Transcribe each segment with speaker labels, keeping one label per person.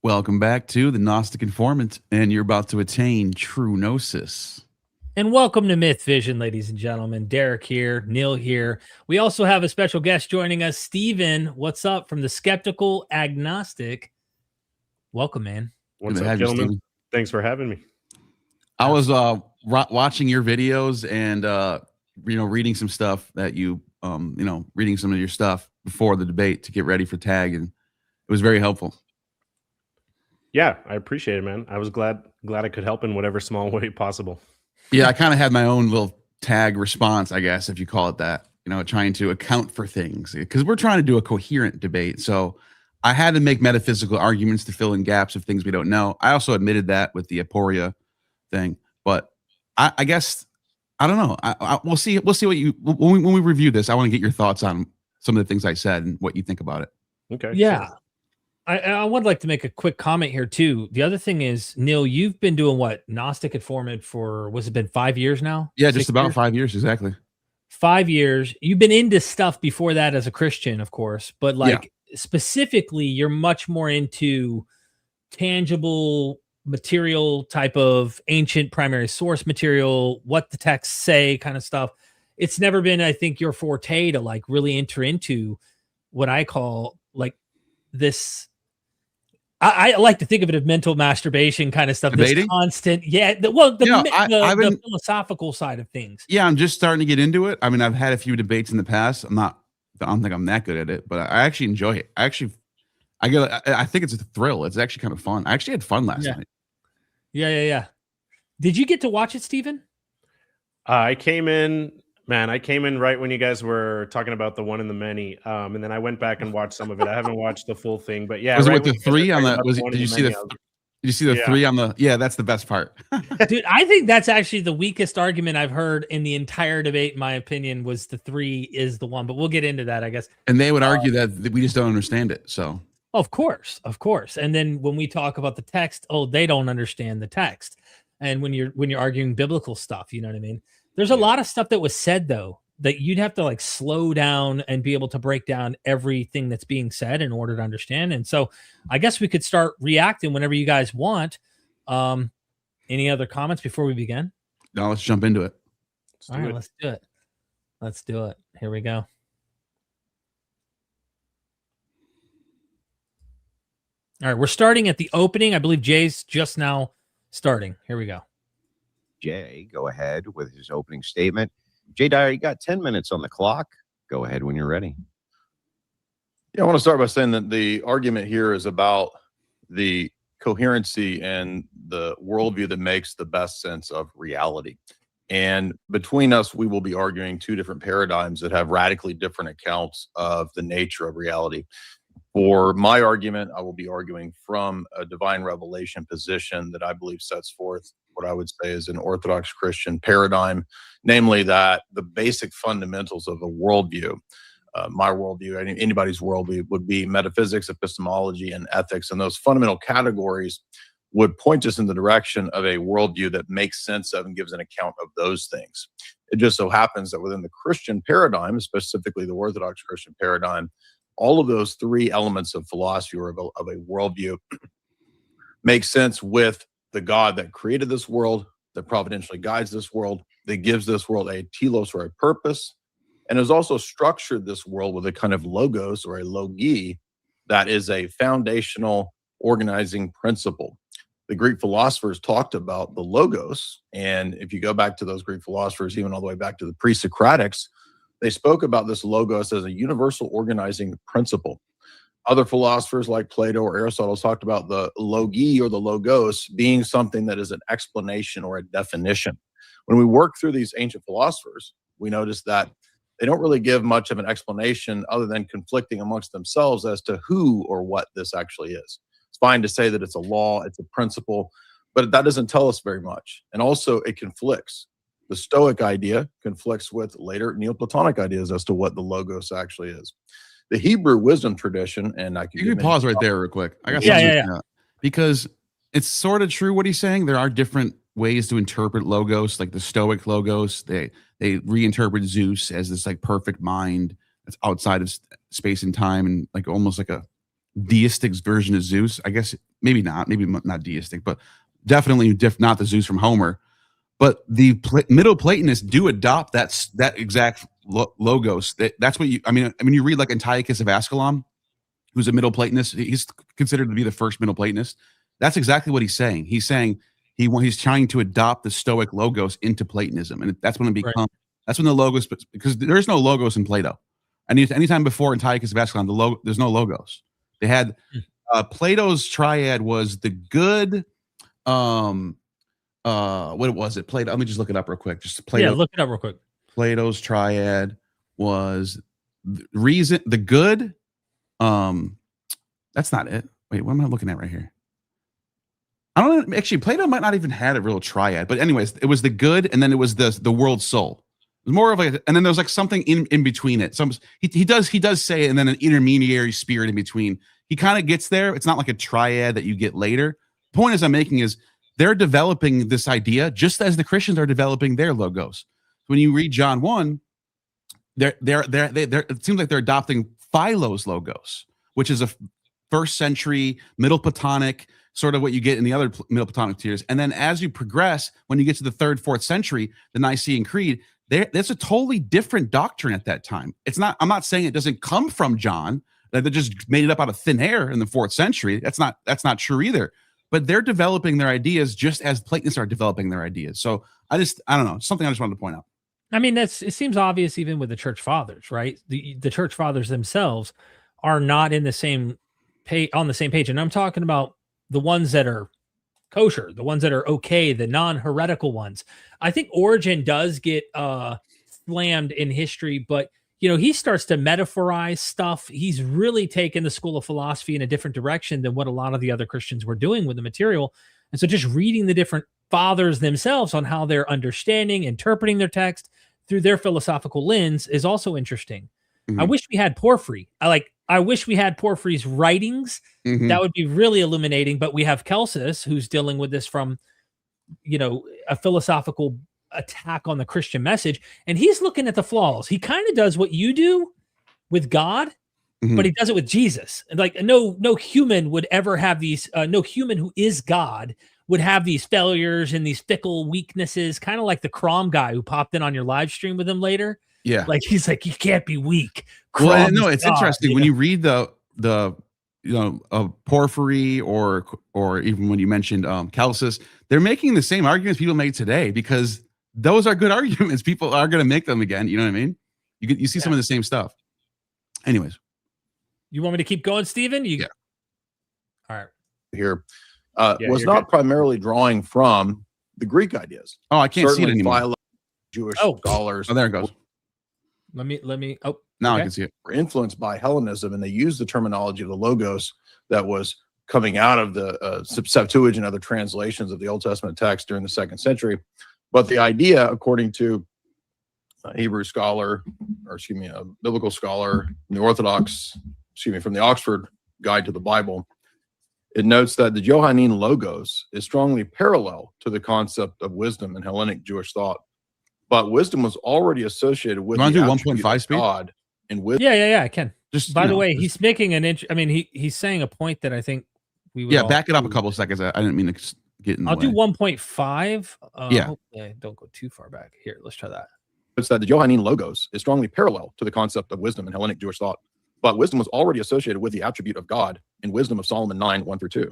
Speaker 1: Welcome back to the Gnostic Informant, and you're about to attain true gnosis.
Speaker 2: And welcome to Myth Vision, ladies and gentlemen. Derek here, Neil here. We also have a special guest joining us, Steven. What's up from the Skeptical Agnostic? Welcome, man.
Speaker 3: What's up, gentlemen? Thanks for having me.
Speaker 1: I was watching your videos and reading some stuff that you reading some of your stuff before the debate to get ready for tag, and it was very helpful.
Speaker 3: Yeah, I appreciate it, man. I was glad I could help in whatever small way possible.
Speaker 1: Yeah, I kind of had my own little tag response, I guess, if you call it that, trying to account for things, because we're trying to do a coherent debate. So I had to make metaphysical arguments to fill in gaps of things we don't know. I also admitted that with the aporia thing, but I guess, I don't know. We'll see what when we review this, I want to get your thoughts on some of the things I said and what you think about it.
Speaker 3: Okay.
Speaker 2: Yeah. Sure. I would like to make a quick comment here too. The other thing is, Neil, you've been doing what? Gnostic Informant for, what's it been, 5 years now?
Speaker 1: Yeah, just about 5 years, exactly.
Speaker 2: 5 years. You've been into stuff before that as a Christian, of course, but specifically, you're much more into tangible material type of ancient primary source material, what the texts say kind of stuff. It's never been, I think, your forte to like really enter into what I call like this. I like to think of it as mental masturbation kind of stuff.
Speaker 1: Debating?
Speaker 2: This constant, the philosophical side of things.
Speaker 1: Yeah, I'm just starting to get into it. I mean, I've had a few debates in the past. I don't think I'm that good at it, but I actually enjoy it. I think it's a thrill. It's actually kind of fun. I actually had fun last night.
Speaker 2: Yeah. Did you get to watch it, Steven?
Speaker 3: I came in right when you guys were talking about the one and the many, and then I went back and watched some of it. I haven't watched the full thing, but yeah.
Speaker 1: Was it with the three on the? Did you see the three on the? Yeah, that's the best part.
Speaker 2: Dude, I think that's actually the weakest argument I've heard in the entire debate. In my opinion, was the three is the one, but we'll get into that, I guess.
Speaker 1: And they would argue that we just don't understand it. So
Speaker 2: of course. And then when we talk about the text, they don't understand the text. And when you're arguing biblical stuff, you know what I mean? There's a lot of stuff that was said, though, that you'd have to like slow down and be able to break down everything that's being said in order to understand. And so I guess we could start reacting whenever you guys want. Any other comments before we begin?
Speaker 1: No, let's jump into it.
Speaker 2: All right, let's do it. Here we go. All right, we're starting at the opening. I believe Jay's just now starting. Here we go.
Speaker 4: Jay, go ahead with his opening statement. Jay Dyer, you got 10 minutes on the clock. Go ahead when you're ready.
Speaker 5: Yeah, I want to start by saying that the argument here is about the coherency and the worldview that makes the best sense of reality. And between us, we will be arguing two different paradigms that have radically different accounts of the nature of reality. For my argument, I will be arguing from a divine revelation position that I believe sets forth what I would say is an Orthodox Christian paradigm, namely that the basic fundamentals of a worldview, my worldview, anybody's worldview, would be metaphysics, epistemology, and ethics. And those fundamental categories would point us in the direction of a worldview that makes sense of and gives an account of those things. It just so happens that within the Christian paradigm, specifically the Orthodox Christian paradigm, all of those three elements of philosophy or of a worldview make sense with the God that created this world, that providentially guides this world, that gives this world a telos or a purpose, and has also structured this world with a kind of logos or a logi that is a foundational organizing principle. The Greek philosophers talked about the logos, and if you go back to those Greek philosophers, even all the way back to the pre-Socratics, they spoke about this logos as a universal organizing principle. Other philosophers like Plato or Aristotle talked about the logi or the logos being something that is an explanation or a definition. When we work through these ancient philosophers, we notice that they don't really give much of an explanation other than conflicting amongst themselves as to who or what this actually is. It's fine to say that it's a law, it's a principle, but that doesn't tell us very much. And also it conflicts. The Stoic idea conflicts with later Neoplatonic ideas as to what the logos actually is. The Hebrew wisdom tradition, and I
Speaker 1: can pause right there real quick. I got because it's sort of true what he's saying. There are different ways to interpret logos, like the Stoic logos. They reinterpret Zeus as this like perfect mind that's outside of space and time, and like almost like a deistic version of Zeus. I guess maybe not deistic, but definitely not the Zeus from Homer. But the Middle Platonists do adopt that exact logos. That's what I mean, you read like Antiochus of Ascalon, who's a Middle Platonist. He's considered to be the first Middle Platonist. That's exactly what he's saying. He's saying he's trying to adopt the Stoic logos into Platonism, and that's when it becomes. Right. That's when the logos, because there's no logos in Plato. Anytime before Antiochus of Ascalon, there's no logos. They had Plato's triad was the good. What was it? Plato. Let me just look it up real quick. Just Plato.
Speaker 2: Yeah, look it up real quick.
Speaker 1: Plato's triad was reason, the good. That's not it. Wait, what am I looking at right here? I don't know. Actually, Plato might not even had a real triad, but anyways, it was the good, and then it was the world soul. It was more of like, and then there's like something in between it. He does say, and then an intermediary spirit in between. He kind of gets there. It's not like a triad that you get later. The point I'm making is they're developing this idea just as the Christians are developing their logos. When you read John 1, it seems like they're adopting Philo's logos, which is a first century Middle Platonic, sort of what you get in the other Middle Platonic tiers. And then as you progress, when you get to the 3rd, 4th century, the Nicene Creed, there's a totally different doctrine at that time. It's not. I'm not saying it doesn't come from John. That they just made it up out of thin air in the 4th century. That's not true either. But they're developing their ideas just as Platonists are developing their ideas. So I don't know, something I just wanted to point out.
Speaker 2: I mean, it seems obvious even with the church fathers, right? The church fathers themselves are not in the same on the same page. And I'm talking about the ones that are kosher, the ones that are okay, the non-heretical ones. I think Origen does get slammed in history, but he starts to metaphorize stuff. He's really taken the school of philosophy in a different direction than what a lot of the other Christians were doing with the material. And so just reading the different fathers themselves on how they're understanding, interpreting their text through their philosophical lens is also interesting. Mm-hmm. I wish we had Porphyry. I wish we had Porphyry's writings. Mm-hmm. That would be really illuminating, but we have Celsus, who's dealing with this from, a philosophical attack on the Christian message. And he's looking at the flaws. He kind of does what you do with God, mm-hmm. but he does it with Jesus. And no human would ever have these, no human who is God would have these failures and these fickle weaknesses, kind of like the Crom guy who popped in on your live stream with him later.
Speaker 1: Yeah.
Speaker 2: He's like, you can't be weak.
Speaker 1: Well, no, it's interesting when you read the Porphyry or even when you mentioned Celsus, they're making the same arguments people make today because those are good arguments. People are going to make them again. You know what I mean? You see some of the same stuff. Anyways.
Speaker 2: You want me to keep going, Stephen?
Speaker 1: Yeah.
Speaker 2: All right.
Speaker 5: Here was not primarily drawing from the Greek ideas.
Speaker 1: Oh, I can't see it anymore.
Speaker 5: Jewish scholars.
Speaker 1: Oh, there it goes.
Speaker 2: Let me. Oh,
Speaker 1: now I can see it.
Speaker 5: Were influenced by Hellenism, and they used the terminology of the logos that was coming out of the Septuagint and other translations of the Old Testament text during the 2nd century. But the idea, according to a Hebrew scholar, a biblical scholar from the Oxford Guide to the Bible, it notes that the Johannine logos is strongly parallel to the concept of wisdom in Hellenic Jewish thought. But wisdom was already associated with the
Speaker 1: 1.5 speed.
Speaker 5: God and wisdom.
Speaker 2: Yeah, I can. By the way, he's making an I mean, he's saying a point that I think we would.
Speaker 1: Yeah, back it up a couple of seconds. I didn't mean to get in the way.
Speaker 2: I'll do 1.5.
Speaker 1: Yeah.
Speaker 2: Hopefully I don't go too far back. Here, let's try that.
Speaker 5: It's that the Johannine logos is strongly parallel to the concept of wisdom in Hellenic Jewish thought. But wisdom was already associated with the attribute of God in Wisdom of Solomon 9:1-2.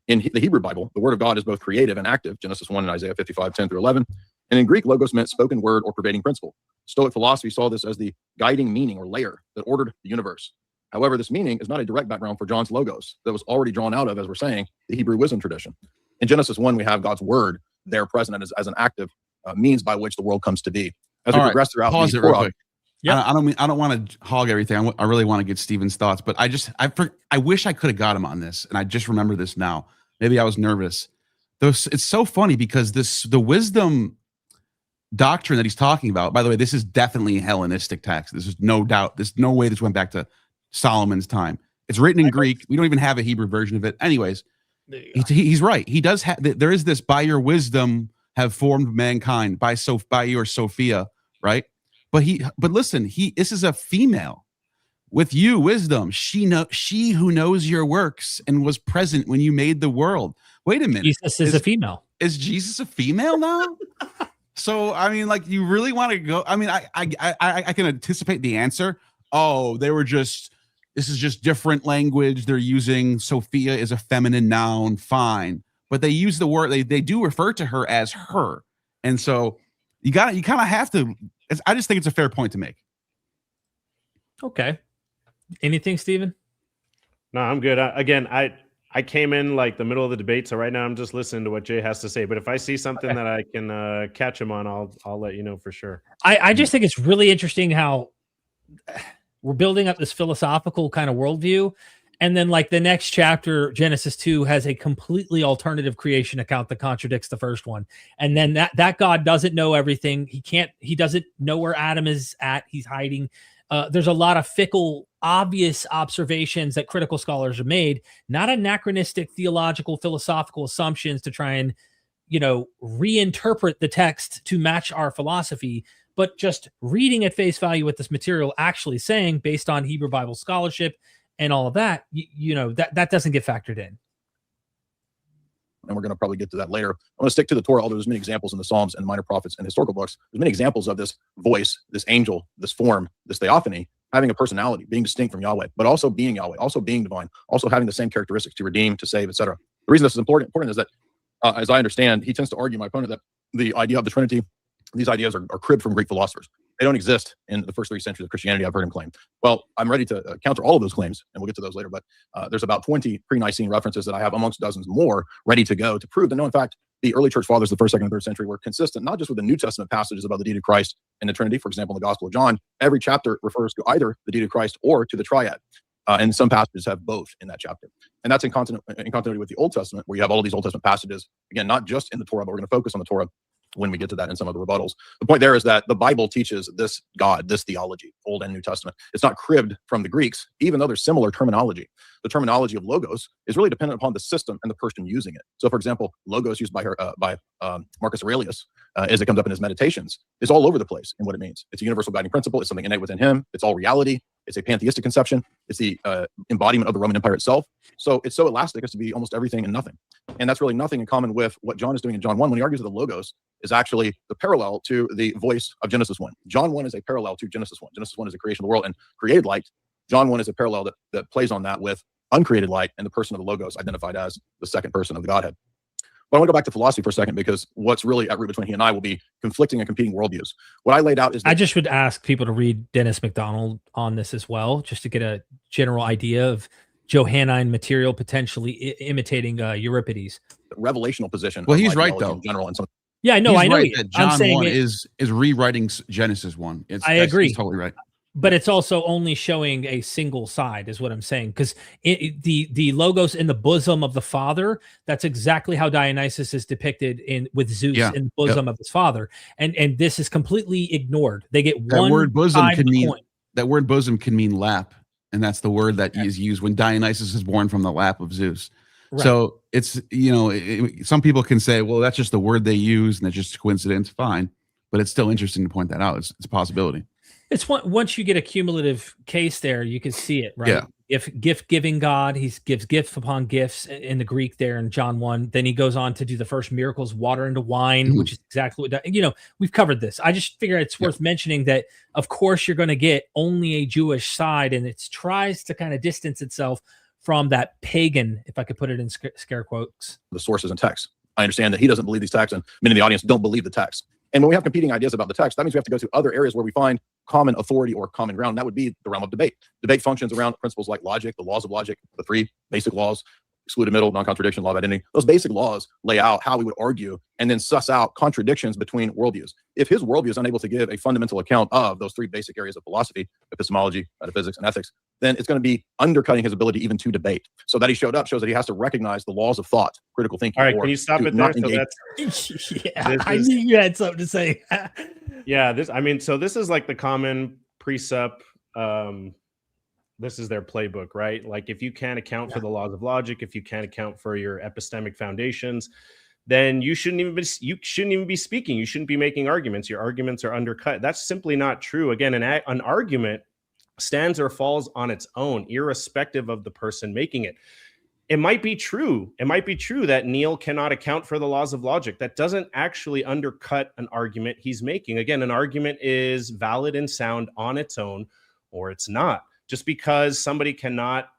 Speaker 5: In the Hebrew Bible, the word of God is both creative and active, Genesis 1 and Isaiah 55:10-11. And in Greek, logos meant spoken word or pervading principle. Stoic philosophy saw this as the guiding meaning or layer that ordered the universe. However, this meaning is not a direct background for John's logos that was already drawn out of, as we're saying, the Hebrew wisdom tradition. In Genesis 1, we have God's word there present as an active means by which the world comes to be. As we progress throughout
Speaker 1: pause
Speaker 5: the
Speaker 1: it real quick.
Speaker 2: Yeah,
Speaker 1: I don't want to hog everything. I really want to get Stephen's thoughts, but I wish I could have got him on this, and I just remember this now. Maybe I was nervous. It's so funny because the wisdom doctrine that he's talking about, by the way, this is definitely a Hellenistic text. This is no doubt. There's no way this went back to Solomon's time. It's written in Greek. We don't even have a Hebrew version of it. Anyways, he's right. He does have. There is this, by your wisdom have formed mankind, by your Sophia, right? But listen, this is a female. with you, wisdom. She who knows your works and was present when you made the world. Wait a minute.
Speaker 2: Jesus is a female.
Speaker 1: Is Jesus a female now? So, I mean, like, you really want to go? I mean, I can anticipate the answer. Oh, this is just different language they're using. Sophia is a feminine noun. Fine. But they use the word, they do refer to her as her. And so you kind of have to, I just think it's a fair point to make.
Speaker 2: Okay. Anything, Stephen?
Speaker 3: No, I'm good. I came in like the middle of the debate, so right now I'm just listening to what Jay has to say. But if I see something that I can catch him on, I'll let you know for sure.
Speaker 2: I just think it's really interesting how we're building up this philosophical kind of worldview, and then like the next chapter, Genesis 2, has a completely alternative creation account that contradicts the first one. And then that God doesn't know everything. He doesn't know where Adam is at. He's hiding. There's a lot of fickle, obvious observations that critical scholars have made, not anachronistic theological, philosophical assumptions to try and, reinterpret the text to match our philosophy, but just reading at face value what this material actually saying based on Hebrew Bible scholarship and all of that, that doesn't get factored in.
Speaker 5: And we're going to probably get to that later. I want to stick to the Torah, although there's many examples in the Psalms and minor prophets and historical books. There's many examples of this voice, this angel, this form, this theophany, having a personality, being distinct from Yahweh, but also being Yahweh, also being divine, also having the same characteristics to redeem, to save, etc. The reason this is important is that, as I understand, he tends to argue, my opponent, that the idea of the Trinity, these ideas are cribbed from Greek philosophers. They don't exist in the first 3 centuries of Christianity, I've heard him claim. Well, I'm ready to counter all of those claims, and we'll get to those later, but there's about 20 pre-Nicene references that I have amongst dozens more ready to go to prove that no, in fact, the early church fathers, the 1st, 2nd, and 3rd century, were consistent, not just with the New Testament passages about the deity of Christ and the Trinity. For example, in the Gospel of John, every chapter refers to either the deity of Christ or to the triad. And some passages have both in that chapter. And that's in continuity with the Old Testament, where you have all of these Old Testament passages, again, not just in the Torah, but we're going to focus on the Torah when we get to that in some of the rebuttals. The point there is that the Bible teaches this God, this theology, Old and New Testament. It's not cribbed from the Greeks, even though there's similar terminology. The terminology of logos is really dependent upon the system and the person using it. So, for example, logos used by Marcus Aurelius, as it comes up in his Meditations, is all over the place in what it means. It's a universal guiding principle. It's something innate within him. It's all reality. It's a pantheistic conception. It's the embodiment of the Roman Empire itself. So it's so elastic as to be almost everything and nothing. And that's really nothing in common with what John is doing in John 1 when he argues that the logos is actually the parallel to the voice of Genesis 1. John 1 is a parallel to Genesis 1. Genesis 1 is the creation of the world and created light. John 1 is a parallel that plays on that with uncreated light and the person of the logos identified as the second person of the Godhead. But I want to go back to philosophy for a second, because what's really at root between he and I will be conflicting and competing worldviews. What I laid out is...
Speaker 2: I just would ask people to read Dennis MacDonald on this as well, just to get a general idea of Johannine material potentially imitating Euripides.
Speaker 5: Revelational position.
Speaker 1: Well, he's right, though.
Speaker 5: In general, and some...
Speaker 2: Yeah, I know.
Speaker 1: Right that John 1 is rewriting Genesis 1.
Speaker 2: I agree.
Speaker 1: He's totally right.
Speaker 2: But it's also only showing a single side, is what I'm saying. Because the logos in the bosom of the Father, that's exactly how Dionysus is depicted with Zeus in the bosom of his father. And this is completely ignored. They get
Speaker 1: that
Speaker 2: one
Speaker 1: word bosom
Speaker 2: side
Speaker 1: can mean
Speaker 2: coin.
Speaker 1: That word bosom can mean lap, and that's the word that is used when Dionysus is born from the lap of Zeus. Right. So it's some people can say, well, that's just the word they use, and it's just a coincidence. Fine, but it's still interesting to point that out. It's a possibility.
Speaker 2: It's once you get a cumulative case there, you can see it, right?
Speaker 1: Yeah.
Speaker 2: If gift giving God, he gives gifts upon gifts in the Greek there in John 1. Then he goes on to do the first miracles, water into wine, which is exactly what, we've covered this. I just figure it's worth mentioning that, of course, you're going to get only a Jewish side, and it tries to kind of distance itself from that pagan, if I could put it in scare quotes.
Speaker 5: The sources and texts. I understand that he doesn't believe these texts, and many of the audience don't believe the text. And when we have competing ideas about the text, that means we have to go to other areas where we find common authority or common ground. And that would be the realm of debate. Debate functions around principles like logic, the laws of logic, the 3 basic laws, excluded middle, non-contradiction, law of identity. Those basic laws lay out how we would argue and then suss out contradictions between worldviews. If his worldview is unable to give a fundamental account of those 3 basic areas of philosophy, epistemology, metaphysics, and ethics, then it's going to be undercutting his ability even to debate. So that he showed up shows that he has to recognize the laws of thought, critical thinking.
Speaker 3: All right, can you stop it there?
Speaker 2: I knew you had something to say.
Speaker 3: So this is like the common precept. This is their playbook, right? Like, if you can't account for the laws of logic, if you can't account for your epistemic foundations, then you shouldn't even be speaking. You shouldn't be making arguments. Your arguments are undercut. That's simply not true. Again, an argument stands or falls on its own, irrespective of the person making it. It might be true. It might be true that Neil cannot account for the laws of logic. That doesn't actually undercut an argument he's making. Again, an argument is valid and sound on its own, or it's not. Just because somebody cannot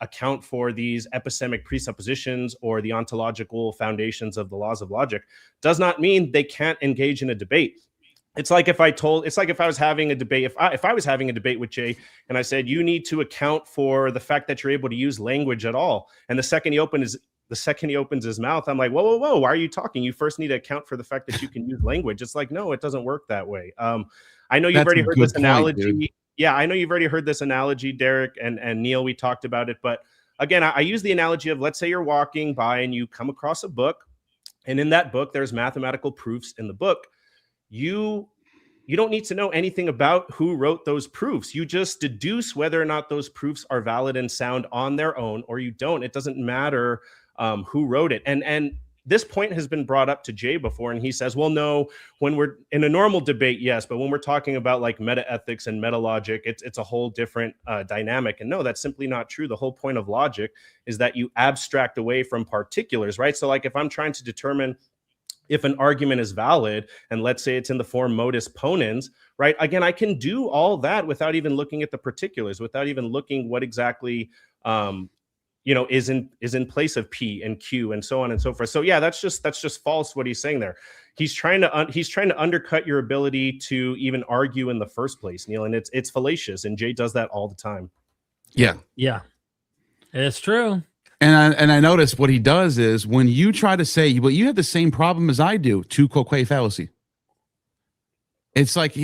Speaker 3: account for these epistemic presuppositions or the ontological foundations of the laws of logic does not mean they can't engage in a debate. It's like if I was having a debate, if I was having a debate with Jay and I said, you need to account for the fact that you're able to use language at all. And the second he opens his mouth, I'm like, whoa, why are you talking? You first need to account for the fact that you can use language. It's like, no, it doesn't work that way. I know you've already heard this analogy. Dude. Yeah, I know you've already heard this analogy, Derek and Neil, we talked about it. But again, I use the analogy of, let's say you're walking by and you come across a book, and in that book, there's mathematical proofs in the book. You don't need to know anything about who wrote those proofs. You just deduce whether or not those proofs are valid and sound on their own, or you don't. It doesn't matter who wrote it. And this point has been brought up to Jay before, and he says, well, no, when we're in a normal debate, yes, but when we're talking about like meta-ethics and meta-logic, it's a whole different dynamic. And no, that's simply not true. The whole point of logic is that you abstract away from particulars, right? So like if I'm trying to determine if an argument is valid, and let's say it's in the form modus ponens, right? Again, I can do all that without even looking at the particulars, without even looking what exactly is in place of P and Q and so on and so forth. So yeah, that's just false what he's saying there. He's trying to undercut your ability to even argue in the first place, Neil, and it's fallacious. And Jay does that all the time.
Speaker 2: Yeah, it's true.
Speaker 1: And I noticed what he does is when you try to say, well, you have the same problem as I do, tu quoque fallacy. It's like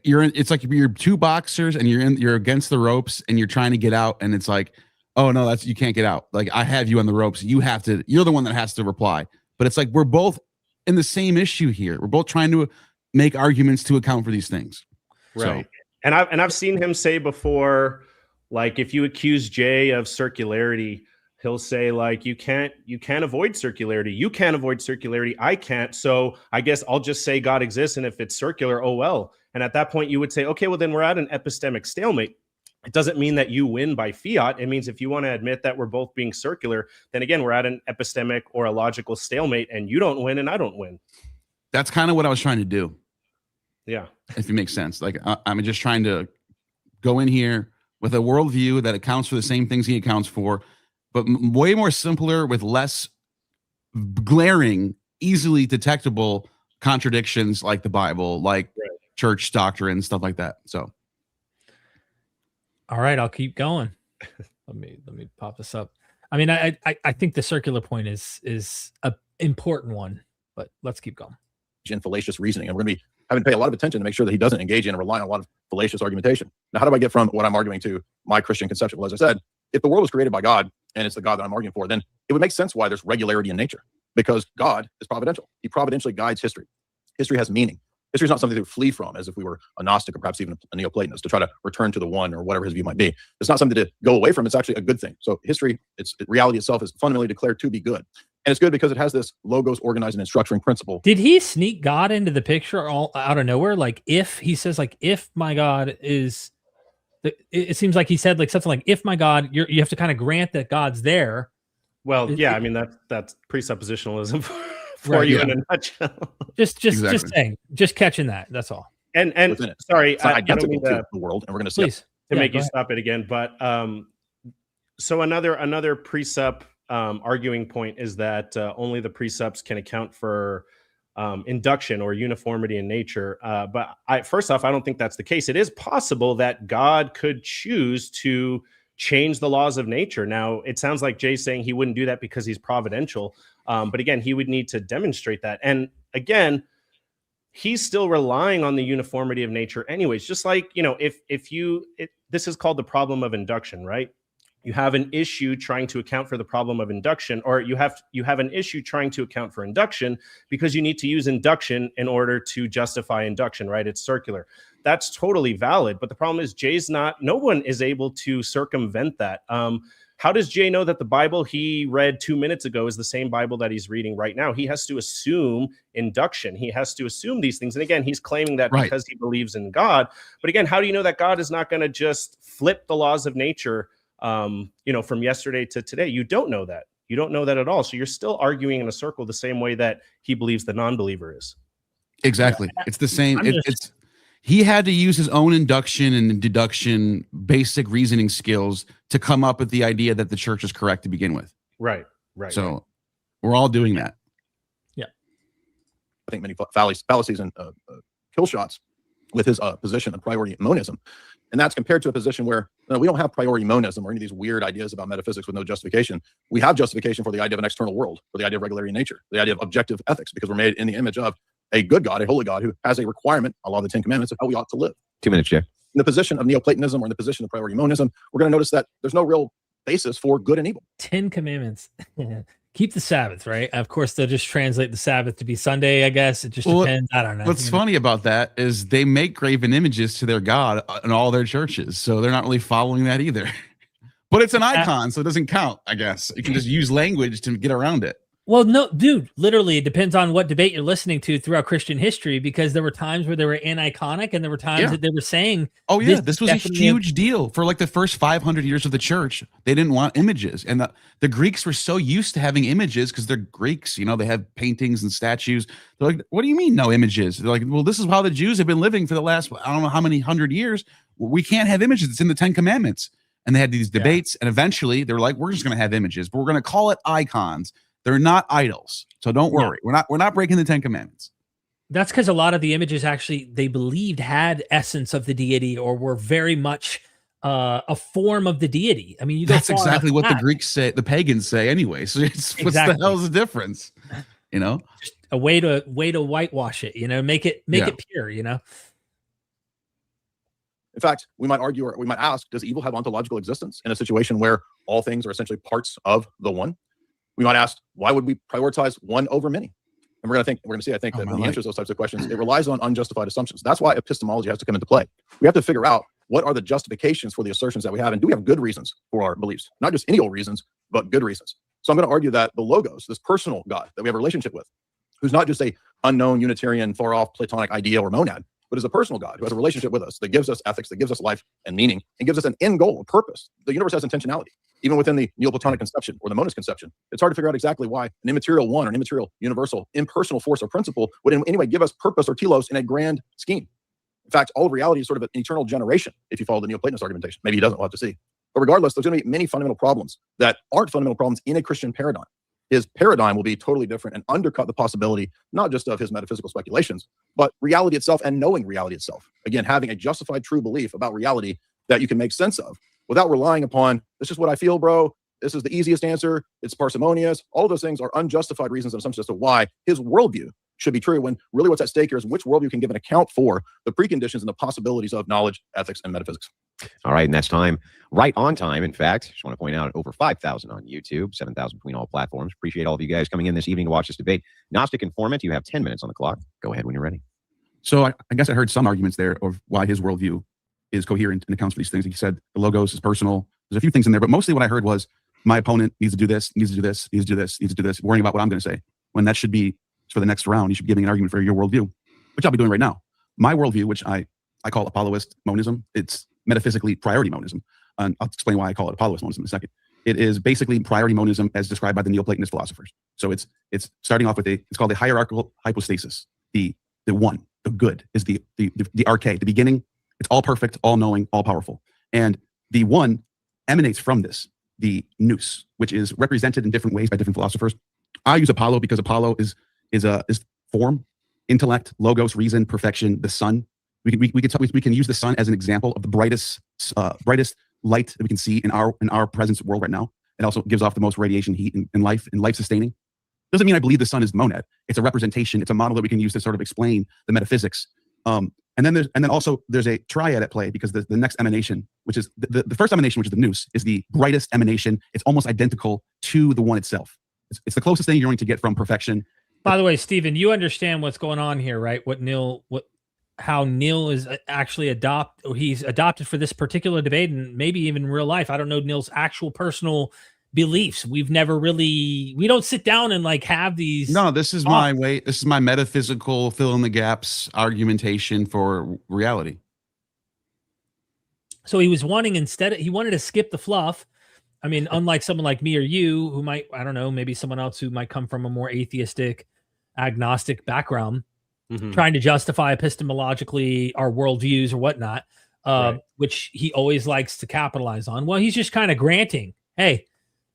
Speaker 1: you're two boxers and you're against the ropes and you're trying to get out, and it's like, oh no, you can't get out. Like I have you on the ropes. You're the one that has to reply. But it's like we're both in the same issue here. We're both trying to make arguments to account for these things.
Speaker 3: Right. So. And I've seen him say before, like if you accuse Jay of circularity, he'll say like, you can't avoid circularity. You can't avoid circularity. I can't. So I guess I'll just say God exists. And if it's circular, oh, well. And at that point you would say, okay, well then we're at an epistemic stalemate. It doesn't mean that you win by fiat. It means if you want to admit that we're both being circular, then again, we're at an epistemic or a logical stalemate, and you don't win and I don't win.
Speaker 1: That's kind of what I was trying to do.
Speaker 3: Yeah.
Speaker 1: If it makes sense. Like I'm just trying to go in here with a worldview that accounts for the same things he accounts for, but way more simpler with less glaring, easily detectable contradictions like the Bible, like church doctrine, stuff like that. So.
Speaker 2: All right, I'll keep going. Let me pop this up. I mean, I think the circular point is a important one, but let's keep going.
Speaker 5: In fallacious reasoning, and we're going to be having to pay a lot of attention to make sure that he doesn't engage in and rely on a lot of fallacious argumentation. Now, how do I get from what I'm arguing to my Christian conception? Well, as I said, if the world was created by God and it's the God that I'm arguing for, then it would make sense why there's regularity in nature, because God is providential. He providentially guides history. History has meaning. History is not something to flee from, as if we were a Gnostic or perhaps even a Neoplatonist, to try to return to the one or whatever his view might be. It's not something to go away from. It's actually a good thing. So history, reality itself is fundamentally declared to be good. And it's good because it has this logos organizing and structuring principle.
Speaker 2: Did he sneak God into the picture all out of nowhere? Like if he says like, if my God is, it seems like he said like something like, if my God, you have to kind of grant that God's there.
Speaker 3: Well, yeah, I mean, that's presuppositionalism. For you in a nutshell. Just
Speaker 2: saying, just catching that. That's all.
Speaker 3: And sorry, I don't mean
Speaker 5: to the world, and we're going to see
Speaker 3: to make you stop it again. But so another precept arguing point is that only the precepts can account for induction or uniformity in nature. But first off, I don't think that's the case. It is possible that God could choose to change the laws of nature. Now, it sounds like Jay's saying he wouldn't do that because he's providential. But again, he would need to demonstrate that. And again, he's still relying on the uniformity of nature anyways. Just like, this is called the problem of induction, right? You have an issue trying to account for the problem of induction, or you have an issue trying to account for induction because you need to use induction in order to justify induction, right? It's circular. That's totally valid. But the problem is no one is able to circumvent that. how does Jay know that the Bible he read 2 minutes ago is the same Bible that he's reading right now? He has to assume induction. He has to assume these things. And again, he's claiming that because he believes in God. But again, how do you know that God is not going to just flip the laws of nature, from yesterday to today? You don't know that. You don't know that at all. So you're still arguing in a circle the same way that he believes the non-believer is.
Speaker 1: Exactly. It's the same. He had to use his own induction and deduction, basic reasoning skills to come up with the idea that the church is correct to begin with.
Speaker 3: Right.
Speaker 1: So we're all doing that.
Speaker 2: Yeah.
Speaker 5: I think many fallacies and kill shots with his position of priority monism. And that's compared to a position where we don't have priority monism or any of these weird ideas about metaphysics with no justification. We have justification for the idea of an external world, for the idea of regularity in nature, the idea of objective ethics, because we're made in the image of a good God, a holy God, who has a requirement, a law of the 10 Commandments, of how we ought to live.
Speaker 4: 2 minutes, Jay.
Speaker 5: In the position of Neoplatonism or in the position of priority monism, we're going to notice that there's no real basis for good and evil.
Speaker 2: 10 Commandments. Keep the Sabbath, right? Of course, they'll just translate the Sabbath to be Sunday, I guess. It just depends. I don't know.
Speaker 1: What's funny about that is they make graven images to their God in all their churches. So they're not really following that either. But it's an icon, so it doesn't count, I guess. You can just use language to get around it.
Speaker 2: Well, no, dude, literally, it depends on what debate you're listening to throughout Christian history, because there were times where they were aniconic and there were times that they were saying,
Speaker 1: oh, yeah, this was a huge deal for like the first 500 years of the church. They didn't want images. And the Greeks were so used to having images because they're Greeks, they have paintings and statues. They're like, what do you mean no images? They're like, well, this is how the Jews have been living for the last, I don't know how many hundred years. We can't have images. It's in the 10 Commandments. And they had these debates. And eventually they were like, we're just going to have images, but we're going to call it icons. They're not idols. So don't worry. We're not breaking the 10 Commandments.
Speaker 2: That's because a lot of the images actually they believed had essence of the deity or were very much a form of the deity. I mean,
Speaker 1: that's exactly what the Greeks say, the pagans say anyway. So what's the hell's the difference?
Speaker 2: Just a way to whitewash it, make it pure, In
Speaker 5: fact, we might argue or we might ask, does evil have ontological existence in a situation where all things are essentially parts of the one? We might ask, why would we prioritize one over many? And we're going to see, I think, that when the answer to those types of questions, it relies on unjustified assumptions. That's why epistemology has to come into play. We have to figure out what are the justifications for the assertions that we have, and do we have good reasons for our beliefs? Not just any old reasons, but good reasons. So I'm going to argue that the Logos, this personal God that we have a relationship with, who's not just a unknown Unitarian, far-off Platonic idea or monad, but is a personal God who has a relationship with us that gives us ethics, that gives us life and meaning, and gives us an end goal, a purpose. The universe has intentionality. Even within the Neoplatonic conception or the monist conception, it's hard to figure out exactly why an immaterial one or an immaterial, universal, impersonal force or principle would in any way give us purpose or telos in a grand scheme. In fact, all of reality is sort of an eternal generation, if you follow the Neoplatonist argumentation. Maybe he doesn't, we'll have to see. But regardless, there's going to be many fundamental problems that aren't fundamental problems in a Christian paradigm. His paradigm will be totally different and undercut the possibility, not just of his metaphysical speculations, but reality itself and knowing reality itself. Again, having a justified true belief about reality that you can make sense of without relying upon, this is what I feel, bro. This is the easiest answer. It's parsimonious. All of those things are unjustified reasons and assumptions as to why his worldview should be true, when really what's at stake here is which worldview can give an account for the preconditions and the possibilities of knowledge, ethics, and metaphysics.
Speaker 4: All right, and that's time. Right on time, in fact. Just want to point out, over 5,000 on YouTube, 7,000 between all platforms. Appreciate all of you guys coming in this evening to watch this debate. Gnostic Informant, you have 10 minutes on the clock. Go ahead when you're ready.
Speaker 1: So I guess I heard some arguments there of why his worldview is coherent and accounts for these things. He said the Logos is personal. There's a few things in there, but mostly what I heard was my opponent needs to do this, needs to do this, needs to do this, needs to do this, worrying about what I'm going to say, when that should be for the next round. You should be giving an argument for your worldview, which I'll be doing right now. My worldview, which I call Apolloist monism, it's metaphysically priority monism. And I'll explain why I call it Apolloist monism in a second. It is basically priority monism as described by the Neoplatonist philosophers. So it's starting off with it's called a hierarchical hypostasis. The one, the good, is the arche, the beginning. It's all perfect, all knowing, all powerful. And the one emanates from this, the nous, which is represented in different ways by different philosophers. I use Apollo because Apollo is form, intellect, logos, reason, perfection, the sun. We can use the sun as an example of the brightest light that we can see in our present world right now. It also gives off the most radiation, heat, and life sustaining. Doesn't mean I believe the sun is the monad. It's a representation. It's a model that we can use to sort of explain the metaphysics. And then also there's a triad at play, because the next emanation, which is the first emanation, which is the nous, is the brightest emanation. It's almost identical to the one itself. It's the closest thing you're going to get from perfection.
Speaker 2: By the way, Stephen, you understand what's going on here, right? What how Neil is actually he's adopted for this particular debate, and maybe even real life. I don't know Neil's actual personal beliefs. We don't sit down and like have these.
Speaker 1: No, this is my way. This is my metaphysical fill in the gaps argumentation for reality.
Speaker 2: So he was wanting he wanted to skip the fluff. I mean, unlike someone like me or you, who might, I don't know, maybe someone else who might come from a more atheistic, agnostic background, trying to justify epistemologically our worldviews or whatnot, which he always likes to capitalize on. Well, he's just kind of granting, hey,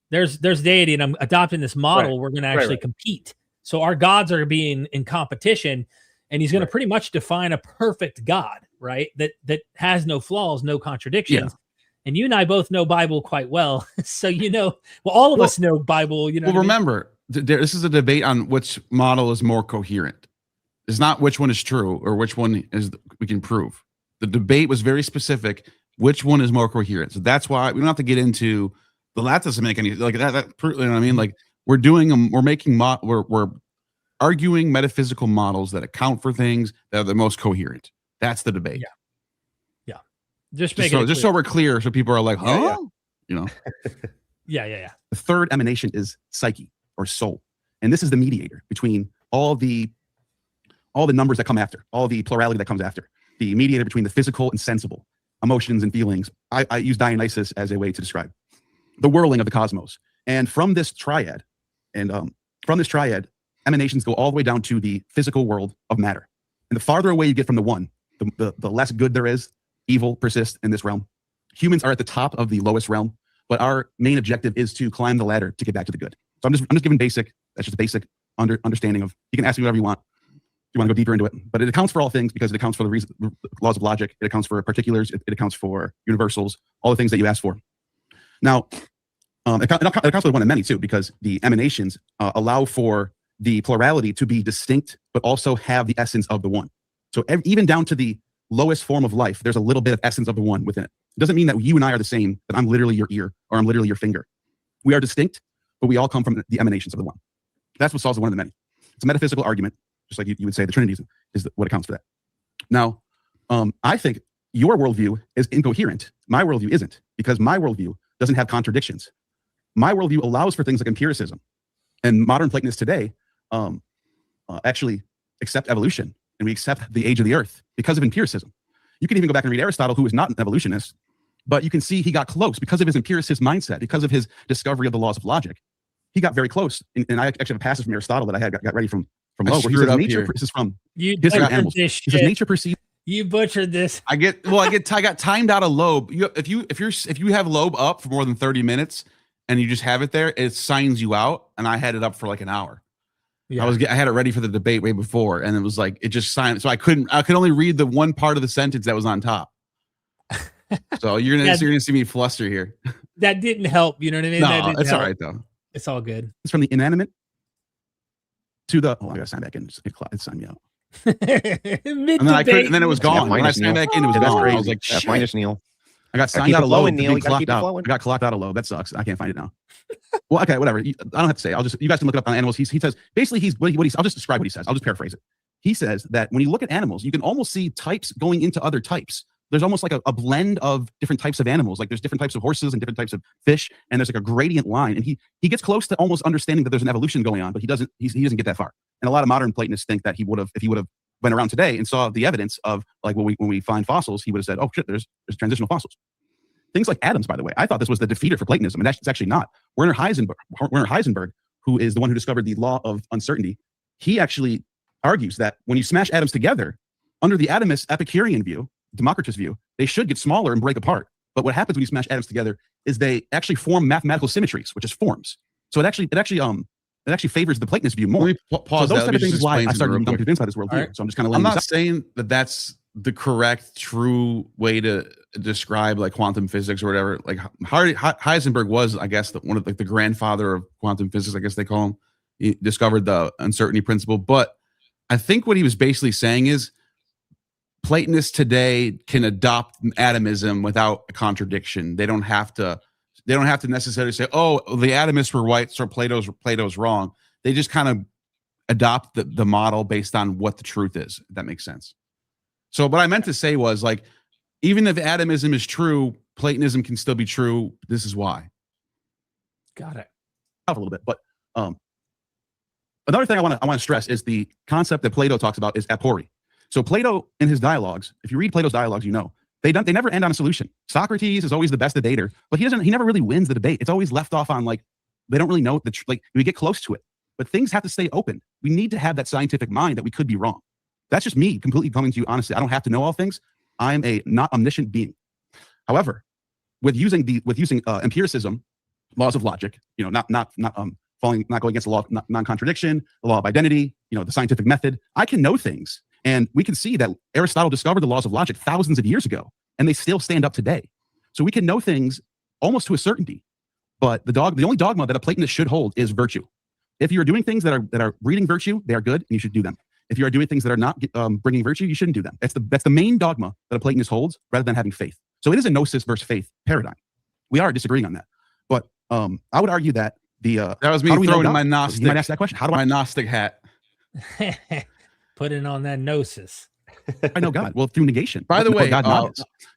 Speaker 2: there's deity, and I'm adopting this model. We're going to actually compete. So our gods are being in competition, and he's going to pretty much define a perfect God, right? That has no flaws, no contradictions. Yeah. And you and I both know Bible quite well. So, all of us know Bible, Well,
Speaker 1: remember, this is a debate on which model is more coherent. It's not which one is true or which one is we can prove. The debate was very specific. Which one is more coherent? So that's why we don't have to get into that doesn't make any like that. You know what I mean? Like we're arguing metaphysical models that account for things that are the most coherent. That's the debate.
Speaker 2: Yeah.
Speaker 1: Just so we're clear, so people are like, huh?
Speaker 2: Yeah.
Speaker 6: The third emanation is psyche or soul, and this is the mediator between all the numbers that come after, all the plurality that comes after, the mediator between the physical and sensible, emotions and feelings. I use Dionysus as a way to describe the whirling of the cosmos. And from this triad, emanations go all the way down to the physical world of matter. And the farther away you get from the one, the less good there is. Evil persists in this realm. Humans are at the top of the lowest realm, but our main objective is to climb the ladder to get back to the good. So I'm just giving basic. That's just basic understanding of. You can ask me whatever you want. You want to go deeper into it, but it accounts for all things because it accounts for the laws of logic. It accounts for particulars. It accounts for universals, all the things that you asked for. Now, it accounts for the one and many too, because the emanations allow for the plurality to be distinct, but also have the essence of the one. So even down to the lowest form of life, there's a little bit of essence of the one within it. It doesn't mean that you and I are the same, that I'm literally your ear or I'm literally your finger. We are distinct, but we all come from the emanations of the one. That's what solves the one and the many. It's a metaphysical argument. Just like you would say the Trinity is what accounts for that. Now, I think your worldview is incoherent. My worldview isn't, because my worldview doesn't have contradictions. My worldview allows for things like empiricism. And modern Platonists today actually accept evolution, and we accept the age of the earth because of empiricism. You can even go back and read Aristotle, who is not an evolutionist, but you can see he got close because of his empiricist mindset, because of his discovery of the laws of logic. He got very close. And I actually have a passage from Aristotle that I got ready from Lowe, where he says nature. This is from History of Animals. He says nature perceives.
Speaker 2: You butchered this.
Speaker 1: I got timed out of Loeb. If you have Loeb up for more than 30 minutes and you just have it there, it signs you out. And I had it up for like an hour. Yeah. I had it ready for the debate way before, and it was like it just signed. So I could only read the one part of the sentence that was on top. So you're gonna see me fluster here.
Speaker 2: That didn't help. You know what I mean?
Speaker 1: No, it's all right though.
Speaker 2: It's all good.
Speaker 6: It's from the inanimate to the. Oh, I gotta sign back in. It signed me out.
Speaker 1: And then it was gone. When I signed back in, it was gone. I was like, shit.
Speaker 4: Minus Neil.
Speaker 6: I got signed out of Loeb. I got clocked out of Loeb. That sucks. I can't find it now. Well, okay, whatever. I don't have to say. You guys can look it up on Animals. He says basically I'll just describe what he says. I'll just paraphrase it. He says that when you look at animals, you can almost see types going into other types. There's almost like a blend of different types of animals. Like there's different types of horses and different types of fish, and there's like a gradient line. And he gets close to almost understanding that there's an evolution going on, but he doesn't get that far. And a lot of modern Platonists think that if he would have went around today and saw the evidence of like when we find fossils, he would have said, oh shit, there's transitional fossils. Things like atoms, by the way. I thought this was the defeater for Platonism, and it's actually not. Werner Heisenberg, who is the one who discovered the law of uncertainty, he actually argues that when you smash atoms together, under the atomist Epicurean view, Democritus view, they should get smaller and break apart. But what happens when you smash atoms together is they actually form mathematical symmetries, which is forms. So it actually favors the Platonist view more.
Speaker 1: Let me pause.
Speaker 6: So those type of things is why I started becoming convinced by this worldview. Right. So I'm just kind of.
Speaker 1: I'm not saying that that's the correct, true way to describe like quantum physics or whatever. Like Heisenberg was, I guess, one of the grandfather of quantum physics. I guess they call him. He discovered the uncertainty principle. But I think what he was basically saying is Platonists today can adopt atomism without a contradiction. They don't have to necessarily say, "Oh, the atomists were right, so Plato's wrong." They just kind of adopt the model based on what the truth is. If that makes sense. So what I meant to say was like, even if atomism is true, Platonism can still be true. This is why.
Speaker 2: Got it.
Speaker 6: A little bit, but another thing I want to stress is the concept that Plato talks about is apory. So Plato in his dialogues, if you read Plato's dialogues, you know they never end on a solution. Socrates is always the best debater, but he never really wins the debate. It's always left off on like they don't really know like we get close to it, but things have to stay open. We need to have that scientific mind that we could be wrong. That's just me completely coming to you honestly. I don't have to know all things. I'm a not omniscient being. However, with using empiricism, laws of logic, not going against the law of non-contradiction, the law of identity, the scientific method, I can know things. And we can see that Aristotle discovered the laws of logic thousands of years ago, and they still stand up today. So we can know things almost to a certainty. But the only dogma that a Platonist should hold is virtue. If you're doing things that are breeding virtue, they are good, and you should do them. If you are doing things that are not bringing virtue, you shouldn't do them. That's the main dogma that a Platonist holds, rather than having faith. So it is a gnosis versus faith paradigm. We are disagreeing on that. But I would argue that that
Speaker 1: was me throwing my Gnostic.
Speaker 6: You might ask that question. How do
Speaker 1: my Gnostic hat?
Speaker 2: Putting on that gnosis.
Speaker 6: I know God? Well, through negation.
Speaker 1: By the way,
Speaker 6: God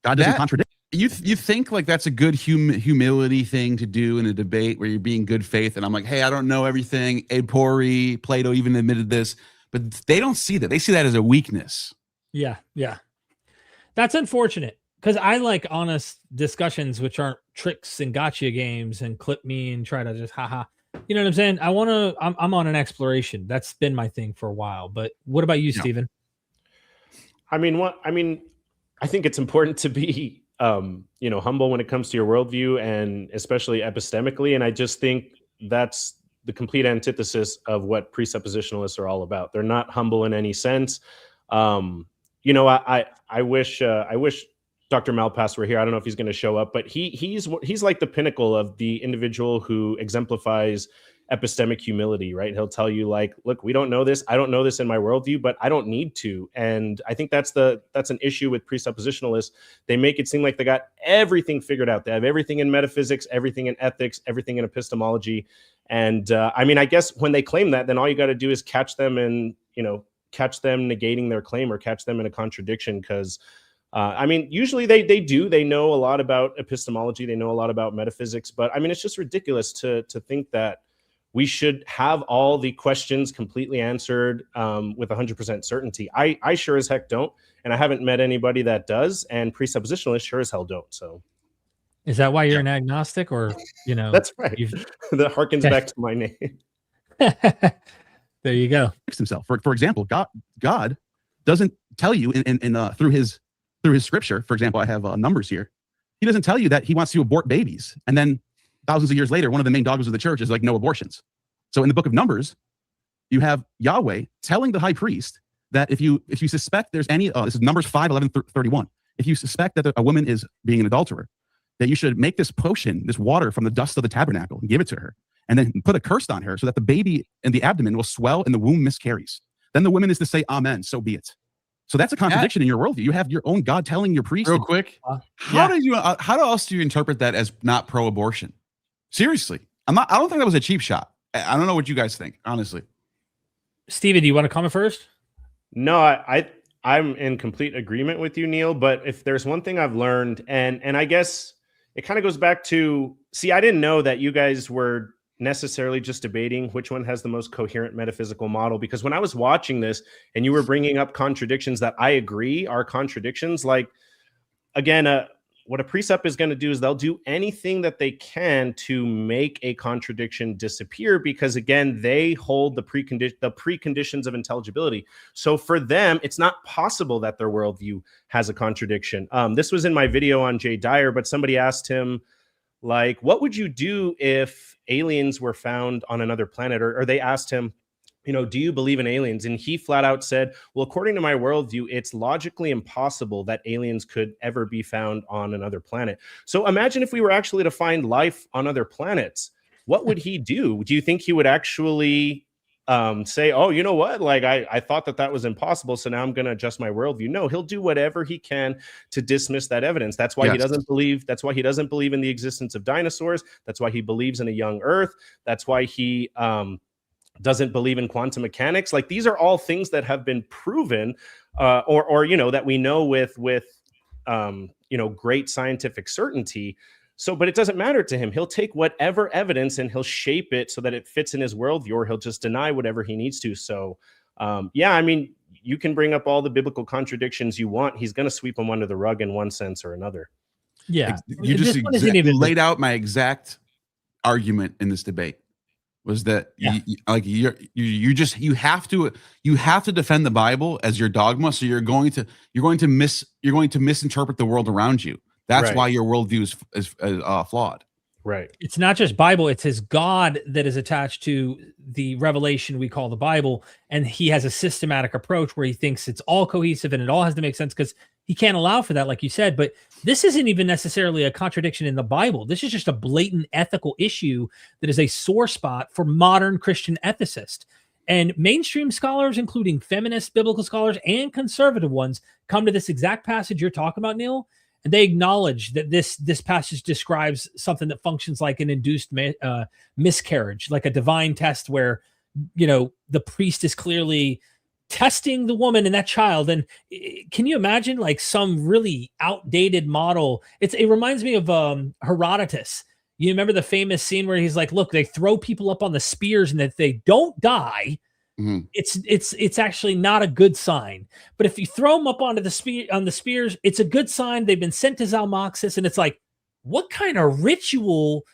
Speaker 6: doesn't contradict.
Speaker 1: You think like that's a good humility thing to do in a debate where you're being good faith, and I'm like, hey, I don't know everything. Apory, Plato even admitted this, but they don't see that. They see that as a weakness.
Speaker 2: Yeah. That's unfortunate because I like honest discussions, which aren't tricks and gotcha games and clip me and try to just haha. You know what I'm saying? I'm on an exploration. That's been my thing for a while. But what about you, Stephen?
Speaker 3: I think it's important to be, humble when it comes to your worldview, and especially epistemically. And I just think that's the complete antithesis of what presuppositionalists are all about. They're not humble in any sense. I wish Dr. Malpass were here. I don't know if he's going to show up, but he's like the pinnacle of the individual who exemplifies epistemic humility, right? He'll tell you like, look, we don't know this. I don't know this in my worldview, but I don't need to. And I think that's an issue with presuppositionalists. They make it seem like they got everything figured out. They have everything in metaphysics, everything in ethics, everything in epistemology. And I guess when they claim that, then all you got to do is catch them catch them negating their claim or catch them in a contradiction. Because usually they know a lot about epistemology. They know a lot about metaphysics, but it's just ridiculous to think that we should have all the questions completely answered with 100% certainty. I sure as heck don't. And I haven't met anybody that does. And presuppositionalists sure as hell don't. So
Speaker 2: is that why you're an agnostic, or,
Speaker 3: That's right. That harkens back to my name.
Speaker 2: There you go.
Speaker 6: Himself. For example, God doesn't tell you through his scripture. For example, I have numbers here. He doesn't tell you that he wants to abort babies, and then thousands of years later, one of the main dogmas of the church is like no abortions. So in the book of Numbers, you have Yahweh telling the high priest that if you suspect there's any, this is Numbers 5:11-31. If you suspect that a woman is being an adulterer, that you should make this potion, this water from the dust of the tabernacle, and give it to her, and then put a curse on her so that the baby in the abdomen will swell and the womb miscarries. Then the woman is to say, Amen, so be it. So that's a contradiction in your worldview. You have your own God telling your priest.
Speaker 1: Real quick, how else do you interpret that as not pro-abortion? Seriously, I don't think that was a cheap shot. I don't know what you guys think, honestly.
Speaker 2: Steven, do you want to comment first?
Speaker 3: No, I'm in complete agreement with you, Neil. But if there's one thing I've learned, and I guess it kind of goes back to, I didn't know that you guys were necessarily just debating which one has the most coherent metaphysical model, because when I was watching this and you were bringing up contradictions that I agree are contradictions, like, again, what a precept is going to do is they'll do anything that they can to make a contradiction disappear, because again, they hold the preconditions of intelligibility. So for them, it's not possible that their worldview has a contradiction. This was in my video on Jay Dyer, but somebody asked him, like, what would you do if aliens were found on another planet? Or they asked him, do you believe in aliens? And he flat out said, well, according to my worldview, it's logically impossible that aliens could ever be found on another planet. So imagine if we were actually to find life on other planets, what would he do? Do you think he would actually say, oh, you know what? Like, I thought that was impossible, so now I'm going to adjust my worldview. No, he'll do whatever he can to dismiss that evidence. That's why he doesn't believe. That's why he doesn't believe in the existence of dinosaurs. That's why he believes in a young Earth. That's why he doesn't believe in quantum mechanics. Like, these are all things that have been proven, or that we know with great scientific certainty. So, but it doesn't matter to him. He'll take whatever evidence and he'll shape it so that it fits in his worldview, or he'll just deny whatever he needs to. So, I mean, you can bring up all the biblical contradictions you want. He's going to sweep them under the rug in one sense or another.
Speaker 2: Yeah.
Speaker 1: You just laid out my exact argument in this debate. Was that you have to defend the Bible as your dogma, so you're going to misinterpret the world around you. That's
Speaker 3: Right.
Speaker 1: why your worldview is flawed.
Speaker 3: Right.
Speaker 2: It's not just Bible, it's his God that is attached to the revelation we call the Bible. And he has a systematic approach where he thinks it's all cohesive and it all has to make sense, because he can't allow for that, like you said. But this isn't even necessarily a contradiction in the Bible. This is just a blatant ethical issue that is a sore spot for modern Christian ethicists. And mainstream scholars, including feminist biblical scholars and conservative ones, come to this exact passage you're talking about, Neil, and they acknowledge that this passage describes something that functions like an induced miscarriage, like a divine test where, the priest is clearly testing the woman and that child. And can you imagine like some really outdated model? It reminds me of Herodotus. You remember the famous scene where he's like, look, they throw people up on the spears, and if they don't die, it's actually not a good sign. But if you throw them up onto the spears, it's a good sign. They've been sent to Zalmoxis. And it's like, what kind of ritual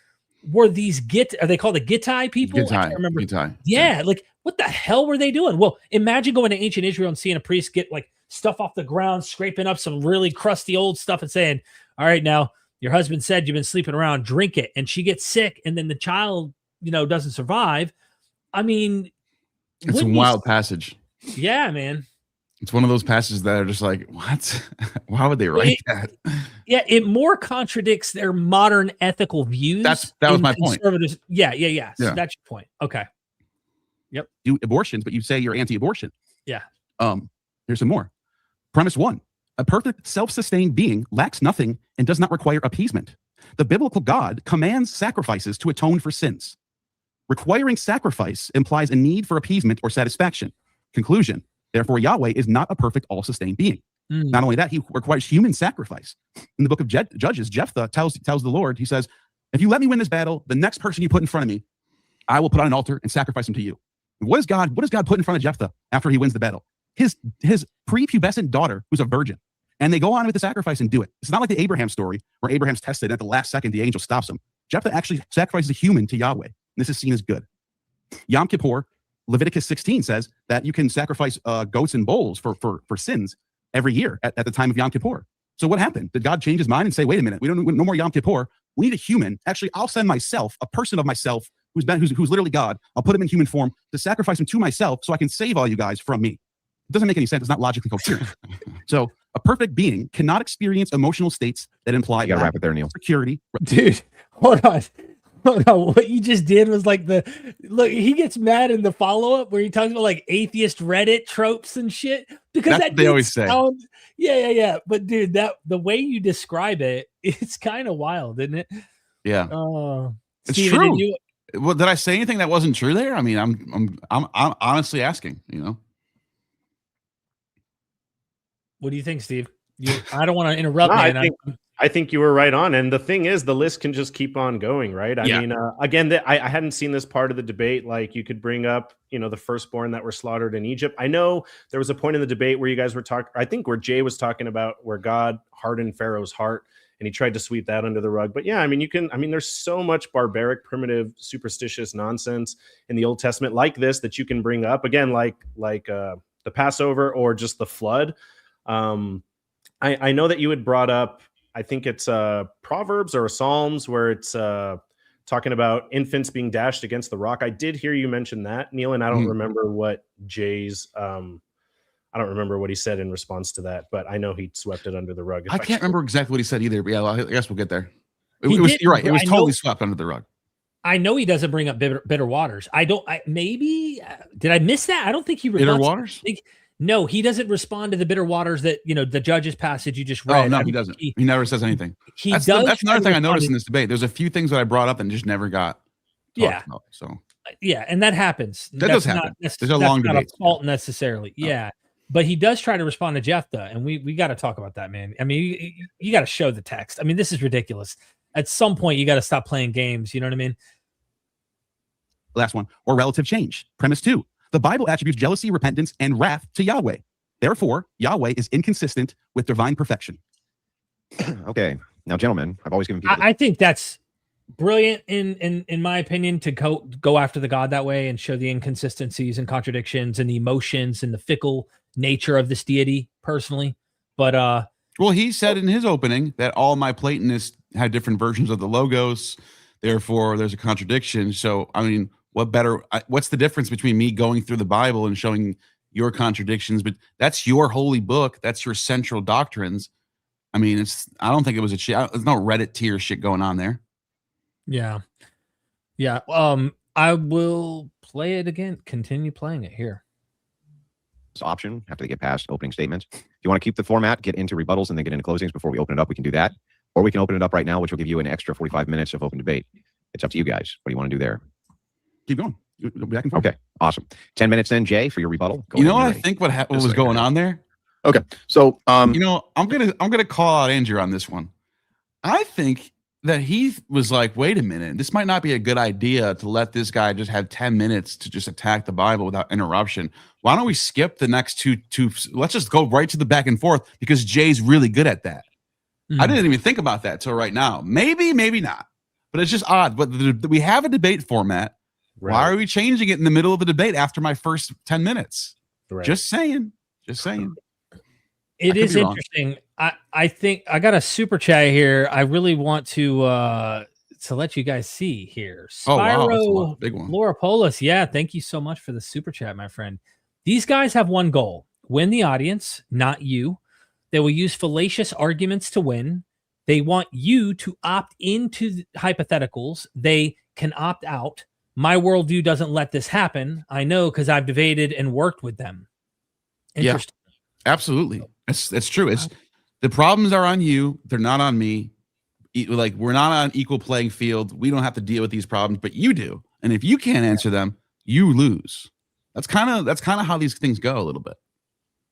Speaker 2: were these are they called the Gitai people? I can't remember. Yeah, like what the hell were they doing? Well, imagine going to ancient Israel and seeing a priest get like stuff off the ground, scraping up some really crusty old stuff and saying, all right, now your husband said you've been sleeping around, drink it. And she gets sick, and then the child, doesn't survive. I mean,
Speaker 1: it's a wild passage.
Speaker 2: Yeah, man.
Speaker 1: It's one of those passages that are just like, what? Why would they write that?
Speaker 2: Yeah, it more contradicts their modern ethical views.
Speaker 1: That was my point.
Speaker 2: Yeah. So that's your point. Okay. Yep.
Speaker 6: Do abortions, but you say you're anti-abortion.
Speaker 2: Yeah.
Speaker 6: Here's some more. Premise 1. A perfect self-sustained being lacks nothing and does not require appeasement. The biblical God commands sacrifices to atone for sins. Requiring sacrifice implies a need for appeasement or satisfaction. Conclusion. Therefore, Yahweh is not a perfect, all-sustained being. Not only that, he requires human sacrifice. In the book of Judges, Jephthah tells the Lord, he says, if you let me win this battle, the next person you put in front of me, I will put on an altar and sacrifice him to you. And what does God put in front of Jephthah after he wins the battle? His prepubescent daughter, who's a virgin. And they go on with the sacrifice and do it. It's not like the Abraham story where Abraham's tested and at the last second the angel stops him. Jephthah actually sacrifices a human to Yahweh. This is seen as good. Yom Kippur, Leviticus 16 says that you can sacrifice goats and bulls for sins every year at the time of Yom Kippur. So what happened? Did God change his mind and say, wait a minute, we don't no more Yom Kippur. We need a human. Actually, I'll send myself, a person of myself who's literally God. I'll put him in human form to sacrifice him to myself so I can save all you guys from me. It doesn't make any sense. It's not logically coherent. So a perfect being cannot experience emotional states that imply
Speaker 4: You gotta wrap it there, Neil.
Speaker 6: security.
Speaker 2: Dude, hold on. What you just did was like look, he gets mad in the follow-up where he talks about like atheist Reddit tropes and shit, because
Speaker 1: That's what they always say.
Speaker 2: Yeah. But dude, the way you describe it, it's kind of wild, isn't it?
Speaker 1: Yeah. It's
Speaker 2: Steven,
Speaker 1: true. Well, did I say anything that wasn't true there? I mean, I'm honestly asking,
Speaker 2: What do you think, Steve? I don't want to interrupt, man.
Speaker 3: I think you were right on. And the thing is, the list can just keep on going, right? I mean, again, I hadn't seen this part of the debate. Like, you could bring up, the firstborn that were slaughtered in Egypt. I know there was a point in the debate where you guys were talking, I think where Jay was talking about where God hardened Pharaoh's heart and he tried to sweep that under the rug. But yeah, I mean, there's so much barbaric, primitive, superstitious nonsense in the Old Testament like this that you can bring up again, like the Passover or just the flood. I know that you had brought up, I think it's Proverbs or Psalms where it's talking about infants being dashed against the rock. I did hear you mention that, Neil, and I don't remember what Jay's, I don't remember what he said in response to that, but I know he swept it under the rug.
Speaker 1: I can't remember exactly what he said either, but yeah, I guess we'll get there. You're right. It was totally swept under the rug.
Speaker 2: I know he doesn't bring up bitter waters. Maybe did I miss that? I don't think he
Speaker 1: bitter waters.
Speaker 2: No, he doesn't respond to the bitter waters that, the Judges passage you just read.
Speaker 1: Oh, no, he doesn't. He never says anything. That's another thing I noticed in this debate. There's a few things that I brought up and just never got talked about. So
Speaker 2: Yeah, and that happens.
Speaker 1: That does happen. There's a long
Speaker 2: not
Speaker 1: debate.
Speaker 2: a fault necessarily. Yeah. But he does try to respond to Jephthah, and we got to talk about that, man. I mean, you got to show the text. I mean, this is ridiculous. At some point, you got to stop playing games. You know what I mean?
Speaker 6: Last one, or relative change. Premise 2. The Bible attributes jealousy, repentance, and wrath to Yahweh. Therefore, Yahweh is inconsistent with divine perfection.
Speaker 4: Okay. Now, gentlemen, I've always given people.
Speaker 2: I think that's brilliant in my opinion to go after the God that way and show the inconsistencies and contradictions and the emotions and the fickle nature of this deity personally. But
Speaker 1: well, he said in his opening that all my Platonists had different versions of the logos, therefore there's a contradiction. So I mean, what's the difference between me going through the Bible and showing your contradictions? But that's your holy book, that's your central doctrines. I mean, I don't think it was there's no Reddit tier shit going on there.
Speaker 2: Yeah. I will play it again. Continue playing it here.
Speaker 4: This option after they get past opening statements. If you want to keep the format, get into rebuttals and then get into closings before we open it up, we can do that. Or we can open it up right now, which will give you an extra 45 minutes of open debate. It's up to you guys. What do you want to do there?
Speaker 6: Keep going. Back and forth.
Speaker 4: Okay, awesome. 10 minutes then, Jay, for your rebuttal.
Speaker 1: You know what I think what was going on there?
Speaker 5: Okay. So,
Speaker 1: you know, I'm gonna call out Andrew on this one. I think that he was like, wait a minute, this might not be a good idea to let this guy just have 10 minutes to just attack the Bible without interruption. Why don't we skip the next two? Let's just go right to the back and forth because Jay's really good at that. I didn't even think about that till right now. Maybe not. But it's just odd. But we have a debate format. Right. Why are we changing it in the middle of the debate after my first 10 minutes? Right. Just saying.
Speaker 2: It is interesting. I think I got a super chat here. I really want to let you guys see here. Spyro,
Speaker 1: big one.
Speaker 2: Laura Polis. Yeah, thank you so much for the super chat, my friend. These guys have one goal: win the audience, not you. They will use fallacious arguments to win. They want you to opt into hypotheticals. They can opt out. My worldview doesn't let this happen. I know because I've debated and worked with them. Interesting.
Speaker 1: Yeah, absolutely. That's true. It's the problems are on you. They're not on me. Like we're not on equal playing field. We don't have to deal with these problems, but you do. And if you can't answer them, you lose. That's kind of how these things go a little bit.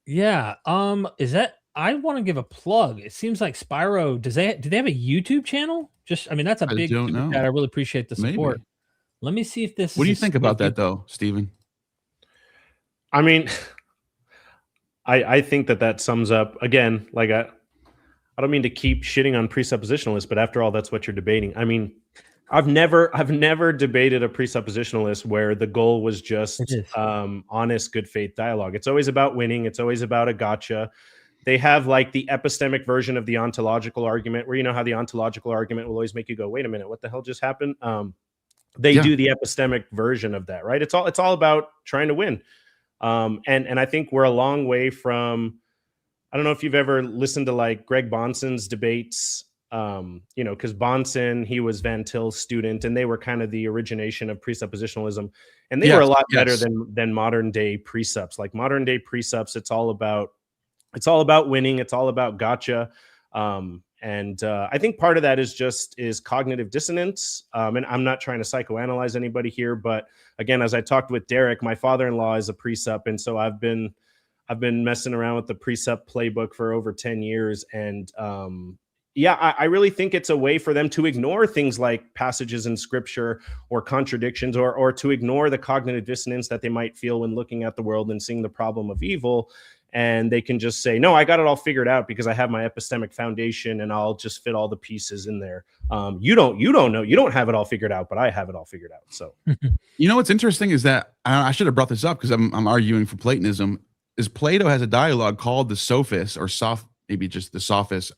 Speaker 2: Yeah. I want to give a plug. It seems like Spyro, do they have a YouTube channel? That's a big super chat. I really appreciate the support. Maybe. Let me see if this.
Speaker 1: What do you think about that, though, Stephen?
Speaker 3: I mean, I think that sums up again. Like I don't mean to keep shitting on presuppositionalists, but after all, that's what you're debating. I mean, I've never debated a presuppositionalist where the goal was just honest, good faith dialogue. It's always about winning. It's always about a gotcha. They have like the epistemic version of the ontological argument, where you know how the ontological argument will always make you go, "Wait a minute, what the hell just happened?" They do the epistemic version of that, right? It's all about trying to win. And I think we're a long way from. I don't know if you've ever listened to like Greg Bonson's debates, because Bonson, he was Van Til's student, and they were kind of the origination of presuppositionalism, and they were a lot better than modern day precepts. Like modern day precepts, it's all about winning. It's all about gotcha. And I think part of that is cognitive dissonance. And I'm not trying to psychoanalyze anybody here, but again, as I talked with Derek, my father-in-law is a precept, and so I've been messing around with the precept playbook for over 10 years. And I really think it's a way for them to ignore things like passages in scripture or contradictions, or to ignore the cognitive dissonance that they might feel when looking at the world and seeing the problem of evil. And they can just say, no, I got it all figured out because I have my epistemic foundation and I'll just fit all the pieces in there. You don't know. You don't have it all figured out, but I have it all figured out. So,
Speaker 1: what's interesting is that I should have brought this up because I'm arguing for Platonism. Is Plato has a dialogue called the Sophist, or maybe just the Sophist.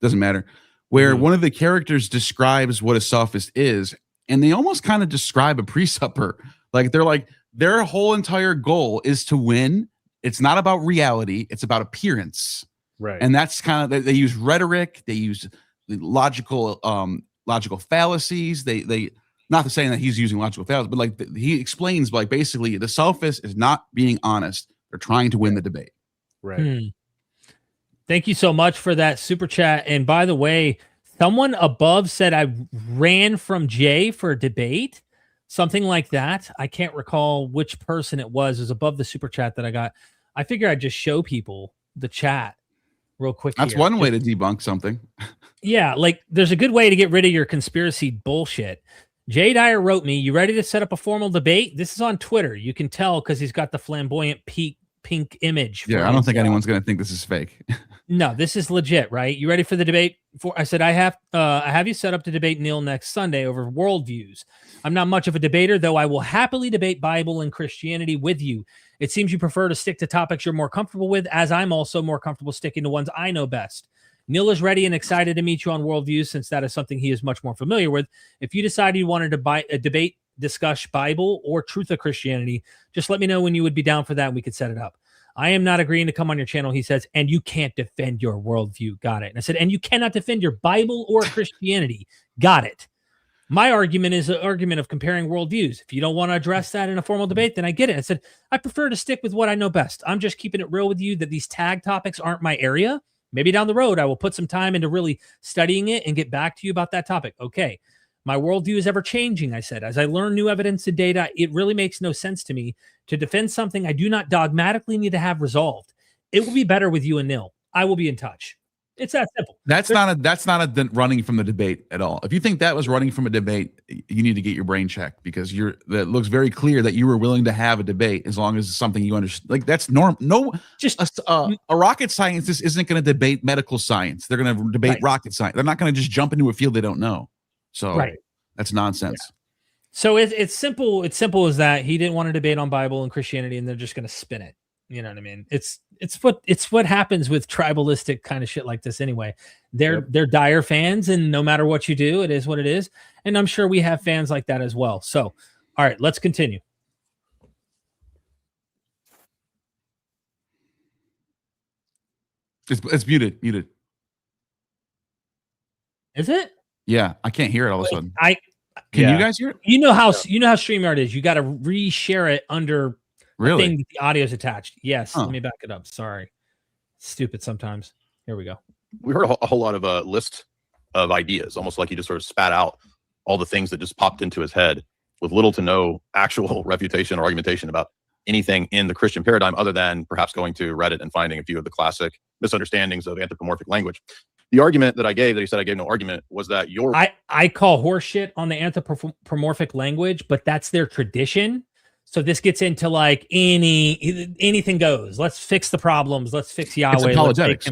Speaker 1: Doesn't matter. Where one of the characters describes what a sophist is, and they almost kind of describe a presupper. Like they're like their whole entire goal is to win. It's not about reality. It's about appearance.
Speaker 3: Right.
Speaker 1: And that's kind of, they use rhetoric. They use logical fallacies. They not to saying that he's using logical fallacies, but like he explains like basically the sophist is not being honest. They're trying to win the debate.
Speaker 3: Right.
Speaker 2: Thank you so much for that super chat. And by the way, someone above said I ran from Jay for a debate. something like that. I can't recall which person it was. It was above the super chat that I got. I figure I'd just show people the chat real quick.
Speaker 1: That's
Speaker 2: here.
Speaker 1: one way to debunk something.
Speaker 2: Yeah, like there's a good way to get rid of your conspiracy bullshit. Jay Dyer wrote me, "You ready to set up a formal debate?" This is on Twitter. You can tell because he's got the flamboyant pink image.
Speaker 1: Yeah, I don't think anyone's going to think this is fake.
Speaker 2: No, this is legit, right? You ready for the debate? I said, I have you set up to debate Neil next Sunday over worldviews. I'm not much of a debater, though I will happily debate Bible and Christianity with you. It seems you prefer to stick to topics you're more comfortable with, as I'm also more comfortable sticking to ones I know best. Neil is ready and excited to meet you on worldviews, since that is something he is much more familiar with. If you decided you wanted to debate, discuss Bible or truth of Christianity, just let me know when you would be down for that and we could set it up. I am not agreeing to come on your channel, he says, and you can't defend your worldview. Got it. And I said, and you cannot defend your Bible or Christianity. Got it. My argument is an argument of comparing worldviews. If you don't want to address that in a formal debate, then I get it. I said, I prefer to stick with what I know best. I'm just keeping it real with you that these tag topics aren't my area. Maybe down the road, I will put some time into really studying it and get back to you about that topic. Okay. My worldview is ever changing, I said. As I learn new evidence and data, it really makes no sense to me to defend something I do not dogmatically need to have resolved. It will be better with you and Neil. I will be in touch. It's that simple.
Speaker 1: That's not a running from the debate at all. If you think that was running from a debate, you need to get your brain checked, because that looks very clear that you were willing to have a debate as long as it's something you understand. Like, that's norm. No, just a rocket scientist isn't going to debate medical science. They're going to debate rocket science. They're not going to just jump into a field they don't know. So that's nonsense. Yeah.
Speaker 2: So it's simple. It's simple as that. He didn't want to debate on Bible and Christianity, and they're just going to spin it. You know what I mean? It's what happens with tribalistic kind of shit like this anyway. They're Dyer fans, and no matter what you do, it is what it is. And I'm sure we have fans like that as well. So, all right, let's continue.
Speaker 1: It's muted.
Speaker 2: Is it?
Speaker 1: Yeah, I can't hear it all of a sudden. Can you guys hear it?
Speaker 2: You know how StreamYard is. You got to reshare it under the thing that the audio is attached. Yes. Let me back it up. Sorry. Stupid sometimes. Here we go.
Speaker 5: We heard a whole lot of a list of ideas, almost like he just sort of spat out all the things that just popped into his head with little to no actual refutation or argumentation about anything in the Christian paradigm, other than perhaps going to Reddit and finding a few of the classic misunderstandings of anthropomorphic language. The argument that I gave, that he said I gave no argument, was that
Speaker 2: I call horseshit on the anthropomorphic language, but that's their tradition. So this gets into like anything goes. Let's fix the problems. Let's fix Yahweh.
Speaker 1: It's apologetics.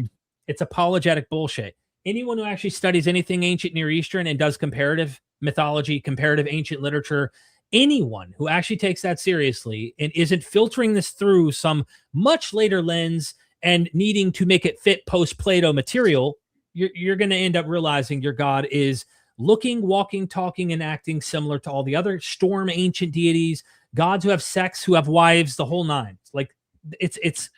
Speaker 2: It's apologetic bullshit. Anyone who actually studies anything ancient Near Eastern and does comparative mythology, comparative ancient literature, anyone who actually takes that seriously and isn't filtering this through some much later lens and needing to make it fit post-Plato material, you're going to end up realizing your God is looking, walking, talking, and acting similar to all the other storm ancient deities, gods who have sex, who have wives, the whole nine. Like it's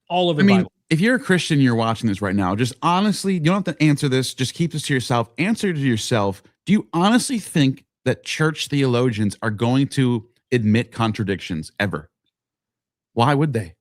Speaker 2: all over the Bible.
Speaker 1: If you're a Christian, you're watching this right now, just honestly, you don't have to answer this. Just keep this to yourself. Answer to yourself. Do you honestly think that church theologians are going to admit contradictions ever? Why would they?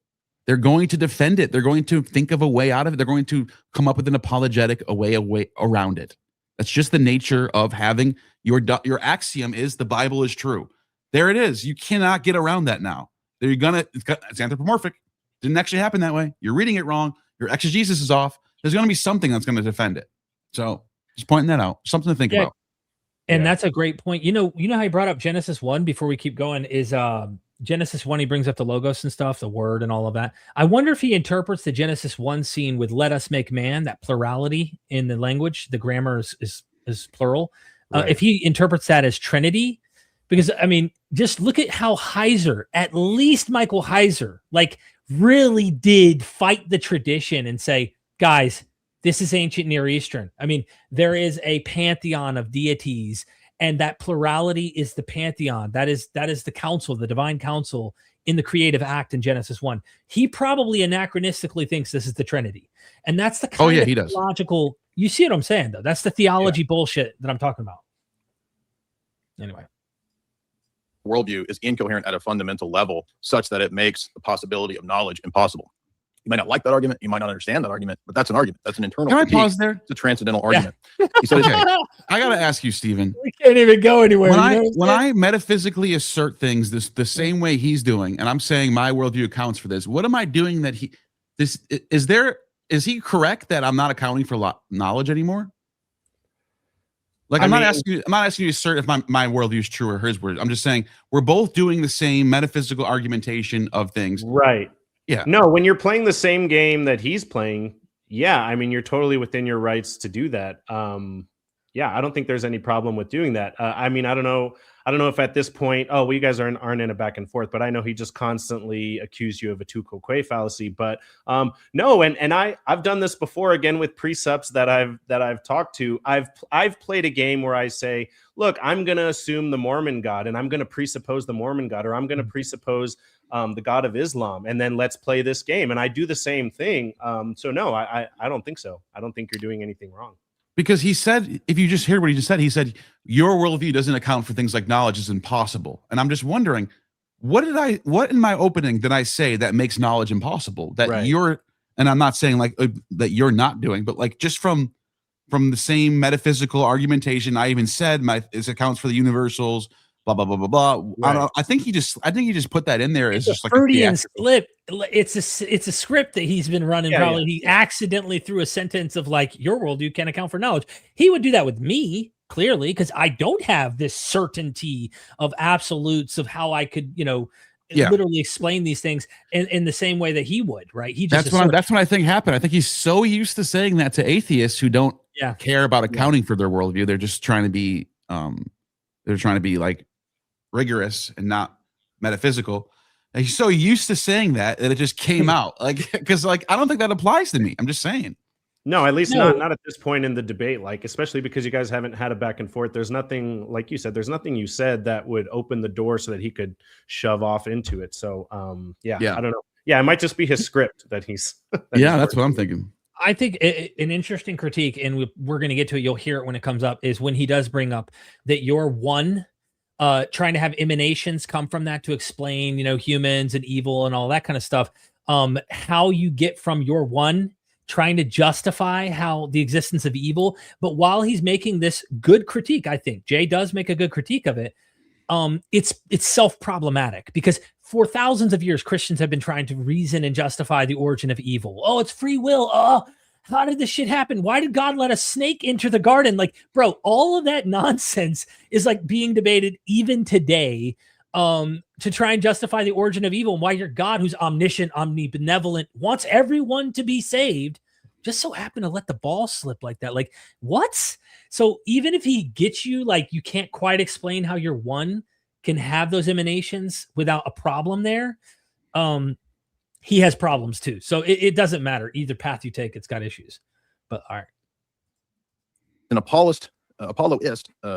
Speaker 1: They're going to defend it. They're going to think of a way out of it. They're going to come up with an apologetic a way around it. That's just the nature of having your axiom is the Bible is true. There it is. You cannot get around that now. It's anthropomorphic. Didn't actually happen that way. You're reading it wrong. Your exegesis is off. There's going to be something that's going to defend it. So just pointing that out. Something to think about.
Speaker 2: And that's a great point. You know how he brought up Genesis 1 before we keep going is Genesis 1, he brings up the logos and stuff, the word and all of that. I wonder if he interprets the Genesis 1 scene with let us make man, that plurality in the language, the grammar is plural. Right. If he interprets that as Trinity, because I mean, just look at how Heiser, at least Michael Heiser, like really did fight the tradition and say, guys, this is ancient Near Eastern. I mean, there is a pantheon of deities, and that plurality is the pantheon. That is the council, the divine council in the creative act in Genesis 1. He probably anachronistically thinks this is the Trinity. And that's the kind of theological, you see what I'm saying, though? That's the theology bullshit that I'm talking about. Anyway.
Speaker 5: Worldview is incoherent at a fundamental level such that it makes the possibility of knowledge impossible. You might not like that argument. You might not understand that argument, but that's an argument. That's an internal
Speaker 1: Can I
Speaker 5: critique.
Speaker 1: pause there?
Speaker 5: It's a transcendental argument. He said,
Speaker 1: Okay. I got to ask you, Stephen.
Speaker 2: We can't even go anywhere.
Speaker 1: When I metaphysically assert things the same way he's doing, and I'm saying my worldview accounts for this, what am I doing that is he correct that I'm not accounting for knowledge anymore? Like I'm not asking you to assert if my worldview is true or his word. I'm just saying we're both doing the same metaphysical argumentation of things.
Speaker 3: Right.
Speaker 1: Yeah.
Speaker 3: No, when you're playing the same game that he's playing, yeah, I mean, you're totally within your rights to do that. Yeah, I don't think there's any problem with doing that. I mean, I don't know if at this point, well, you guys aren't in a back and forth, but I know he just constantly accused you of a tu quoque fallacy. But no, and I've done this before again with precepts that I've talked to. I've played a game where I say, look, I'm going to assume the Mormon God, and I'm going to presuppose the Mormon God, or I'm going to presuppose the God of Islam, and then let's play this game. And I do the same thing. So no, I don't think so. I don't think you're doing anything wrong.
Speaker 1: Because he said, if you just hear what he just said, he said, your worldview doesn't account for things like knowledge is impossible. And I'm just wondering, what in my opening did I say that makes knowledge impossible? That
Speaker 3: Right.
Speaker 1: And I'm not saying like that you're not doing, but like just from the same metaphysical argumentation, I even said this accounts for the universals, blah, blah, blah, blah, blah.
Speaker 3: Right.
Speaker 1: I think he just put that in there as just like a
Speaker 2: Freudian
Speaker 1: theatrical.
Speaker 2: slip. It's a script that he's been running.
Speaker 3: Yeah,
Speaker 2: probably
Speaker 3: yeah.
Speaker 2: he accidentally threw a sentence of like, your worldview can't account for knowledge. He would do that with me, clearly, because I don't have this certainty of absolutes of how I could, literally explain these things in the same way that he would, right? He just
Speaker 1: That's what I think happened. I think he's so used to saying that to atheists who don't care about accounting for their worldview. They're just trying to be like rigorous and not metaphysical. And he's so used to saying that it just came out like, because like I don't think that applies to me. I'm just saying.
Speaker 3: No, at least not at this point in the debate, like especially because you guys haven't had a back and forth. There's nothing, like you said, there's nothing you said that would open the door so that he could shove off into it. So I don't know. Yeah, it might just be his script that he's
Speaker 1: That's what I'm thinking.
Speaker 2: I think an interesting critique, and we're going to get to it, you'll hear it when it comes up, is when he does bring up that you're one trying to have emanations come from that to explain, humans and evil and all that kind of stuff. How you get from your one trying to justify how the existence of evil. But while he's making this good critique, I think Jay does make a good critique of it. It's self-problematic because for thousands of years, Christians have been trying to reason and justify the origin of evil. Oh, it's free will. Oh, how did this shit happen? Why did God let a snake enter the garden? Like, bro, all of that nonsense is like being debated even today to try and justify the origin of evil and why your God, who's omniscient, omnibenevolent, wants everyone to be saved, just so happened to let the ball slip like that. Like, what? So even if he gets you, like, you can't quite explain how your one can have those emanations without a problem there. He has problems too. So it doesn't matter. Either path you take, it's got issues. But all right.
Speaker 5: An Apolloist,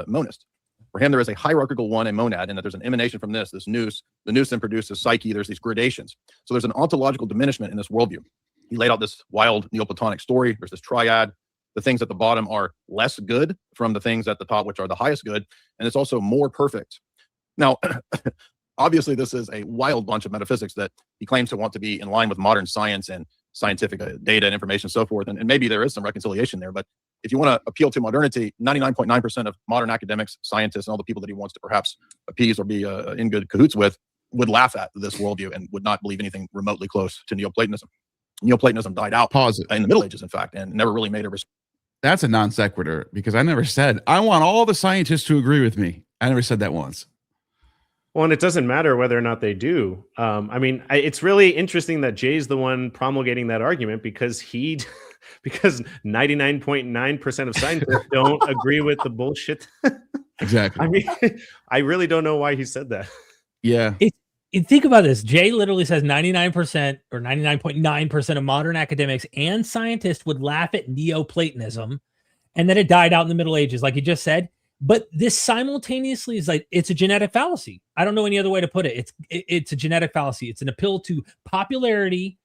Speaker 5: monist. For him, there is a hierarchical one, a monad, and that there's an emanation from this nous. The nous then produces psyche. There's these gradations. So there's an ontological diminishment in this worldview. He laid out this wild Neoplatonic story. There's this triad. The things at the bottom are less good from the things at the top, which are the highest good. And it's also more perfect. Now, obviously, this is a wild bunch of metaphysics that he claims to want to be in line with modern science and scientific data and information and so forth. And maybe there is some reconciliation there. But if you want to appeal to modernity, 99.9% of modern academics, scientists, and all the people that he wants to perhaps appease or be in good cahoots with would laugh at this worldview and would not believe anything remotely close to Neoplatonism. Neoplatonism died out in the Middle Ages, in fact, and never really made a response.
Speaker 1: That's a non sequitur because I never said, I want all the scientists to agree with me. I never said that once.
Speaker 3: Well, and it doesn't matter whether or not they do. I mean, it's really interesting that Jay's the one promulgating that argument because because 99.9% of scientists don't agree with the bullshit.
Speaker 1: Exactly.
Speaker 3: I mean, I really don't know why he said that.
Speaker 1: Yeah.
Speaker 2: Think about this. Jay literally says 99% or 99.9% of modern academics and scientists would laugh at Neoplatonism and that it died out in the Middle Ages, like he just said. But this simultaneously is like, it's a genetic fallacy. I don't know any other way to put it. It's a genetic fallacy. It's an appeal to popularity,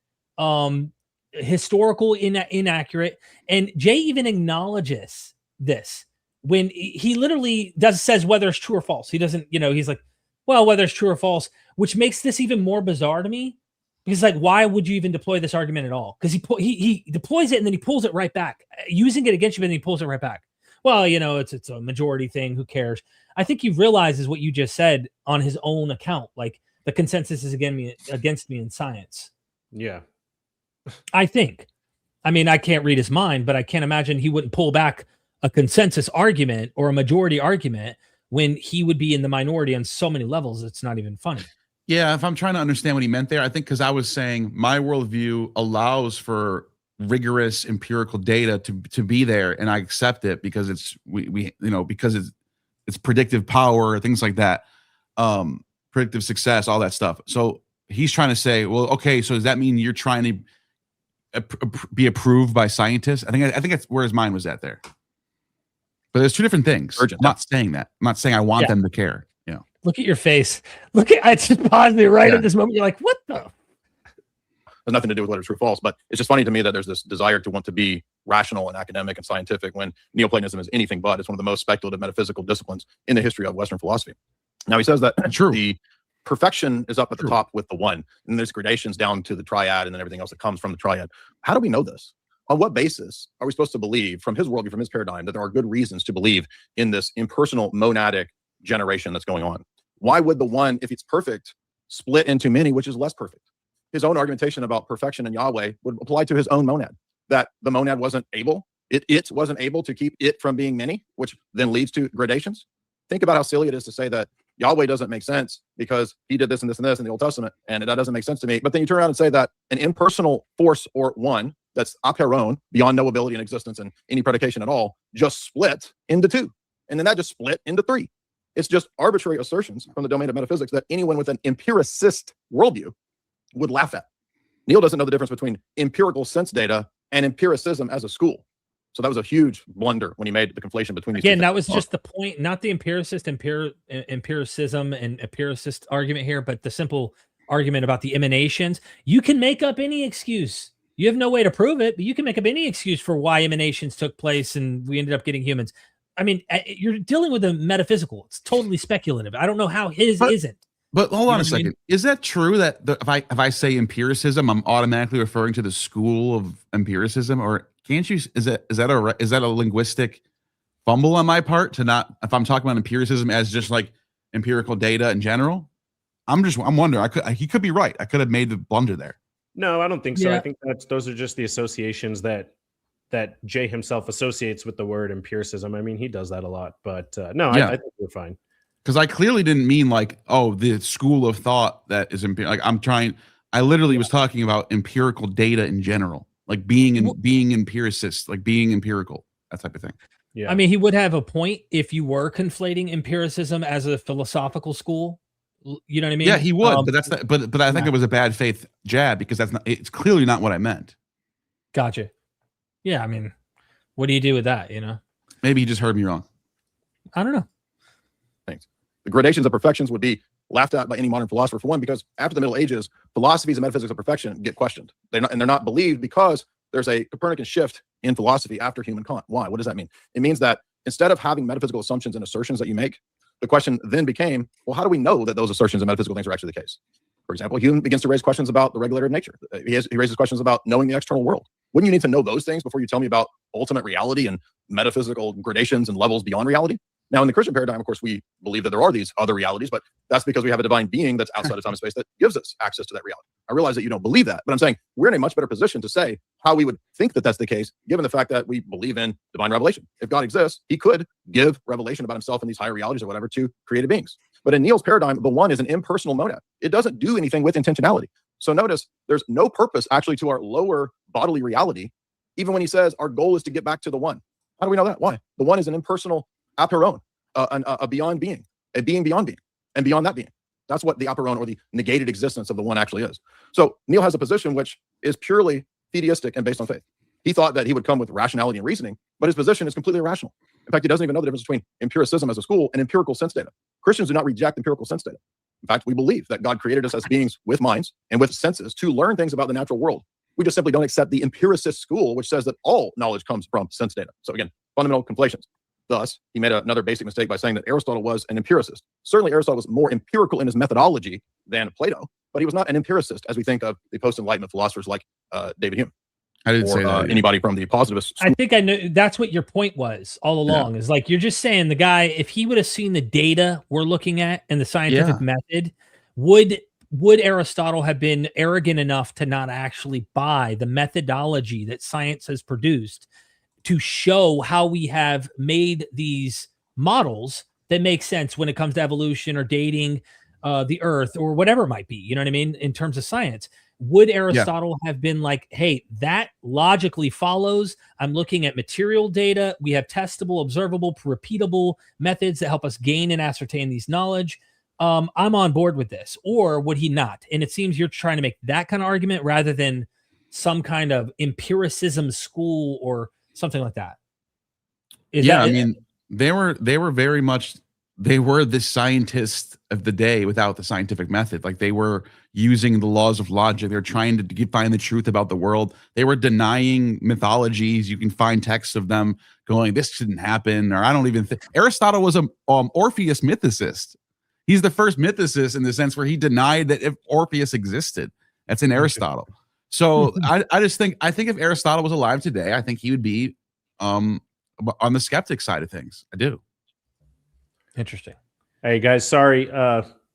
Speaker 2: historical inaccurate. And Jay even acknowledges this when he literally says whether it's true or false. He doesn't, he's like, well, whether it's true or false, which makes this even more bizarre to me Because like, why would you even deploy this argument at all? Because he deploys it and then he pulls it right back, using it against you, but then he pulls it right back. Well, you know, it's a majority thing. Who cares? I think he realizes what you just said on his own account. Like the consensus is against me in science.
Speaker 3: Yeah.
Speaker 2: I think. I mean, I can't read his mind, but I can't imagine he wouldn't pull back a consensus argument or a majority argument when he would be in the minority on so many levels. It's not even funny.
Speaker 1: Yeah, if I'm trying to understand what he meant there, I think because I was saying my worldview allows for rigorous empirical data to be there, and I accept it because it's because it's predictive power, things like that, predictive success, all that stuff. So he's trying to say, well, okay, so does that mean you're trying to be approved by scientists? I think that's where his mind was at there. But there's two different things. I'm not saying that. I'm not saying I want them to care. You know.
Speaker 2: Look at your face. Look at I just paused me right at this moment. You're like, what the?
Speaker 5: Has nothing to do with whether it's true or false, but it's just funny to me that there's this desire to want to be rational and academic and scientific when Neoplatonism is anything but. It's one of the most speculative metaphysical disciplines in the history of Western philosophy. Now he says that the perfection is up at the top with the one, and there's gradations down to the triad and then everything else that comes from the triad. How do we know this? On what basis are we supposed to believe from his worldview, from his paradigm, that there are good reasons to believe in this impersonal monadic generation that's going on? Why would the one, if it's perfect, split into many, which is less perfect? His own argumentation about perfection in Yahweh would apply to his own monad, that the monad wasn't able, it wasn't able to keep it from being many, which then leads to gradations. Think about how silly it is to say that Yahweh doesn't make sense because he did this and this and this in the Old Testament, and that doesn't make sense to me. But then you turn around and say that an impersonal force or one that's aperon, beyond no ability and existence and any predication at all, just split into two. And then that just split into three. It's just arbitrary assertions from the domain of metaphysics that anyone with an empiricist worldview would laugh at. Neil doesn't know the difference between empirical sense data and empiricism as a school. So that was a huge blunder when he made the conflation between these two.
Speaker 2: Again, that was just the point, not the empiricism and empiricist argument here, but the simple argument about the emanations. You can make up any excuse. You have no way to prove it, but you can make up any excuse for why emanations took place and we ended up getting humans. I mean, you're dealing with a metaphysical. It's totally speculative. I don't know how his isn't.
Speaker 1: But hold on a second. Is that true that if I say empiricism, I'm automatically referring to the school of empiricism, or can't you? Is that a linguistic fumble on my part to not? If I'm talking about empiricism as just like empirical data in general, I'm wondering. He could be right. I could have made the blunder there.
Speaker 3: No, I don't think so.
Speaker 2: Yeah.
Speaker 3: I think those are just the associations that Jay himself associates with the word empiricism. I mean, he does that a lot, but no, I think we're fine.
Speaker 1: Because I clearly didn't mean like, oh, the school of thought that is like I literally was talking about empirical data in general, like being empiricist, like being empirical, that type of thing.
Speaker 2: Yeah. I mean, he would have a point if you were conflating empiricism as a philosophical school. You know what I mean?
Speaker 1: Yeah, he would, but that's not, but I think it was a bad faith jab because it's clearly not what I meant.
Speaker 2: Gotcha. Yeah, I mean, what do you do with that? You know,
Speaker 1: maybe he just heard me wrong. I don't know.
Speaker 5: Thanks. The gradations of perfections would be laughed at by any modern philosopher, for one, because after the Middle Ages, philosophies and metaphysics of perfection get questioned. They're not believed because there's a Copernican shift in philosophy after human Kant. Why? What does that mean? It means that instead of having metaphysical assumptions and assertions that you make, the question then became, well, how do we know that those assertions and metaphysical things are actually the case? For example, Hume begins to raise questions about the regulator of nature. He raises questions about knowing the external world. Wouldn't you need to know those things before you tell me about ultimate reality and metaphysical gradations and levels beyond reality? Now, in the Christian paradigm, of course, we believe that there are these other realities, but that's because we have a divine being that's outside of time and space that gives us access to that reality. I realize that you don't believe that, but I'm saying we're in a much better position to say how we would think that that's the case, given the fact that we believe in divine revelation. If God exists, he could give revelation about himself in these higher realities or whatever to created beings. But in Neil's paradigm, the one is an impersonal monad. It doesn't do anything with intentionality. So notice there's no purpose actually to our lower bodily reality, even when he says our goal is to get back to the one. How do we know that? Why? The one is an impersonal aperon, a beyond being, a being beyond being, and beyond that being. That's what the aperon, or the negated existence of the one, actually is. So Neil has a position which is purely theistic and based on faith. He thought that he would come with rationality and reasoning, but his position is completely irrational. In fact, he doesn't even know the difference between empiricism as a school and empirical sense data. Christians do not reject empirical sense data. In fact, we believe that God created us as beings with minds and with senses to learn things about the natural world. We just simply don't accept the empiricist school, which says that all knowledge comes from sense data. So again, fundamental conflations. Thus, he made another basic mistake by saying that Aristotle was an empiricist. Certainly, Aristotle was more empirical in his methodology than Plato, but he was not an empiricist, as we think of the post-Enlightenment philosophers like David Hume.
Speaker 1: I didn't
Speaker 5: or
Speaker 1: say that.
Speaker 5: anybody from the positivist school.
Speaker 2: I think I know that's what your point was all along. Is like you're just saying the guy, if he would have seen the data we're looking at and the scientific method, would Aristotle have been arrogant enough to not actually buy the methodology that science has produced to show how we have made these models that make sense when it comes to evolution or dating the earth or whatever it might be, you know what I mean, in terms of science? Would Aristotle have been like, hey, that logically follows. I'm looking at material data. We have testable, observable, repeatable methods that help us gain and ascertain these knowledge. I'm on board with this. Or would he not? And it seems you're trying to make that kind of argument rather than some kind of empiricism school or something like that.
Speaker 1: I mean, they were very much, they were the scientists of the day without the scientific method. Like they were using the laws of logic. They're trying to find the truth about the world. They were denying mythologies. You can find texts of them going, this shouldn't happen. Or I don't even think Aristotle was a Orpheus mythicist. He's the first mythicist in the sense where he denied that if Orpheus existed. That's in Aristotle. So I think if Aristotle was alive today, I think he would be on the skeptic side of things. I do.
Speaker 2: Interesting.
Speaker 3: Hey guys, sorry.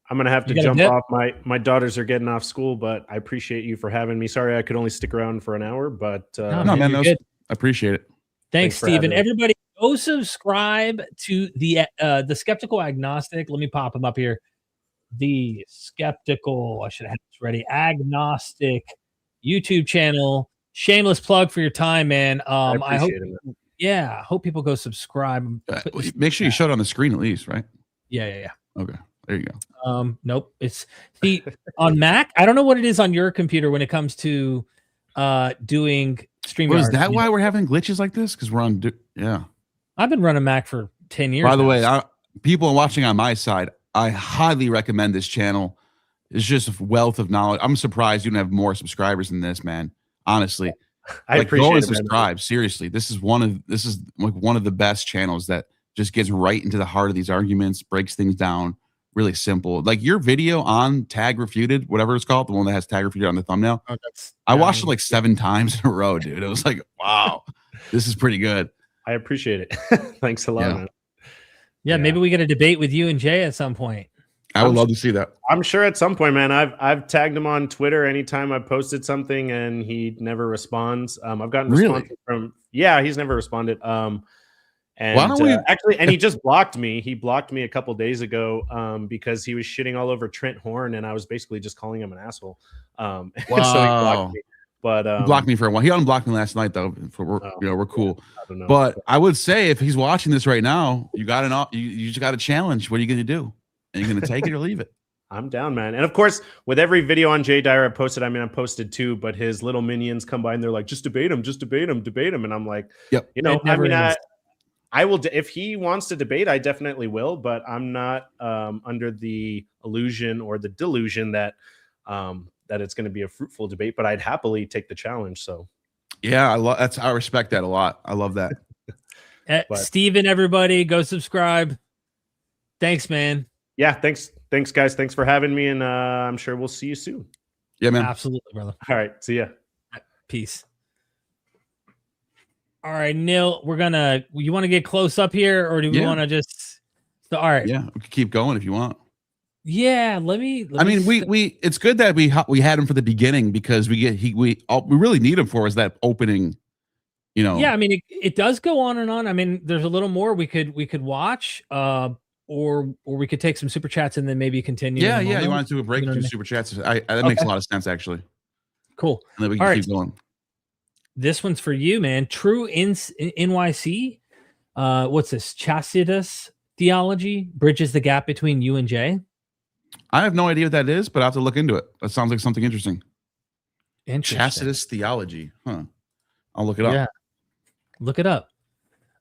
Speaker 3: I'm gonna have to jump
Speaker 2: dip?
Speaker 3: off. My daughters are getting off school, but I appreciate you for having me. Sorry I could only stick around for an hour, but
Speaker 2: No,
Speaker 1: No, man,
Speaker 2: you're
Speaker 1: I
Speaker 2: good.
Speaker 1: appreciate it.
Speaker 2: Thanks,
Speaker 3: for
Speaker 2: Stephen.
Speaker 3: having me.
Speaker 2: Everybody, go subscribe to the Skeptical Agnostic. Let me pop him up here. The Skeptical, I should have this ready. Agnostic YouTube channel. Shameless plug for your time, man. I hope,
Speaker 3: appreciate it.
Speaker 2: hope people go subscribe.
Speaker 1: Make sure you show it on the screen at least, right?
Speaker 2: Yeah.
Speaker 1: Okay, there you go.
Speaker 2: Nope. It's on Mac. I don't know what it is on your computer when it comes to doing StreamYard.
Speaker 1: Well, is that why we're having glitches like this? Because we're on,
Speaker 2: I've been running Mac for 10 years.
Speaker 1: By the
Speaker 2: now.
Speaker 1: way, people watching on my side, I highly recommend this channel. It's just a wealth of knowledge. I'm surprised you don't have more subscribers than this, man. Honestly,
Speaker 3: I
Speaker 1: like,
Speaker 3: appreciate
Speaker 1: go and
Speaker 3: it, man.
Speaker 1: subscribe. Seriously, this is like one of the best channels that just gets right into the heart of these arguments, breaks things down, really simple. Like your video on Tag Refuted, whatever it's called, the one that has Tag Refuted on the thumbnail. I watched it like 7 times in a row, dude. It was like, wow, this is pretty good.
Speaker 3: I appreciate it. Thanks a lot,
Speaker 1: Yeah.
Speaker 3: man.
Speaker 2: Yeah, maybe we get a debate with you and Jay at some point.
Speaker 1: I would love to see that.
Speaker 3: I'm sure at some point, man. I've tagged him on Twitter anytime I posted something, and he never responds. I've gotten responses from he's never responded. And
Speaker 1: Why don't we
Speaker 3: actually, and he just blocked me. He blocked me a couple days ago because he was shitting all over Trent Horn, and I was basically just calling him an asshole. So he blocked me. But
Speaker 1: he blocked me for a while. He unblocked me last night though. We're cool.
Speaker 3: I don't know.
Speaker 1: But I would say if he's watching this right now, you just got a challenge. What are you going to do? Are you going to take it or leave it?
Speaker 3: I'm down, man. And of course, with every video on Jay Dyer I posted, I posted 2, but his little minions come by and they're like, just debate him. And I'm like,
Speaker 1: Yep.
Speaker 3: I will, if he wants to debate, I definitely will, but I'm not under the illusion or the delusion that that it's going to be a fruitful debate, but I'd happily take the challenge. So
Speaker 1: yeah, I respect that a lot. I love that.
Speaker 2: Steven, everybody go subscribe. Thanks, man.
Speaker 3: Yeah. Thanks guys. Thanks for having me. And I'm sure we'll see you soon.
Speaker 1: Yeah, man.
Speaker 2: Absolutely, brother.
Speaker 3: All right. See ya.
Speaker 2: Peace. All right, Neil, you want to get close up here or do we want to just, all right.
Speaker 1: Yeah. We can keep going if you want.
Speaker 2: Yeah.
Speaker 1: It's good that we had him for the beginning because we really need him for is that opening,
Speaker 2: Yeah. I mean, it does go on and on. I mean, there's a little more we could watch, or we could take some super chats and then maybe continue.
Speaker 1: Yeah. You want to do a break to super chats? That makes a lot of sense actually.
Speaker 2: Cool.
Speaker 1: And then we can keep going.
Speaker 2: This one's for you, man. True NYC. What's this? Chastitas theology bridges the gap between you and Jay.
Speaker 1: I have no idea what that is, but I have to look into it. That sounds like something interesting.
Speaker 2: Interesting.
Speaker 1: Chastitas theology. Huh. I'll look it up.
Speaker 2: Yeah. Look it up.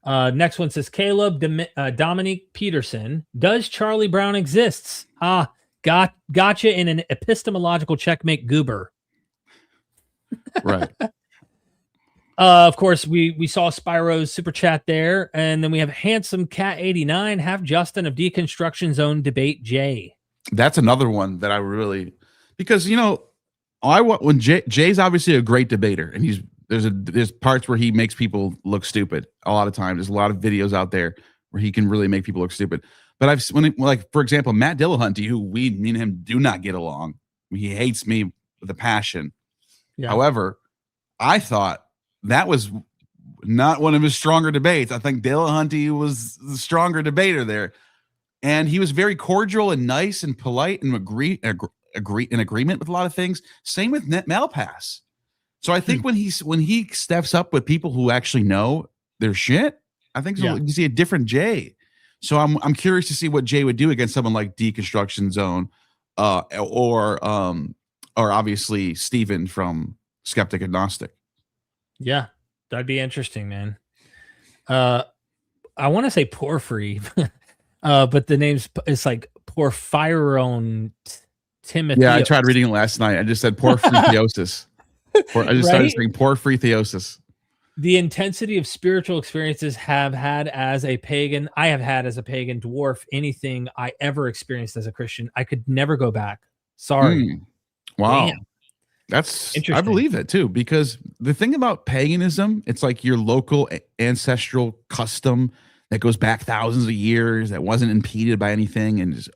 Speaker 2: Next one says Caleb Dominique Peterson. Does Charlie Brown exists? Gotcha in an epistemological checkmate goober.
Speaker 1: Right.
Speaker 2: Of course, we saw Spyro's super chat there, and then we have Handsome Cat 89, Half Justin of Deconstruction Zone Debate Jay.
Speaker 1: That's another one that I really because when Jay's obviously a great debater, and there's parts where he makes people look stupid a lot of times. There's a lot of videos out there where he can really make people look stupid. But for example, Matt Dillahunty, who me and him do not get along. He hates me with a passion. Yeah. However, I thought that was not one of his stronger debates. I think Dillahunty was the stronger debater there. And he was very cordial and nice and polite and agree in agreement with a lot of things. Same with Net Malpass. So I think when he steps up with people who actually know their shit, I think you see a different Jay. So I'm curious to see what Jay would do against someone like Deconstruction Zone, or obviously Steven from Skeptic and Gnostic.
Speaker 2: Yeah, that'd be interesting, man. I want to say Porphyry, but the name's it's like Porphyron Timothy.
Speaker 1: Yeah, I tried reading it last night. I just said porphyrotheosis. I just started saying porphyrotheosis.
Speaker 2: The intensity of spiritual experiences I have had as a pagan dwarf anything I ever experienced as a Christian. I could never go back. Sorry.
Speaker 1: Wow.
Speaker 2: Damn.
Speaker 1: That's I believe it too, because the thing about paganism, it's like your local ancestral custom that goes back thousands of years that wasn't impeded by anything, and just,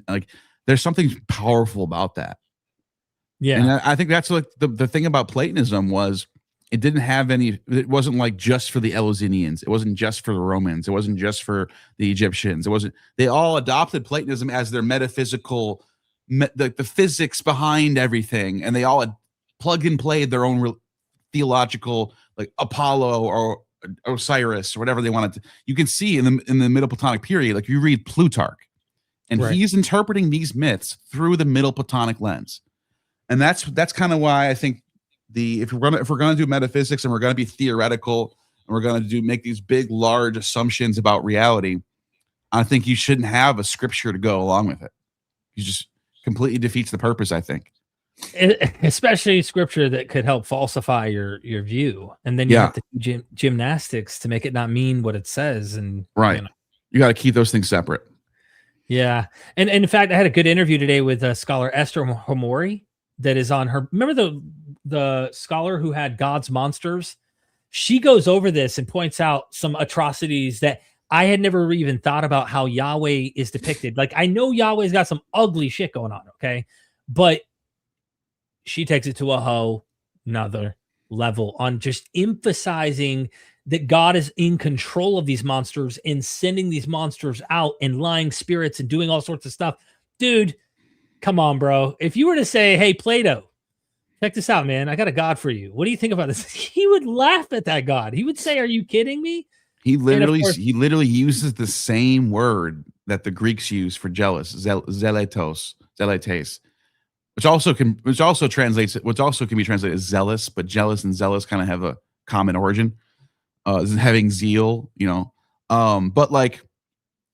Speaker 1: like there's something powerful about that. Yeah, and I think that's what the thing about Platonism was. It didn't have any. It wasn't like just for the Eleusinians. It wasn't just for the Romans. It wasn't just for the Egyptians. It wasn't. They all adopted Platonism as their metaphysical, the physics behind everything, and they all had plugged and played their own theological, like Apollo or Osiris or whatever they wanted to. You can see in the Middle Platonic period, like you read Plutarch, and he's interpreting these myths through the Middle Platonic lens, and that's kind of why I think. If we're gonna do metaphysics and we're gonna be theoretical and we're gonna make these big, large assumptions about reality, I think you shouldn't have a scripture to go along with it. You just completely defeats the purpose, I think.
Speaker 2: Especially scripture that could help falsify your view, and then you have to do gymnastics to make it not mean what it says. And
Speaker 1: you got to keep those things separate.
Speaker 2: Yeah, and in fact, I had a good interview today with scholar Esther Homori that is on her. Remember the scholar who had God's monsters? She goes over this and points out some atrocities that I had never even thought about how Yahweh is depicted. Like, I know Yahweh's got some ugly shit going on, okay? But she takes it to a whole nother level on just emphasizing that God is in control of these monsters and sending these monsters out and lying spirits and doing all sorts of stuff. Dude, come on, bro. If you were to say, hey, Plato, check this out, man. I got a God for you. What do you think about this? He would laugh at that God. He would say, are you kidding me?
Speaker 1: He literally uses the same word that the Greeks use for jealous, zeletes, which also can be translated as zealous, but jealous and zealous kind of have a common origin. Having zeal, but like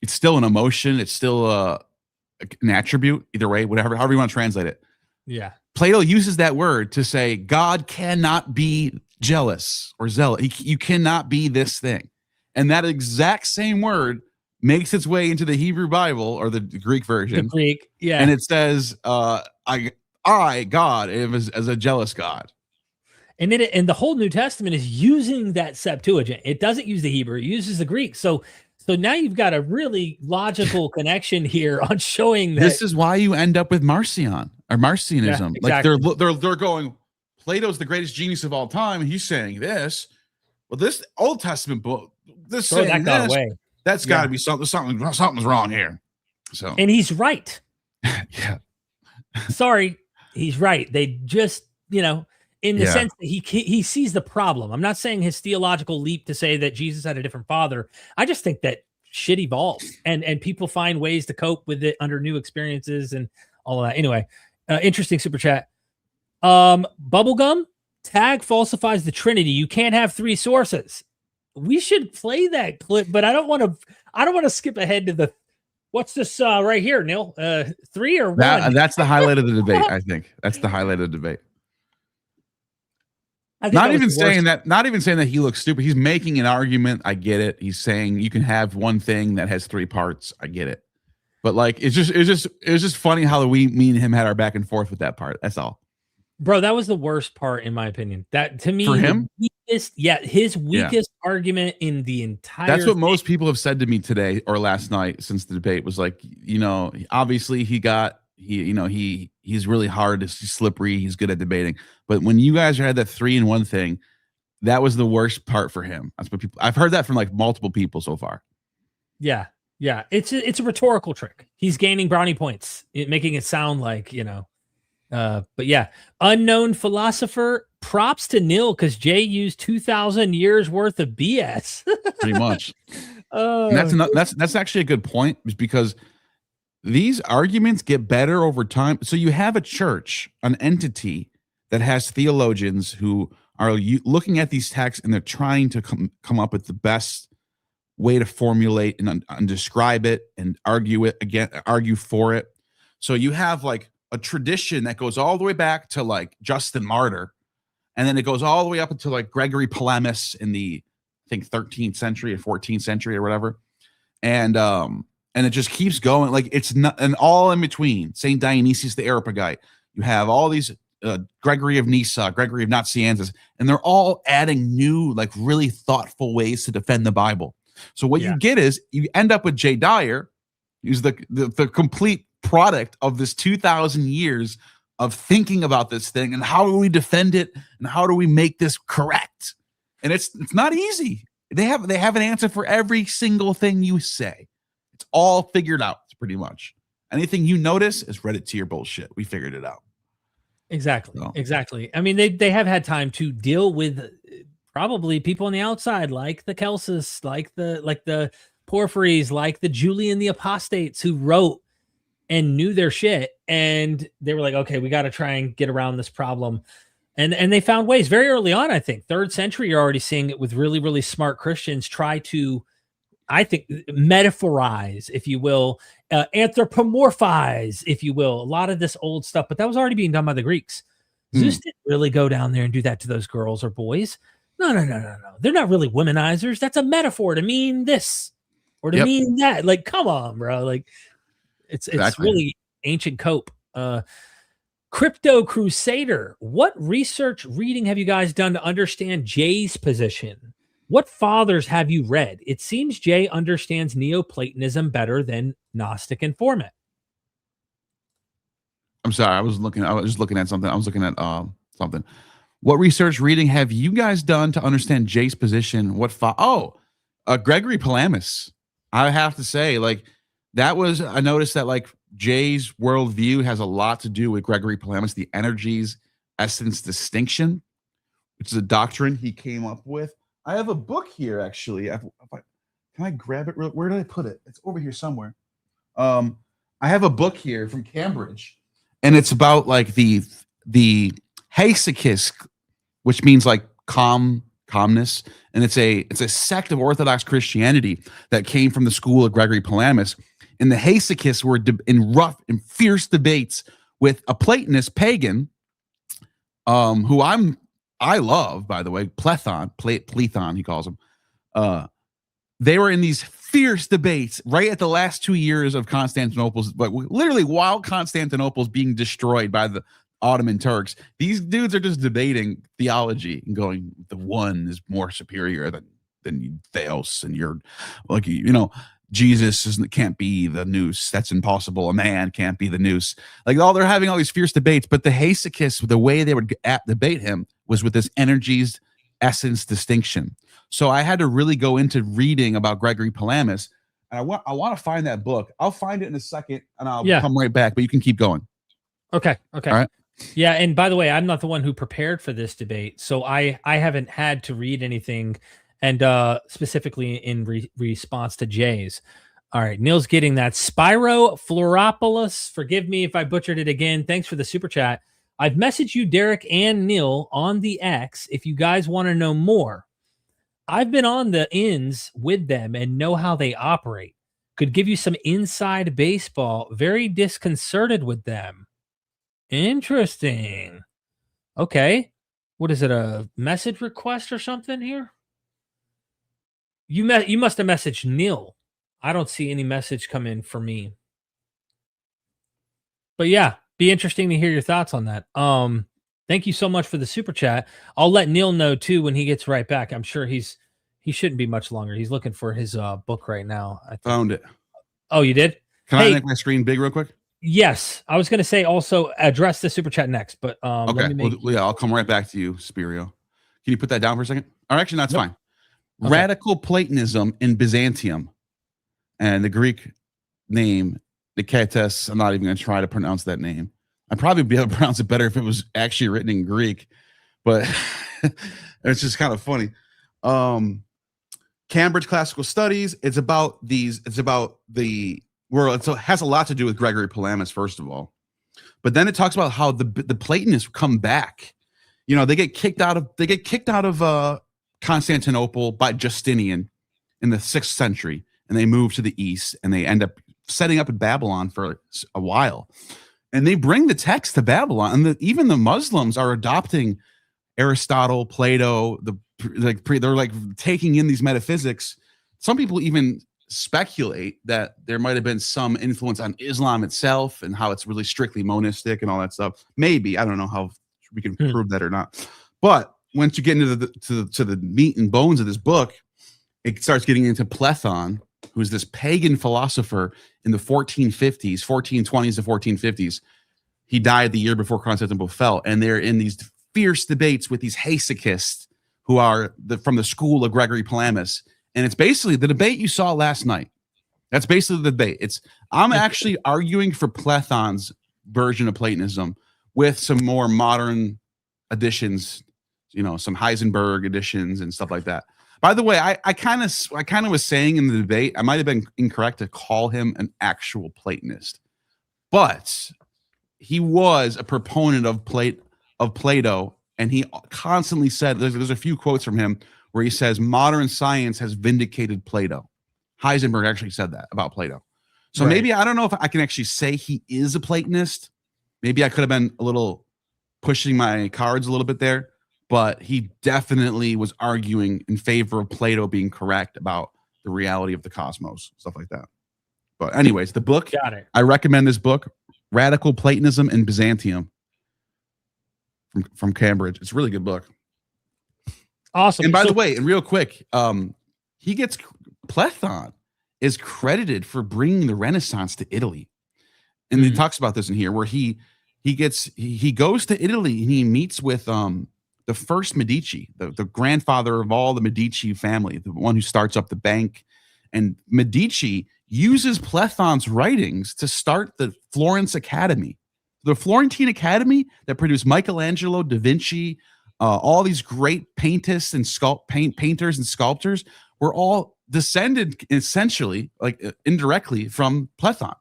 Speaker 1: it's still an emotion. It's still an attribute. Either way, however you want to translate it.
Speaker 2: Yeah.
Speaker 1: Plato uses that word to say God cannot be jealous or zealous. You cannot be this thing. And that exact same word makes its way into the Hebrew Bible or the Greek version.
Speaker 2: The Greek, yeah.
Speaker 1: And it says, I God, as a jealous God.
Speaker 2: And the whole New Testament is using that Septuagint. It doesn't use the Hebrew, it uses the Greek. So now you've got a really logical connection here on showing that
Speaker 1: this is why you end up with Marcion or Marcionism.
Speaker 2: Yeah, exactly.
Speaker 1: Like they're going, Plato's the greatest genius of all time, and he's saying this. Well, this Old Testament book, this
Speaker 2: throw
Speaker 1: saying
Speaker 2: that
Speaker 1: this,
Speaker 2: away.
Speaker 1: That's got to be something's wrong here. So
Speaker 2: and he's right.
Speaker 1: Yeah.
Speaker 2: Sorry, he's right. They just, in the sense that he sees the problem. I'm not saying his theological leap to say that Jesus had a different father. I just think that shit evolves and people find ways to cope with it under new experiences and all of that. Anyway, interesting super chat. Bubblegum tag falsifies the Trinity. You can't have three sources. We should play that clip, but I don't want to skip ahead to the what's this right here, Neil? 3 or 1?
Speaker 1: That's the highlight of the debate. I think that's the highlight of the debate. Not even saying that he looks stupid. He's making an argument. I get it. He's saying you can have one thing that has 3 parts. I get it. But like, it was just funny how me and him had our back and forth with that part. That's all.
Speaker 2: Bro, that was the worst part in my opinion. That to me,
Speaker 1: For him?
Speaker 2: His weakest argument in the entire
Speaker 1: That's what
Speaker 2: thing.
Speaker 1: most people have said to me today or last night since the debate was like, obviously he's really hard, he's slippery, he's good at debating. But when you guys had that 3-in-1 thing, that was the worst part for him. That's what I've heard that from like multiple people so far.
Speaker 2: Yeah. It's a rhetorical trick. He's gaining brownie points, making it sound like, but yeah, unknown philosopher. Props to Neil because Jay used 2,000 years worth of BS.
Speaker 1: Pretty much. And that's actually a good point, because these arguments get better over time. So you have a church, an entity that has theologians who are looking at these texts and they're trying to come up with the best way to formulate and describe it and argue for it. So you have like a tradition that goes all the way back to like Justin Martyr, and then it goes all the way up until like Gregory Palamas in the, I think, 13th century or 14th century or whatever. And it just keeps going. Like, it's not, and all in between, St. Dionysius the Areopagite. You have all these Gregory of Nyssa, Gregory of Nazianzus, and they're all adding new, like really thoughtful ways to defend the Bible. So what you get is you end up with Jay Dyer, who's the complete product of this 2,000 years of thinking about this thing and how do we defend it and how do we make this correct. And it's not easy. They have an answer for every single thing you say. It's all figured out pretty much. Anything you notice is Reddit to your bullshit. We figured it out.
Speaker 2: Exactly.
Speaker 1: So.
Speaker 2: Exactly. I mean, they have had time to deal with probably people on the outside, like the Celsus, like the Porphyries, like the Julian the Apostates, who wrote and knew their shit, and they were like, okay, we got to try and get around this problem. And they found ways very early on. I think 3rd century, you're already seeing it with really, really smart Christians try to, I think, metaphorize, if you will, anthropomorphize, if you will, a lot of this old stuff. But that was already being done by the Greeks. Zeus didn't really go down there and do that to those girls or boys. No. They're not really womanizers. That's a metaphor to mean this or to mean that. Like, come on, bro. Like, it's really ancient cope. Crypto Crusader, what research reading have you guys done to understand Jay's position? What fathers have you read? It seems Jay understands Neoplatonism better than Gnostic Informant.
Speaker 1: I'm sorry. I was just looking at something. I was looking at something. What research reading have you guys done to understand Jay's position? Gregory Palamas. I have to say, like, I noticed that like Jay's worldview has a lot to do with Gregory Palamas, the energies, essence, distinction, which is a doctrine he came up with. I have a book here, actually. Can I grab it? Where did I put it? It's over here somewhere. I have a book here from Cambridge, and it's about like the Hesychist, which means like calmness, and it's a sect of Orthodox Christianity that came from the school of Gregory Palamas. And the Hesychists were in rough and fierce debates with a Platonist pagan, who I love, by the way, Plethon, he calls him. They were in these fierce debates right at the last 2 years of Constantinople's, but literally while Constantinople's being destroyed by the Ottoman Turks. These dudes are just debating theology and going, the one is more superior than Theos, and you're like, Jesus can't be the nous. That's impossible. A man can't be the nous. Like, they're having all these fierce debates, but the Hesychists, the way they would debate him was with this energies, essence, distinction. So I had to really go into reading about Gregory Palamas, and I want to find that book. I'll find it in a second, and I'll come right back. But you can keep going.
Speaker 2: Okay.
Speaker 1: All right.
Speaker 2: Yeah, and by the way, I'm not the one who prepared for this debate, so I haven't had to read anything. And specifically in response to Jay's. All right, Neil's getting that. Spyro Floropoulos, forgive me if I butchered it again. Thanks for the super chat. I've messaged you, Derek and Neil, on the X if you guys want to know more. I've been on the ins with them and know how they operate. Could give you some inside baseball. Very disconcerted with them. Interesting. Okay. What is it, a message request or something here? You must have messaged Neil. I don't see any message come in for me. But yeah, be interesting to hear your thoughts on that. Thank you so much for the super chat. I'll let Neil know too when he gets right back. I'm sure he shouldn't be much longer. He's looking for his book right now. I think.
Speaker 6: Found it.
Speaker 2: Oh, you did?
Speaker 6: Can I make my screen big real quick?
Speaker 2: Yes, I was going to say also address the super chat next, but
Speaker 6: Okay,
Speaker 2: let me make...
Speaker 6: I'll come right back to you, Spirio. Can you put that down for a second? Or actually, that's fine.
Speaker 2: Okay.
Speaker 6: Radical Platonism in Byzantium, and the Greek name, Niketas. I'm not even going to try to pronounce that name. I'd probably be able to pronounce it better if it was actually written in Greek, but it's just kind of funny. Cambridge Classical Studies. It's about the world. So it has a lot to do with Gregory Palamas, first of all, but then it talks about how the Platonists come back. You know, they get kicked out of Constantinople by Justinian in the 6th century, and they move to the east, and they end up setting up in Babylon for a while. And they bring the text to Babylon, and even the Muslims are adopting Aristotle, Plato. They're like taking in these metaphysics. Some people even speculate that there might have been some influence on Islam itself and how it's really strictly monistic and all that stuff. Maybe, I don't know how we can prove that or not. But once you get into the meat and bones of this book, it starts getting into Platon, who's this pagan philosopher in the 1420s to 1450s. He died the year before Constantinople fell, and they're in these fierce debates with these hesychists who are from the school of Gregory Palamas. And it's basically the debate you saw last night. That's basically the debate. I'm actually arguing for Platon's version of Platonism with some more modern additions, you know, some Heisenberg additions and stuff like that. By the way, I kind of was saying in the debate, I might have been incorrect to call him an actual Platonist, but he was a proponent of Plato, and he constantly said, there's a few quotes from him where he says, modern science has vindicated Plato. Heisenberg actually said that about Plato. So maybe, I don't know if I can actually say he is a Platonist. Maybe I could have been a little pushing my cards a little bit there, but he definitely was arguing in favor of Plato being correct about the reality of the cosmos, stuff like that. But anyways, the book,
Speaker 2: Got it.
Speaker 6: I recommend this book, Radical Platonism in Byzantium, from Cambridge. It's a really good book.
Speaker 2: Awesome.
Speaker 6: And by the way, and real quick, Platon is credited for bringing the Renaissance to Italy. And he talks about this in here, where he goes to Italy and he meets with the first Medici, the grandfather of all the Medici family, the one who starts up the bank. And Medici uses Platon's writings to start the Florence Academy. The Florentine Academy that produced Michelangelo, Da Vinci, all these great painters and sculptors were all descended essentially, like indirectly, from Platon.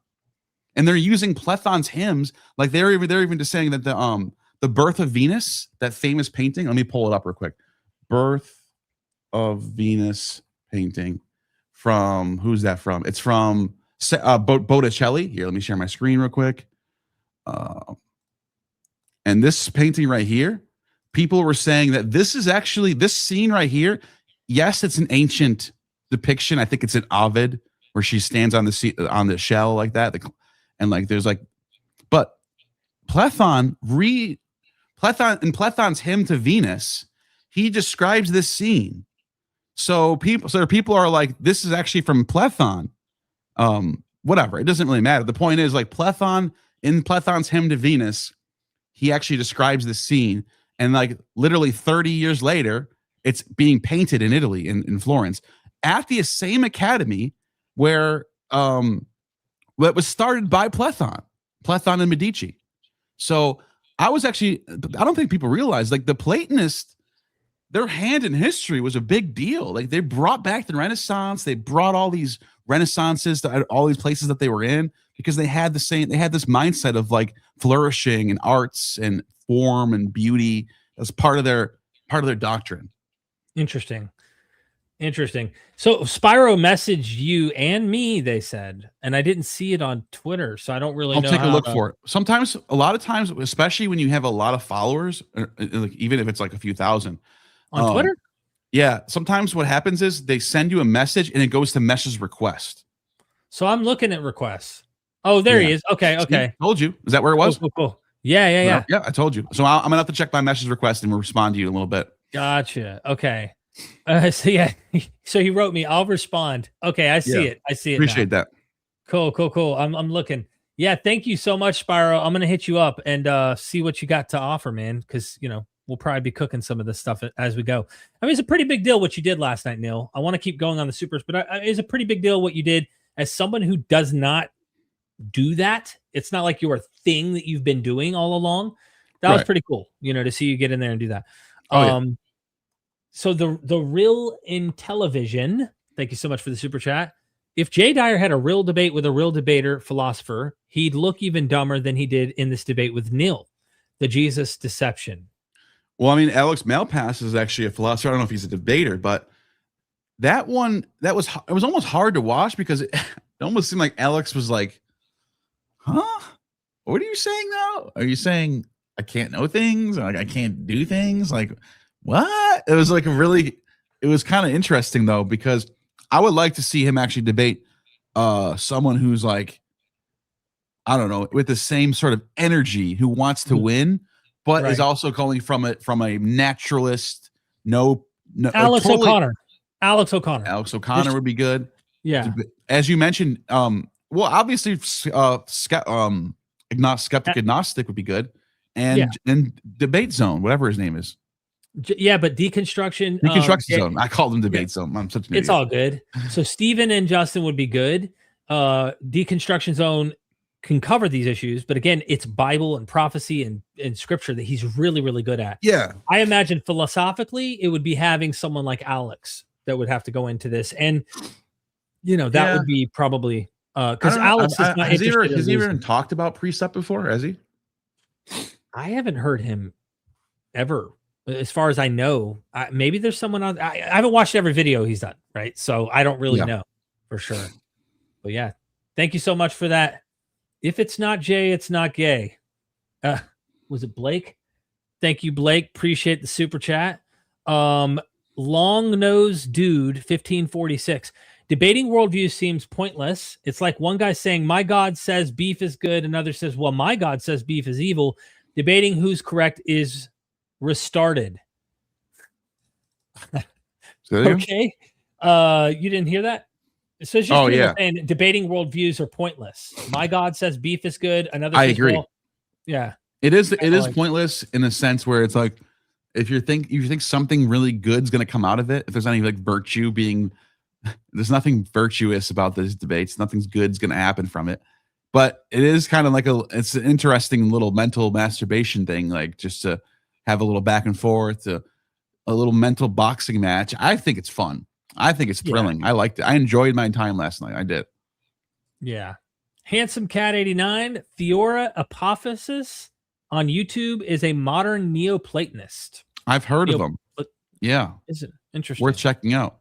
Speaker 6: And they're using Platon's hymns, like they're even just saying that the Birth of Venus, that famous painting. Let me pull it up real quick. Birth of Venus painting from, who's that from? It's from Botticelli. Here, let me share my screen real quick. And this painting right here, people were saying that this is actually, this scene right here, yes, it's an ancient depiction. I think it's an Ovid where she stands on the shell like that. And like, there's like, but Platon in Platon's hymn to Venus, he describes this scene. So people are like, this is actually from Platon. Whatever, it doesn't really matter. The point is, like, Platon, in Platon's hymn to Venus, he actually describes this scene, and like literally 30 years later, it's being painted in Italy, in Florence, at the same academy where that was started by Platon and Medici. So I don't think people realize, like, the Platonists, their hand in history was a big deal. Like, they brought back the Renaissance. They brought all these Renaissances to all these places that they were in, because they had this mindset of like flourishing and arts and form and beauty as part of their doctrine.
Speaker 2: Interesting. So Spyro messaged you and me, they said, and I didn't see it on Twitter, so I don't really know.
Speaker 6: I'll take a look for it. Sometimes, a lot of times, especially when you have a lot of followers, like even if it's like a few thousand
Speaker 2: on Twitter.
Speaker 6: Yeah, sometimes what happens is they send you a message and it goes to message request.
Speaker 2: So I'm looking at requests. Oh, there he
Speaker 1: Yeah.
Speaker 2: is. Okay,
Speaker 1: See?
Speaker 2: okay.
Speaker 1: Told you. Is that where it was?
Speaker 2: Cool. Yeah.
Speaker 1: Yeah, I told you. So I'm gonna have to check my message request and we'll respond to you in a little bit.
Speaker 2: Gotcha. Okay. So yeah, so he wrote me. I'll respond. Okay, I see
Speaker 1: Yeah.
Speaker 2: it. I see it.
Speaker 1: Appreciate
Speaker 2: now.
Speaker 1: that.
Speaker 2: Cool. I'm looking. Yeah, thank you so much, Spyro. I'm gonna hit you up and see what you got to offer, man. Because we'll probably be cooking some of this stuff as we go. I mean, it's a pretty big deal what you did last night, Neil. I want to keep going on the supers, but it's a pretty big deal what you did as someone who does not do that. It's not like your thing that you've been doing all along. That was pretty cool, to see you get in there and do that. So the real in television, thank you so much for the super chat. If Jay Dyer had a real debate with a real debater philosopher, he'd look even dumber than he did in this debate with Neil, the Jesus deception.
Speaker 1: Well, I mean, Alex Malpass is actually a philosopher. I don't know if he's a debater, but that one, it was almost hard to watch because it almost seemed like Alex was like, huh? What are you saying now? Are you saying I can't know things? Like I can't do things? Like what? It was like it was kind of interesting though, because I would like to see him actually debate someone who's like, I don't know, with the same sort of energy, who wants to win, but is also calling from a naturalist. No,
Speaker 2: Alex O'Connor. Alex O'Connor
Speaker 1: would be good.
Speaker 2: Yeah.
Speaker 1: As you mentioned, well, obviously, skeptic agnostic would be good, and debate zone, whatever his name is.
Speaker 2: Yeah, but deconstruction
Speaker 1: zone. I call them debate zone. I'm such an idiot.
Speaker 2: It's all good. So Steven and Justin would be good. Deconstruction zone can cover these issues, but again, it's Bible and prophecy and scripture that he's really, really good at.
Speaker 1: Yeah.
Speaker 2: I imagine philosophically, it would be having someone like Alex that would have to go into this. And, that would be probably because Alex is not
Speaker 1: has he even talked about precept before? Has he?
Speaker 2: I haven't heard him ever. As far as I know, maybe there's someone on. I haven't watched every video he's done, right? So I don't really know for sure. But yeah, thank you so much for that. If it's not Jay, it's not gay. Was it Blake? Thank you, Blake. Appreciate the super chat. Long nose dude 1546. Debating worldview seems pointless. It's like one guy saying, my God says beef is good. Another says, well, my God says beef is evil. Debating who's correct is restarted. Okay. You didn't hear that? So it's just saying debating worldviews are pointless. My God says beef is good. Another
Speaker 1: I
Speaker 2: says,
Speaker 1: agree.
Speaker 2: Well, yeah.
Speaker 1: It is pointless in a sense where it's like if you think something really good's gonna come out of it, if there's any like virtue being there's nothing virtuous about these debates, nothing's good's gonna happen from it. But it is kind of like it's an interesting little mental masturbation thing, like just to have a little back and forth, a little mental boxing match. I think it's fun. I think it's thrilling. I liked it. I enjoyed my time last night. I did.
Speaker 2: Yeah. Handsome Cat 89, Theora Apophysis on YouTube is a modern Neoplatonist.
Speaker 1: I've heard of them. Yeah.
Speaker 2: Is it interesting?
Speaker 1: Worth checking out.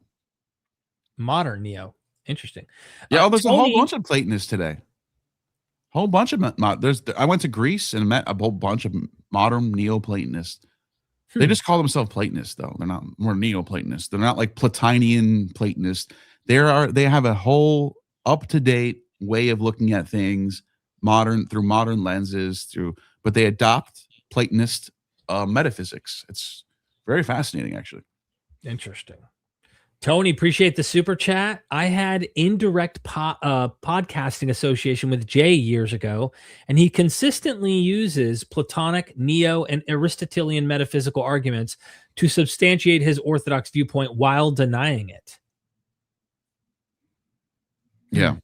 Speaker 2: Modern Neo. Interesting.
Speaker 1: Yeah, there's a whole bunch of Platonists today. Whole bunch of I went to Greece and met a whole bunch of modern Neoplatonists. They just call themselves Platonists, though. They're not more Neoplatonists. They're not like Platonian Platonists. They have a whole up-to-date way of looking at things, through modern lenses, but they adopt Platonist metaphysics. It's very fascinating, actually.
Speaker 2: Interesting. Tony, appreciate the super chat. I had indirect podcasting association with Jay years ago, and he consistently uses Platonic, Neo, and Aristotelian metaphysical arguments to substantiate his orthodox viewpoint while denying it.
Speaker 1: Yeah.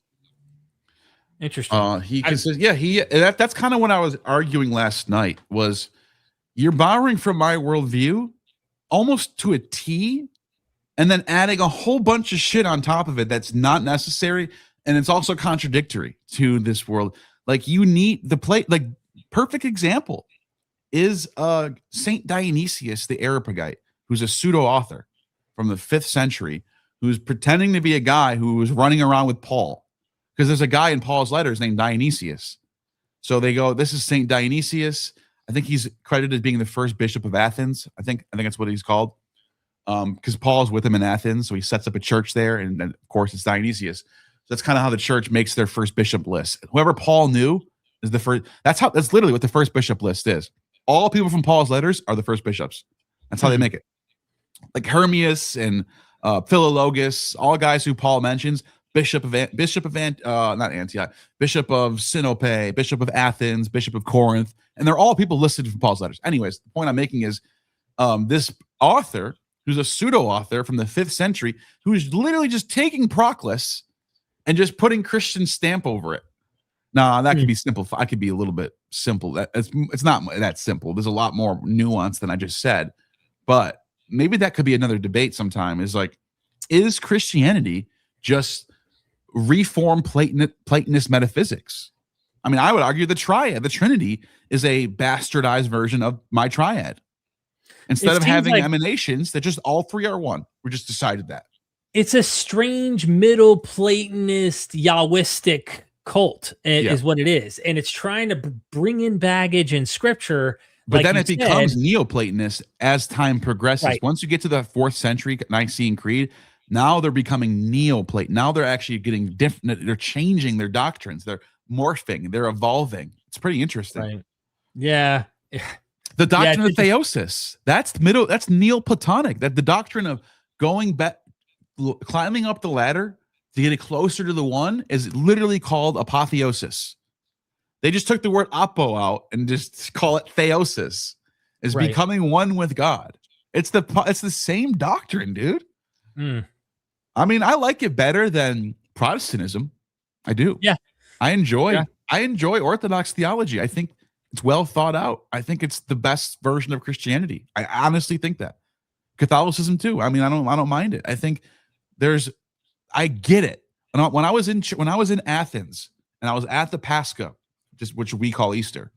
Speaker 2: Interesting.
Speaker 1: That's kind of what I was arguing last night was you're borrowing from my worldview almost to a T, and then adding a whole bunch of shit on top of it that's not necessary, and it's also contradictory to this world. Like you need like perfect example is Saint Dionysius the Areopagite, who's a pseudo author from the 5th century, who's pretending to be a guy who was running around with Paul, because there's a guy in Paul's letters named Dionysius. So they go, this is Saint Dionysius. I think he's credited as being the first bishop of Athens. I think that's what he's called. Because Paul's with him in Athens, so he sets up a church there, and then, of course, it's Dionysius. that's kind of how the church makes their first bishop list. Whoever Paul knew is the first. That's literally what the first bishop list is. All people from Paul's letters are the first bishops. That's how they make it. Like Hermias and Philologus, all guys who Paul mentions, bishop of Antioch, bishop of Sinope, bishop of Athens, bishop of Corinth, and they're all people listed from Paul's letters. Anyways, the point I'm making is this author, who's a pseudo author from the 5th century, who's literally just taking Proclus and just putting Christian stamp over it. Nah, that could be simple. I could be a little bit simple. It's not that simple. There's a lot more nuance than I just said, but maybe that could be another debate sometime. Is like, is Christianity just reform Platonist metaphysics? I mean, I would argue the triad, the Trinity, is a bastardized version of my triad. Instead of having emanations, that just all three are one. We just decided that.
Speaker 2: It's a strange middle Platonist Yahwistic cult is what it is. And it's trying to bring in baggage and scripture.
Speaker 1: But then it becomes Neoplatonist as time progresses.
Speaker 2: Right.
Speaker 1: Once you get to the 4th century Nicene Creed, now they're becoming Neoplaton. Now they're actually getting different. They're changing their doctrines. They're morphing. They're evolving. It's pretty interesting.
Speaker 2: Right. Yeah.
Speaker 1: The doctrine of theosis. That's middle. That's Neoplatonic. That the doctrine of going back, climbing up the ladder to get it closer to the one is literally called apotheosis. They just took the word apo out and just call it theosis. Is becoming one with God. It's the same doctrine, dude. I mean, I like it better than Protestantism. I do.
Speaker 2: Yeah.
Speaker 1: I enjoy Orthodox theology. I think it's well thought out. I think it's the best version of Christianity. I honestly think that. Catholicism too. I mean, I don't mind it. I think I get it. When I was in Athens and I was at the Pascha, which we call Easter,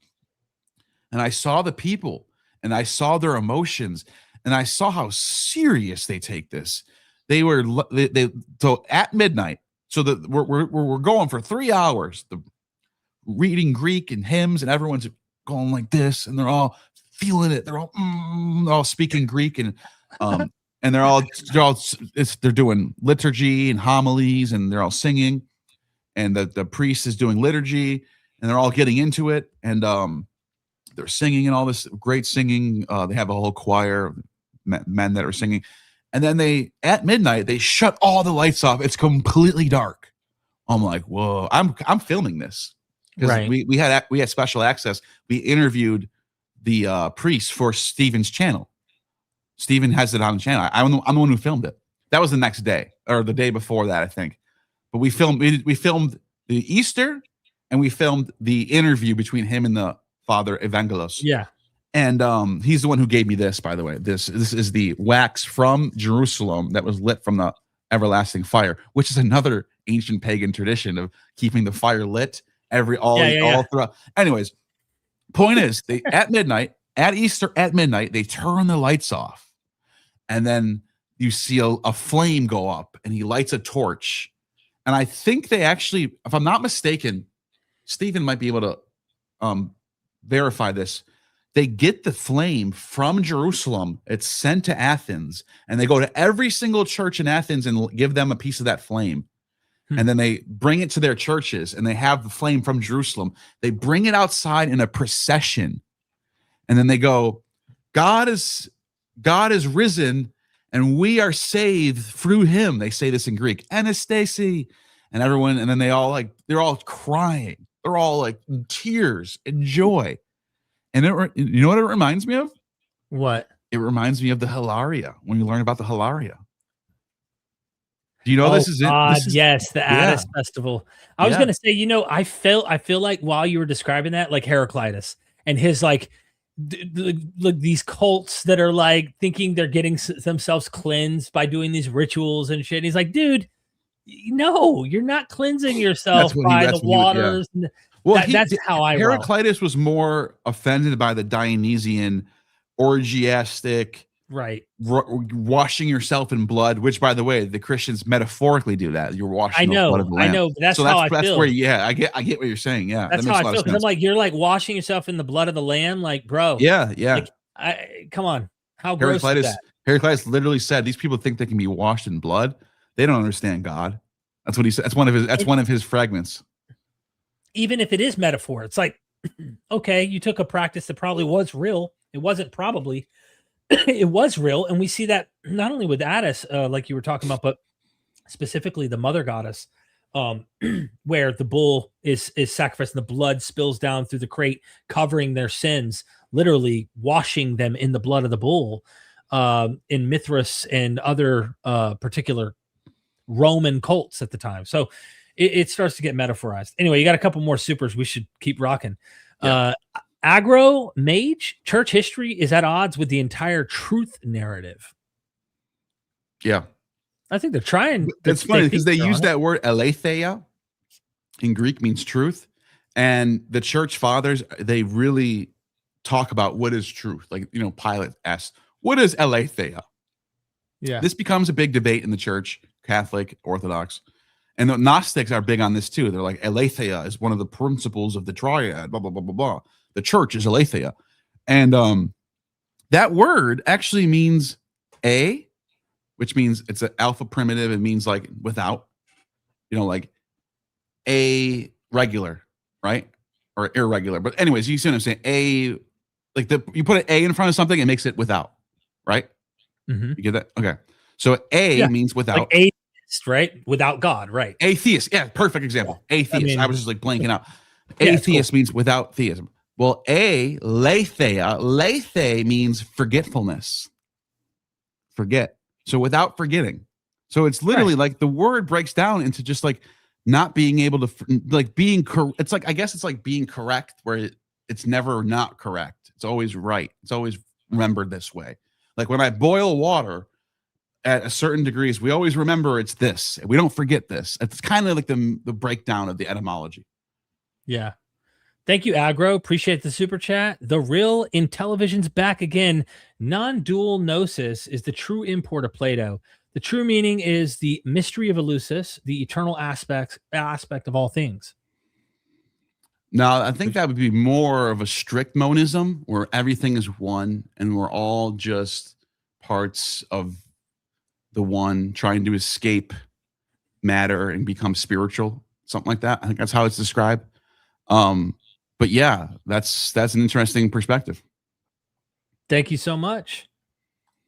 Speaker 1: and I saw the people and I saw their emotions and I saw how serious they take this. So at midnight. So that we're going for 3 hours, reading Greek and hymns, and everyone's going like this, and they're all feeling it. They're all speaking Greek, and they're doing liturgy and homilies, and they're all singing, and the priest is doing liturgy, and they're all getting into it, and they're singing and all this great singing. They have a whole choir of men that are singing. And then at midnight, they shut all the lights off. It's completely dark. I'm like, whoa, I'm filming this. Because we had special access. We interviewed the priest for Stephen's channel. Stephen has it on the channel. I'm the one who filmed it. That was the next day, or the day before that, I think. But we filmed the Easter, and we filmed the interview between him and the Father Evangelos.
Speaker 2: Yeah.
Speaker 1: And he's the one who gave me this, by the way. This is the wax from Jerusalem that was lit from the everlasting fire, which is another ancient pagan tradition of keeping the fire lit all throughout. Anyways, point is, at Easter at midnight, they turn the lights off, and then you see a flame go up, and he lights a torch. And I think they actually, if I'm not mistaken, Stephen might be able to verify this. They get the flame from Jerusalem. It's sent to Athens, and they go to every single church in Athens and give them a piece of that flame. And then they bring it to their churches, and they have the flame from Jerusalem. They bring it outside in a procession, and then they go, God is risen, and we are saved through him. They say this in Greek, Anastasi, and everyone, and then they're all crying. They're all like in tears and joy. And you know what it reminds me of?
Speaker 2: What?
Speaker 1: It reminds me of the Hilaria, when you learn about the Hilaria. Do you know this is it?
Speaker 2: Yes, the Addis festival. I was going to say, I feel like while you were describing that, like Heraclitus and his like these cults that are like thinking they're getting themselves cleansed by doing these rituals and shit. And he's like, dude, no, you're not cleansing yourself by the waters.
Speaker 1: Well,
Speaker 2: that's how I roll.
Speaker 1: Heraclitus was more offended by the Dionysian, orgiastic, washing yourself in blood. Which, by the way, the Christians metaphorically do that. You're washing. The blood of the Lamb.
Speaker 2: I know. That's how I feel.
Speaker 1: That's where, I get what you're saying. Yeah,
Speaker 2: that's how I feel. Because I'm like, you're like washing yourself in the blood of the Lamb, like, bro.
Speaker 1: Yeah.
Speaker 2: Like, come on, how gross is that?
Speaker 1: Heraclitus literally said, "These people think they can be washed in blood. They don't understand God. That's what he said. That's one of his fragments.
Speaker 2: Even if it is metaphor, it's like, okay, you took a practice that probably was real. It wasn't probably, it was real. And we see that not only with Attis, like you were talking about, but specifically the mother goddess, where the bull is sacrificed and the blood spills down through the crate, covering their sins, literally washing them in the blood of the bull, in Mithras and other particular Roman cults at the time. So it starts to get metaphorized. Anyway, you got a couple more supers. We should keep rocking. Yeah. Agro Mage, church history is at odds with the entire truth narrative.
Speaker 1: Yeah.
Speaker 2: I think they're trying.
Speaker 1: It's funny because they use that word aletheia in Greek, means truth. And the church fathers, they really talk about what is truth. Like, Pilate asks, what is aletheia?
Speaker 2: Yeah.
Speaker 1: This becomes a big debate in the church, Catholic, Orthodox. And the Gnostics are big on this too. They're like, aletheia is one of the principles of the triad, blah, blah, blah, blah, blah. The church is aletheia. And that word actually means a, which means it's an alpha primitive. It means like without, like a regular, right? Or irregular. But anyways, you see what I'm saying? A, like you put an A in front of something, it makes it without, right?
Speaker 2: Mm-hmm.
Speaker 1: You get that? Okay. So A means without.
Speaker 2: Like atheist, right? Without God, right?
Speaker 1: Atheist. Yeah, perfect example. Atheist. I was just like blanking out. Atheist means without theism. Well, aletheia. Lethe means forgetfulness. Forget. So without forgetting. So it's literally like the word breaks down into just like not being able to, like being, it's like, I guess it's like being correct where it's never not correct. It's always right. It's always remembered this way. Like when I boil water at a certain degrees, we always remember it's this. We don't forget this. It's kind of like the breakdown of the etymology.
Speaker 2: Yeah. Thank you, Agro. Appreciate the super chat. The real in television's back again. Non-dual gnosis is the true import of Plato. The true meaning is the mystery of Eleusis, the eternal aspect of all things.
Speaker 1: Now, I think that would be more of a strict monism where everything is one and we're all just parts of the one trying to escape matter and become spiritual, something like that. I think that's how it's described. But yeah, that's an interesting perspective.
Speaker 2: Thank you so much.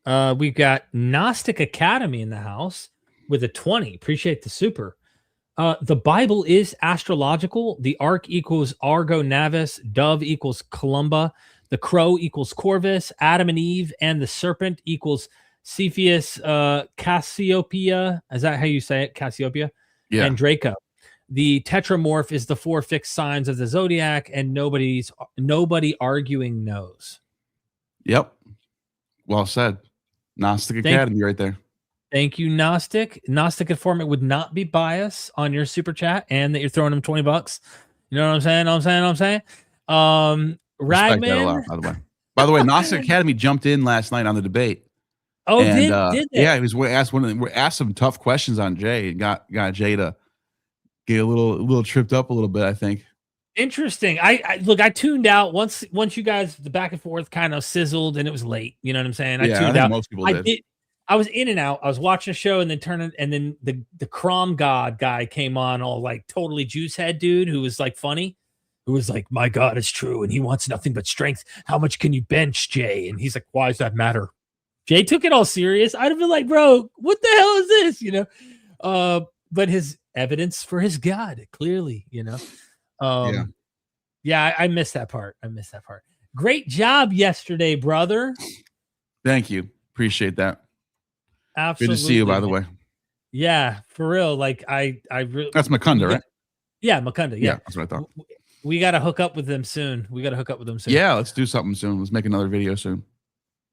Speaker 2: We've got Gnostic Academy in the house with a 20. Appreciate the super. The Bible is astrological. The ark equals Argo Navis. Dove equals Columba. The crow equals Corvus. Adam and Eve and the serpent equals Cepheus Cassiopeia. Is that how you say it? Cassiopeia?
Speaker 1: Yeah.
Speaker 2: And Draco. The tetramorph is the 4 fixed signs of the zodiac, and nobody arguing knows.
Speaker 1: Yep. Well said. Gnostic Academy right there.
Speaker 2: Thank you, Gnostic. Gnostic Informant would not be biased on your super chat, and that you're throwing him $20. You know what I'm saying? Ragman.
Speaker 1: By the way, Gnostic Academy jumped in last night on the debate.
Speaker 2: Oh,
Speaker 1: and,
Speaker 2: did they?
Speaker 1: Yeah, he was asked some tough questions on Jay and got Jay to get a little tripped up a little bit, I think.
Speaker 2: Interesting. I look, I tuned out once you guys, the back and forth kind of sizzled and it was late. You know what I'm saying? I tuned out.
Speaker 1: Most people did.
Speaker 2: I was in and out. I was watching a show and then the Crom God guy came on, all like totally juice head dude who was like funny, who was like, my God is true and he wants nothing but strength. How much can you bench, Jay? And he's like, why does that matter? Jay took it all serious. I'd have been like, bro, what the hell is this? You know? But his evidence for his God, clearly, you know. Yeah, I missed that part. Great job yesterday, brother.
Speaker 1: Thank you. Appreciate that.
Speaker 2: Absolutely.
Speaker 1: Good to see you, by the way.
Speaker 2: Yeah, for real. Like I really.
Speaker 1: That's Makunda, right?
Speaker 2: Yeah, Makunda. Yeah,
Speaker 1: that's what I thought.
Speaker 2: We got to hook up with them soon.
Speaker 1: Yeah, let's do something soon. Let's make another video soon.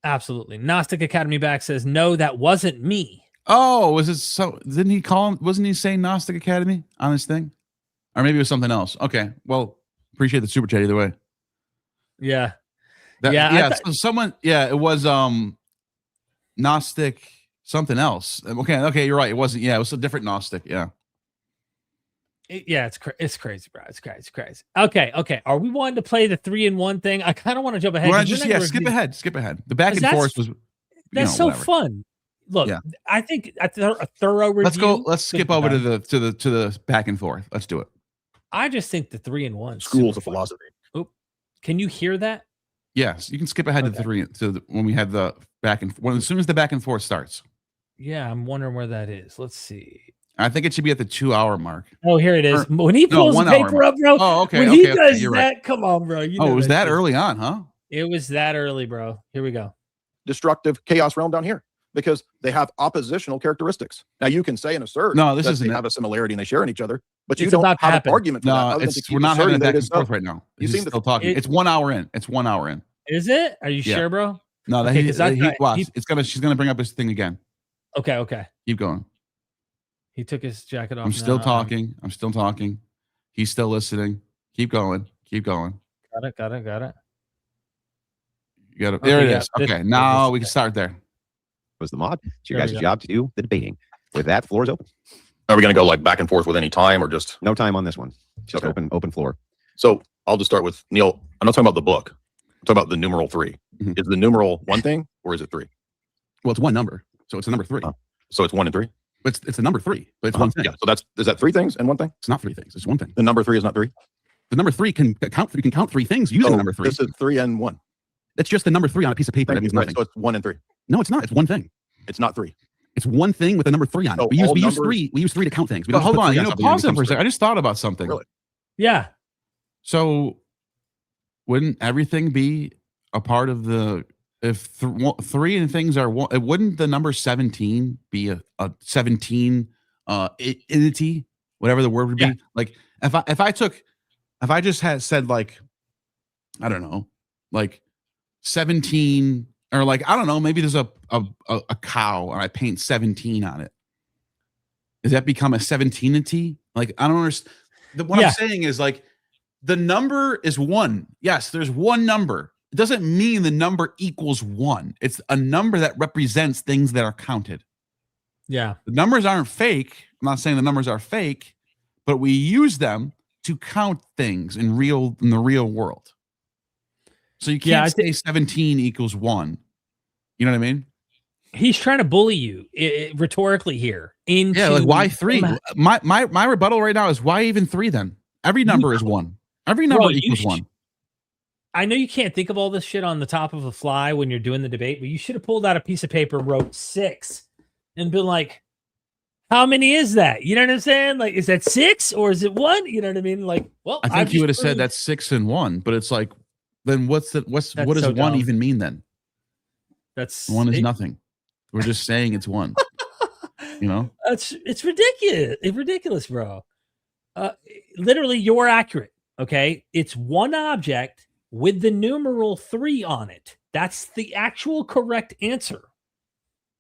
Speaker 2: Absolutely. Gnostic Academy back says, no, that wasn't me.
Speaker 1: Oh, was it so? Didn't he call him? Wasn't he saying Gnostic Academy on his thing? Or maybe it was something else. Okay. Well, appreciate the super chat either way.
Speaker 2: Yeah.
Speaker 1: So someone, it was Gnostic something else. Okay, you're right. It wasn't. Yeah, it was a different Gnostic. Yeah.
Speaker 2: It's crazy, bro. It's crazy. Okay. Are we wanting to play the 3-in-1 thing? I kind of want to jump ahead.
Speaker 1: Skip ahead. The back and forth was.
Speaker 2: That's so fun. look,
Speaker 1: Yeah.
Speaker 2: I think a thorough review.
Speaker 1: Let's skip over to the back and forth. Let's do it.
Speaker 2: I just think the 3-in-1
Speaker 5: Schools of philosophy.
Speaker 2: Oop. Can you hear that?
Speaker 1: Yes, you can skip ahead to three when we had the back and as soon as the back and forth starts.
Speaker 2: Yeah, I'm wondering where that is. Let's see.
Speaker 1: I think it should be at the 2-hour mark.
Speaker 2: Oh, here it is. When he pulls the
Speaker 1: 1 hour
Speaker 2: paper up, bro.
Speaker 1: Oh, okay.
Speaker 2: When
Speaker 1: okay,
Speaker 2: he
Speaker 1: okay,
Speaker 2: does
Speaker 1: you're
Speaker 2: that,
Speaker 1: right.
Speaker 2: come on, bro. You
Speaker 1: Oh,
Speaker 2: know
Speaker 1: it was that
Speaker 2: shit.
Speaker 1: early on, huh?
Speaker 2: It was that early, bro. Here we go.
Speaker 5: Destructive chaos realm down here because they have oppositional characteristics. Now you can say and assert
Speaker 1: No, this
Speaker 5: that
Speaker 1: isn't
Speaker 5: they
Speaker 1: it.
Speaker 5: have a similarity and they share in each other, but you
Speaker 2: It's
Speaker 5: don't
Speaker 2: about to
Speaker 5: have
Speaker 2: happen.
Speaker 5: an argument for that.
Speaker 1: No,
Speaker 5: other than to keep
Speaker 1: we're not having a
Speaker 5: asserting that
Speaker 1: back
Speaker 5: it
Speaker 1: and
Speaker 5: is
Speaker 1: forth
Speaker 5: so.
Speaker 1: right now.
Speaker 5: You
Speaker 1: He's
Speaker 5: seem to-
Speaker 1: still talking.
Speaker 2: it-
Speaker 1: It's 1 hour in. It's 1 hour in.
Speaker 2: Is it? Are you
Speaker 1: Yeah.
Speaker 2: sure, bro?
Speaker 1: No,
Speaker 2: Okay, 'cause I thought
Speaker 1: watch.
Speaker 2: he-
Speaker 1: She's gonna bring up his thing again.
Speaker 2: Okay.
Speaker 1: Keep going.
Speaker 2: He took his jacket off.
Speaker 1: I'm still
Speaker 2: now.
Speaker 1: talking. I'm still talking. He's still listening. Keep going. Keep going.
Speaker 2: Got it.
Speaker 1: You got it.
Speaker 2: Okay,
Speaker 1: There it
Speaker 2: yeah,
Speaker 1: is.
Speaker 2: this-
Speaker 1: Okay,
Speaker 2: this-
Speaker 1: now
Speaker 2: this-
Speaker 1: we can start there.
Speaker 4: Was the mod. It's your
Speaker 2: There we
Speaker 4: guys'
Speaker 2: go.
Speaker 4: job to do the debating. With that, floor is open.
Speaker 5: Are we going to go like back and forth with any time or just?
Speaker 4: No time on this one. Just
Speaker 5: Okay.
Speaker 4: open floor.
Speaker 5: So I'll just start with Neil. I'm not talking about the book. I'm talking about the numeral 3.
Speaker 1: Mhm.
Speaker 5: Is the numeral one thing or is it 3?
Speaker 6: Well, it's one number, so it's the number 3.
Speaker 5: Oh. So it's 1 and 3.
Speaker 6: It's the number 3, but it's one thing.
Speaker 5: Yeah. So is that 3 things and one thing?
Speaker 6: It's not 3 things. It's one thing.
Speaker 5: The number 3 is not 3.
Speaker 6: The number 3 can count. You can count 3 things using the number 3.
Speaker 5: This is 3 and 1.
Speaker 6: It's just the number 3 on a piece of paper. That means
Speaker 5: Right,
Speaker 6: nothing.
Speaker 5: so it's 1 and 3.
Speaker 6: No, it's not. It's one thing.
Speaker 5: It's not 3.
Speaker 6: It's one thing with the number 3 on it.
Speaker 5: So
Speaker 6: We use
Speaker 5: all numbers-
Speaker 6: 3. We use 3 to count things. We
Speaker 1: But
Speaker 6: don't
Speaker 1: hold
Speaker 6: put
Speaker 1: on.
Speaker 6: 3
Speaker 1: You know,
Speaker 6: something and it
Speaker 1: pause it
Speaker 6: becomes
Speaker 1: for a second.
Speaker 6: 3.
Speaker 1: I just thought about something.
Speaker 5: Really?
Speaker 2: Yeah.
Speaker 1: So, wouldn't everything be a part of the? If 3 and things are one, wouldn't the number 17 be a 17 entity, whatever the word would be?
Speaker 2: Yeah.
Speaker 1: Like if I just had said like, I don't know, like 17 or like I don't know, maybe there's a cow and I paint 17 on it. Does that become a 17 entity? Like I don't understand. What
Speaker 2: Yeah.
Speaker 1: I'm saying is like the number is 1. Yes, there's one number. It doesn't mean the number equals 1. It's a number that represents things that are counted.
Speaker 2: Yeah.
Speaker 1: The numbers aren't fake. I'm not saying the numbers are fake, but we use them to count things in the real world. So you
Speaker 2: Yeah,
Speaker 1: can't say 17 equals 1. You know what I mean?
Speaker 2: He's trying to bully you rhetorically here. Into
Speaker 1: Yeah, like why 3? My rebuttal right now is why even 3 then? Every number is 1. Every number equals 1.
Speaker 2: I know you can't think of all this shit on the top of a fly when you're doing the debate, but you should have pulled out a piece of paper, wrote 6, and been like, how many is that? You know what I'm saying? Like, is that 6 or is it 1? You know what I mean? Like, well,
Speaker 1: I think you would have said that's 6 and 1, but it's like, then what does
Speaker 2: so
Speaker 1: 1
Speaker 2: dumb.
Speaker 1: even mean then?
Speaker 2: That's
Speaker 1: 1 is nothing. We're just saying it's 1. You know?
Speaker 2: It's ridiculous. It's ridiculous, bro. Literally, you're accurate. Okay, it's one object with the numeral 3 on it. That's the actual correct answer.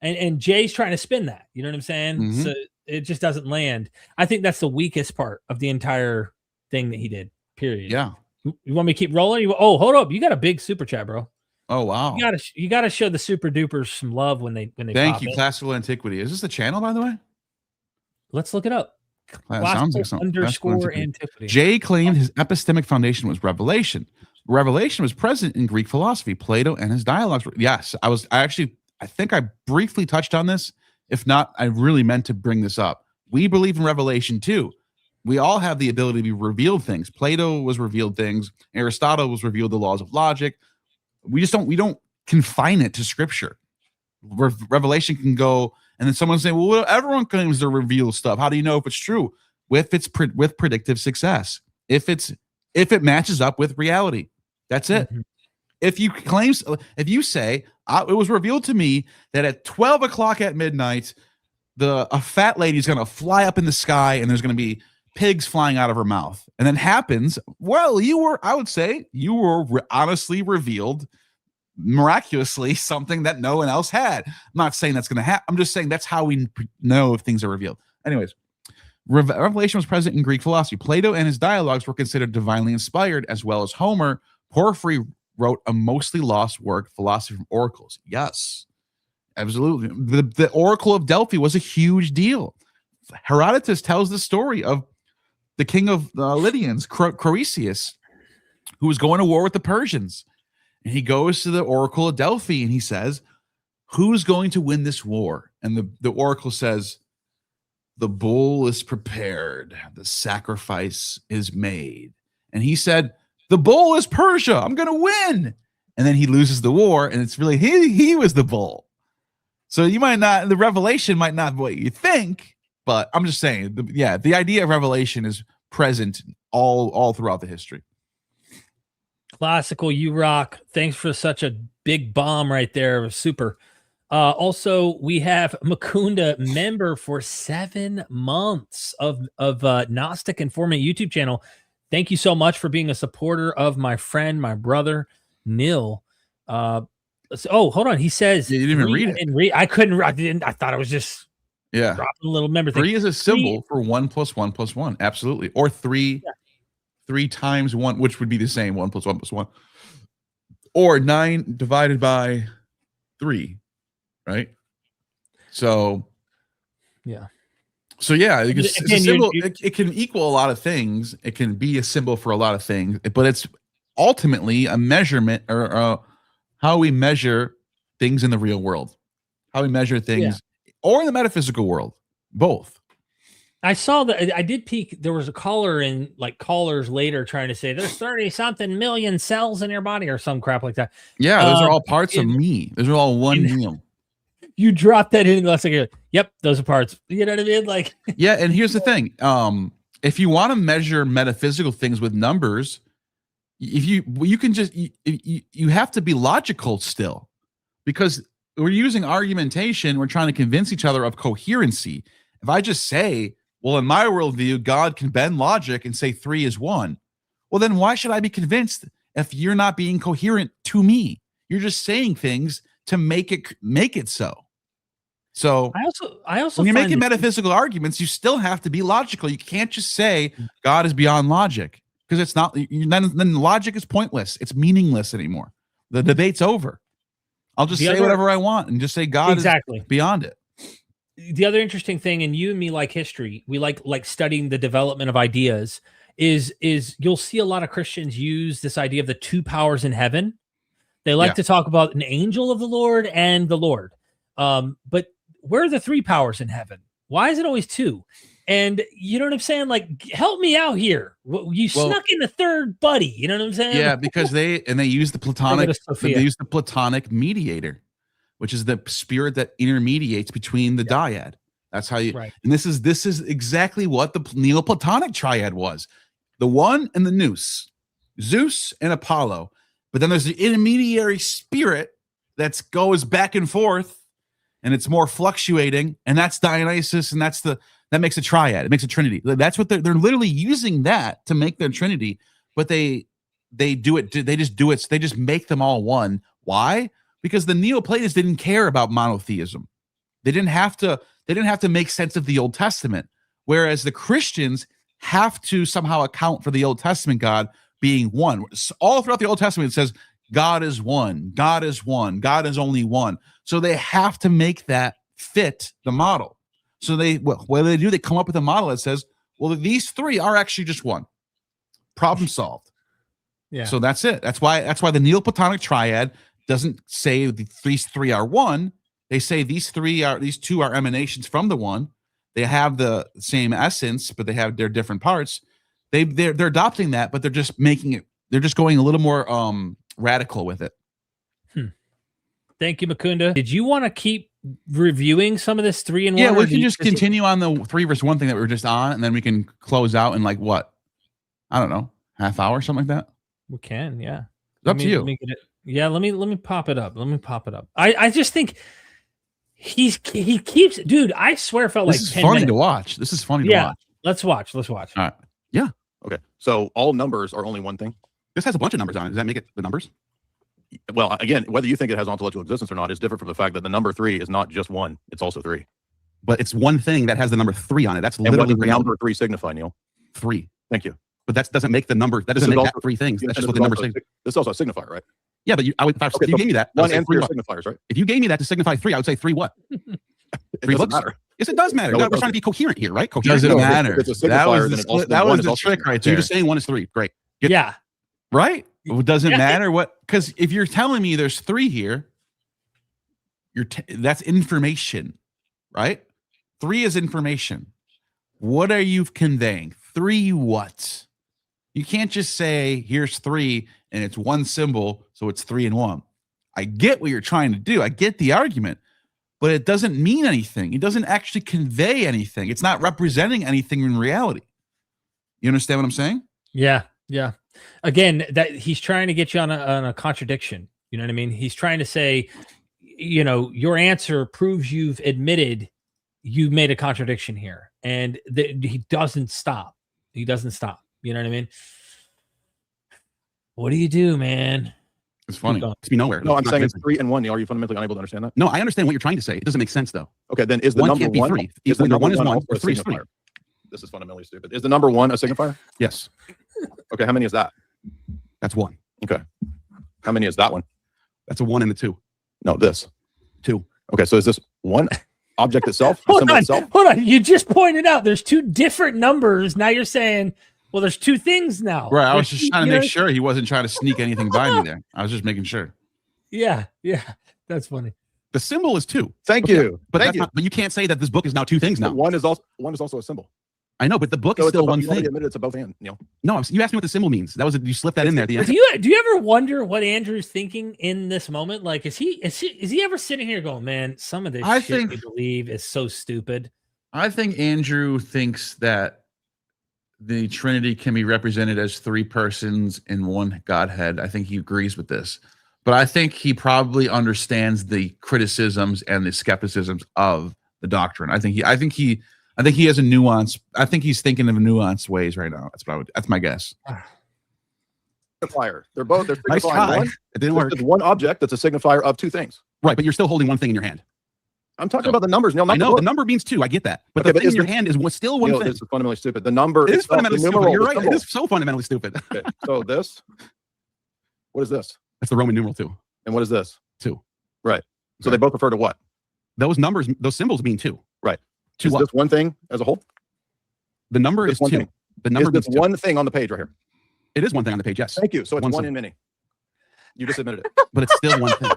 Speaker 2: And Jay's trying to spin that. You know what I'm saying?
Speaker 1: Mhm.
Speaker 2: So it just doesn't land. I think that's the weakest part of the entire thing that he did. Period.
Speaker 1: Yeah.
Speaker 2: You want me to keep rolling? Oh, hold up. You got a big super chat, bro.
Speaker 1: Oh wow.
Speaker 2: You gotta show the super dupers some love when they
Speaker 1: Thank
Speaker 2: pop
Speaker 1: you,
Speaker 2: in.
Speaker 1: Classical Antiquity. Is this the channel, by the way?
Speaker 2: Let's look it up.
Speaker 1: Sounds like something. Classical
Speaker 2: Underscore
Speaker 1: Antiquity.
Speaker 2: antiquity.
Speaker 1: Jay claimed his epistemic foundation was revelation. Revelation was present in Greek philosophy, Plato, and his dialogues. Yes, I think I briefly touched on this. If not, I really meant to bring this up. We believe in revelation too. We all have the ability to be revealed things. Plato was revealed things. Aristotle was revealed the laws of logic. We don't confine it to scripture. Revelation can go, and then someone say, well, everyone claims to reveal stuff. How do you know if it's true? With predictive success. If it matches up with reality. That's it.
Speaker 2: Mhm.
Speaker 1: If you say it was revealed to me that at 12 o'clock at midnight, a fat lady's going to fly up in the sky and there's going to be pigs flying out of her mouth, and then happens. Well, I would say you were honestly revealed miraculously something that no one else had. I'm not saying that's going to happen. I'm just saying that's how we know if things are revealed. Anyways, revelation was present in Greek philosophy. Plato and his dialogues were considered divinely inspired, as well as Homer. Porphyry wrote a mostly lost work, Philosophy from Oracles. Yes, absolutely. The Oracle of Delphi was a huge deal. Herodotus tells the story of the king of Lydians, Croesus, who was going to war with the Persians. And he goes to the Oracle of Delphi and he says, who's going to win this war? And the oracle says, the bull is prepared, the sacrifice is made. And he said, the bull is Persia, I'm going to win. And then he loses the war, and it's really he was the bull. So you might not, the revelation might not be what you think, but I'm just saying, the idea of revelation is present all throughout the history.
Speaker 2: Classical, you rock. Thanks for such a big bomb right there. It was super. Also, we have Mukunda, member for 7 months of Gnostic Informant YouTube channel. Thank you so much for being a supporter of my friend, my brother, Nil. Oh, hold on. He says
Speaker 1: you didn't even read it.
Speaker 2: I couldn't. I thought it was just dropping a little member thing.
Speaker 1: 3 is a symbol for 1 + 1 + 1. Absolutely. Or 3 times 1, which would be the same 1 + 1 + 1. Or 9 divided by 3. Right. So
Speaker 2: yeah.
Speaker 1: So yeah, it's a symbol. It can equal a lot of things. It can be a symbol for a lot of things, but it's ultimately a measurement or how we measure things in the real world, how we measure things, or in the metaphysical world. Both.
Speaker 2: I saw that. I did peek. There was a caller in, like, callers later trying to say there's 30-something million cells in your body or some crap like that.
Speaker 1: Yeah, those are all parts of me. Those are all one meal.
Speaker 2: You drop that in the last second. Yep, those are parts. You know what I mean? Like,
Speaker 1: yeah. And here's the thing: if you want to measure metaphysical things with numbers, if you can just you have to be logical still, because we're using argumentation. We're trying to convince each other of coherency. If I just say, well, in my worldview, God can bend logic and say 3 is 1. Well, then why should I be convinced if you're not being coherent to me? You're just saying things to make it so. So I also when you're making metaphysical arguments, you still have to be logical. You can't just say God is beyond logic, because it's not. Then logic is pointless. It's meaningless anymore. The debate's over. I'll just say whatever I want and just say God is beyond it.
Speaker 2: The other interesting thing, and you and me like history, we like studying the development of ideas, is you'll see a lot of Christians use this idea of the 2 powers in heaven. They like to talk about an angel of the Lord and the Lord. But where are the 3 powers in heaven? Why is it always 2? And you know what I'm saying? Like, help me out here. You snuck in a third buddy. You know what I'm saying?
Speaker 1: Yeah, because they use the Platonic mediator, which is the spirit that intermediates between the dyad. That's how you. Right. And this is exactly what the Neoplatonic triad was: the one and the nous, Zeus and Apollo. But then there's the intermediary spirit that goes back and forth, and it's more fluctuating, and that's Dionysus, and that makes a triad. It makes a trinity. That's what they're literally using that to make their trinity. But they do it. They just do it. They just make them all one. Why? Because the Neoplatonists didn't care about monotheism. They didn't have to make sense of the Old Testament, whereas the Christians have to somehow account for the Old Testament God being one. All throughout the Old Testament, it says God is one, God is one, God is only one. So they have to make that fit the model. So what do? They come up with a model that says, well, these 3 are actually just one. Problem solved. Yeah. So that's it. That's why the Neoplatonic triad doesn't say these 3 are one. They say these 2 are emanations from the one. They have the same essence, but they have their different parts. They're adopting that, but they're just making it. They're just going a little more radical with it.
Speaker 2: Thank you, Mukunda. Did you want to keep reviewing some of this 3 and 1?
Speaker 1: Yeah, we can just continue on the 3 versus 1 thing that we were just on, and then we can close out in, like, what? I don't know, half hour, something like that.
Speaker 2: We can, yeah.
Speaker 1: It's up to you.
Speaker 2: Let me pop it up. I just think he keeps, dude. I swear, it felt like 10 minutes.
Speaker 1: Funny to watch. This is funny to watch.
Speaker 2: Let's watch.
Speaker 1: All right. Yeah.
Speaker 5: Okay. So all numbers are only one thing.
Speaker 6: This has a bunch of numbers on it. Does that make it the numbers?
Speaker 5: Well, again, whether you think it has ontological existence or not is different from the fact that the number 3 is not just 1; it's also 3.
Speaker 6: But it's one thing that has the number 3 on it. That's literally
Speaker 5: what does the number 3 signify, Neil?
Speaker 6: 3.
Speaker 5: Thank you.
Speaker 6: But that doesn't make the number. That doesn't make that 3 things. That's just what the number says.
Speaker 5: This is also a signifier, right?
Speaker 6: Yeah, but if you gave me that,
Speaker 5: 1 and 3 are signifiers, right?
Speaker 6: If you gave me that to signify 3, I would say 3 what?
Speaker 5: It doesn't matter.
Speaker 6: Yes, it does matter. We're trying to be coherent here, right? Coherent.
Speaker 1: Doesn't matter.
Speaker 5: It's a signifier,
Speaker 1: that was the trick right
Speaker 6: So
Speaker 1: there.
Speaker 6: you're just saying 1 is 3. Great.
Speaker 2: Yeah.
Speaker 1: Right? It doesn't matter what, because if you're telling me there's 3 here, that's information, right? 3 is information. What are you conveying? 3 what? You can't just say, here's 3 and it's one symbol, so it's 3 and 1. I get what you're trying to do. I get the argument, but it doesn't mean anything. It doesn't actually convey anything. It's not representing anything in reality. You understand what I'm saying?
Speaker 2: Yeah. Again, that he's trying to get you on a contradiction. You know what I mean? He's trying to say, your answer proves you've admitted you made a contradiction here, and he doesn't stop. He doesn't stop. You know what I mean? What do you do, man?
Speaker 1: It's funny. It's me nowhere.
Speaker 5: No, I'm saying it's 3 and 1. Neil, are you fundamentally unable to understand that?
Speaker 1: No, I understand what you're trying to say. It doesn't make sense, though.
Speaker 5: Okay, then is the
Speaker 1: One
Speaker 5: number
Speaker 1: can't be
Speaker 5: 1
Speaker 1: 3.
Speaker 5: Is the
Speaker 1: Either
Speaker 5: number
Speaker 1: 1 is 1
Speaker 5: also
Speaker 1: or
Speaker 5: a
Speaker 1: 3 is 3.
Speaker 5: signifier? This is fundamentally stupid. Is the number 1 a signifier?
Speaker 1: Yes.
Speaker 5: Okay, how many is that?
Speaker 1: That's 1.
Speaker 5: Okay. How many is that one?
Speaker 1: That's a 1 and a 2.
Speaker 5: No, this.
Speaker 1: 2.
Speaker 5: Okay, so is this one object itself?
Speaker 2: Hold on. You just pointed out there's 2 different numbers. Now you're saying, well, there's 2 things now.
Speaker 1: Right. I was just trying to make sure he wasn't trying to sneak anything by me there. I was just making sure.
Speaker 2: Yeah. That's funny.
Speaker 1: The symbol is 2.
Speaker 5: Thank you.
Speaker 1: But but you can't say that this book is now 2 things now.
Speaker 5: One is also a symbol.
Speaker 1: I know, but the book
Speaker 5: So
Speaker 1: is
Speaker 5: it's
Speaker 1: still
Speaker 5: a,
Speaker 1: one
Speaker 5: you already
Speaker 1: thing.
Speaker 5: admitted it's a both and, Neil.
Speaker 1: No, you asked me what the symbol means. That was you slipped that in there at the end.
Speaker 2: Do you ever wonder what Andrew's thinking in this moment? Like, is he ever sitting here going, man, some of this shit we believe is so stupid?
Speaker 1: I think Andrew thinks that the Trinity can be represented as 3 persons in one Godhead. I think he agrees with this. But I think he probably understands the criticisms and the skepticisms of the doctrine. I think he has a nuance. I think he's thinking of nuanced ways right now. That's my guess.
Speaker 5: Signifier. They're both. They're
Speaker 1: Nice
Speaker 5: signifying
Speaker 1: try.
Speaker 5: one.
Speaker 1: It didn't work.
Speaker 5: There's one object that's a signifier of 2 things.
Speaker 1: Right, but you're still holding one thing in your hand.
Speaker 5: I'm talking about the numbers, Neil. Not
Speaker 1: I know
Speaker 5: the
Speaker 1: the number means 2. I get that, but
Speaker 5: Okay,
Speaker 1: the
Speaker 5: but
Speaker 1: thing
Speaker 5: is
Speaker 1: in your
Speaker 5: the-
Speaker 1: hand is still one
Speaker 5: Neil,
Speaker 1: thing.
Speaker 5: this is fundamentally stupid. The number.
Speaker 1: It is
Speaker 5: itself,
Speaker 1: fundamentally
Speaker 5: the
Speaker 1: stupid.
Speaker 5: numeral,
Speaker 1: You're
Speaker 5: the
Speaker 1: right.
Speaker 5: symbol.
Speaker 1: It is so fundamentally stupid.
Speaker 5: Okay, so this. What is this?
Speaker 1: That's the Roman numeral 2.
Speaker 5: And what is this?
Speaker 1: 2.
Speaker 5: Right. So they both refer to what?
Speaker 1: Those numbers, those symbols mean 2.
Speaker 5: Right.
Speaker 1: 2
Speaker 5: Is
Speaker 1: what?
Speaker 5: this one thing as a whole?
Speaker 1: The number
Speaker 5: This
Speaker 1: is
Speaker 5: one
Speaker 1: 2.
Speaker 5: thing.
Speaker 1: The number
Speaker 5: Is
Speaker 1: means
Speaker 5: this
Speaker 1: 2.
Speaker 5: one thing on the page right here?
Speaker 1: It is one thing on the page. Yes,
Speaker 5: Thank you. So it's
Speaker 1: One
Speaker 5: one
Speaker 1: symbol.
Speaker 5: in many. You just admitted it.
Speaker 1: but it's still one thing.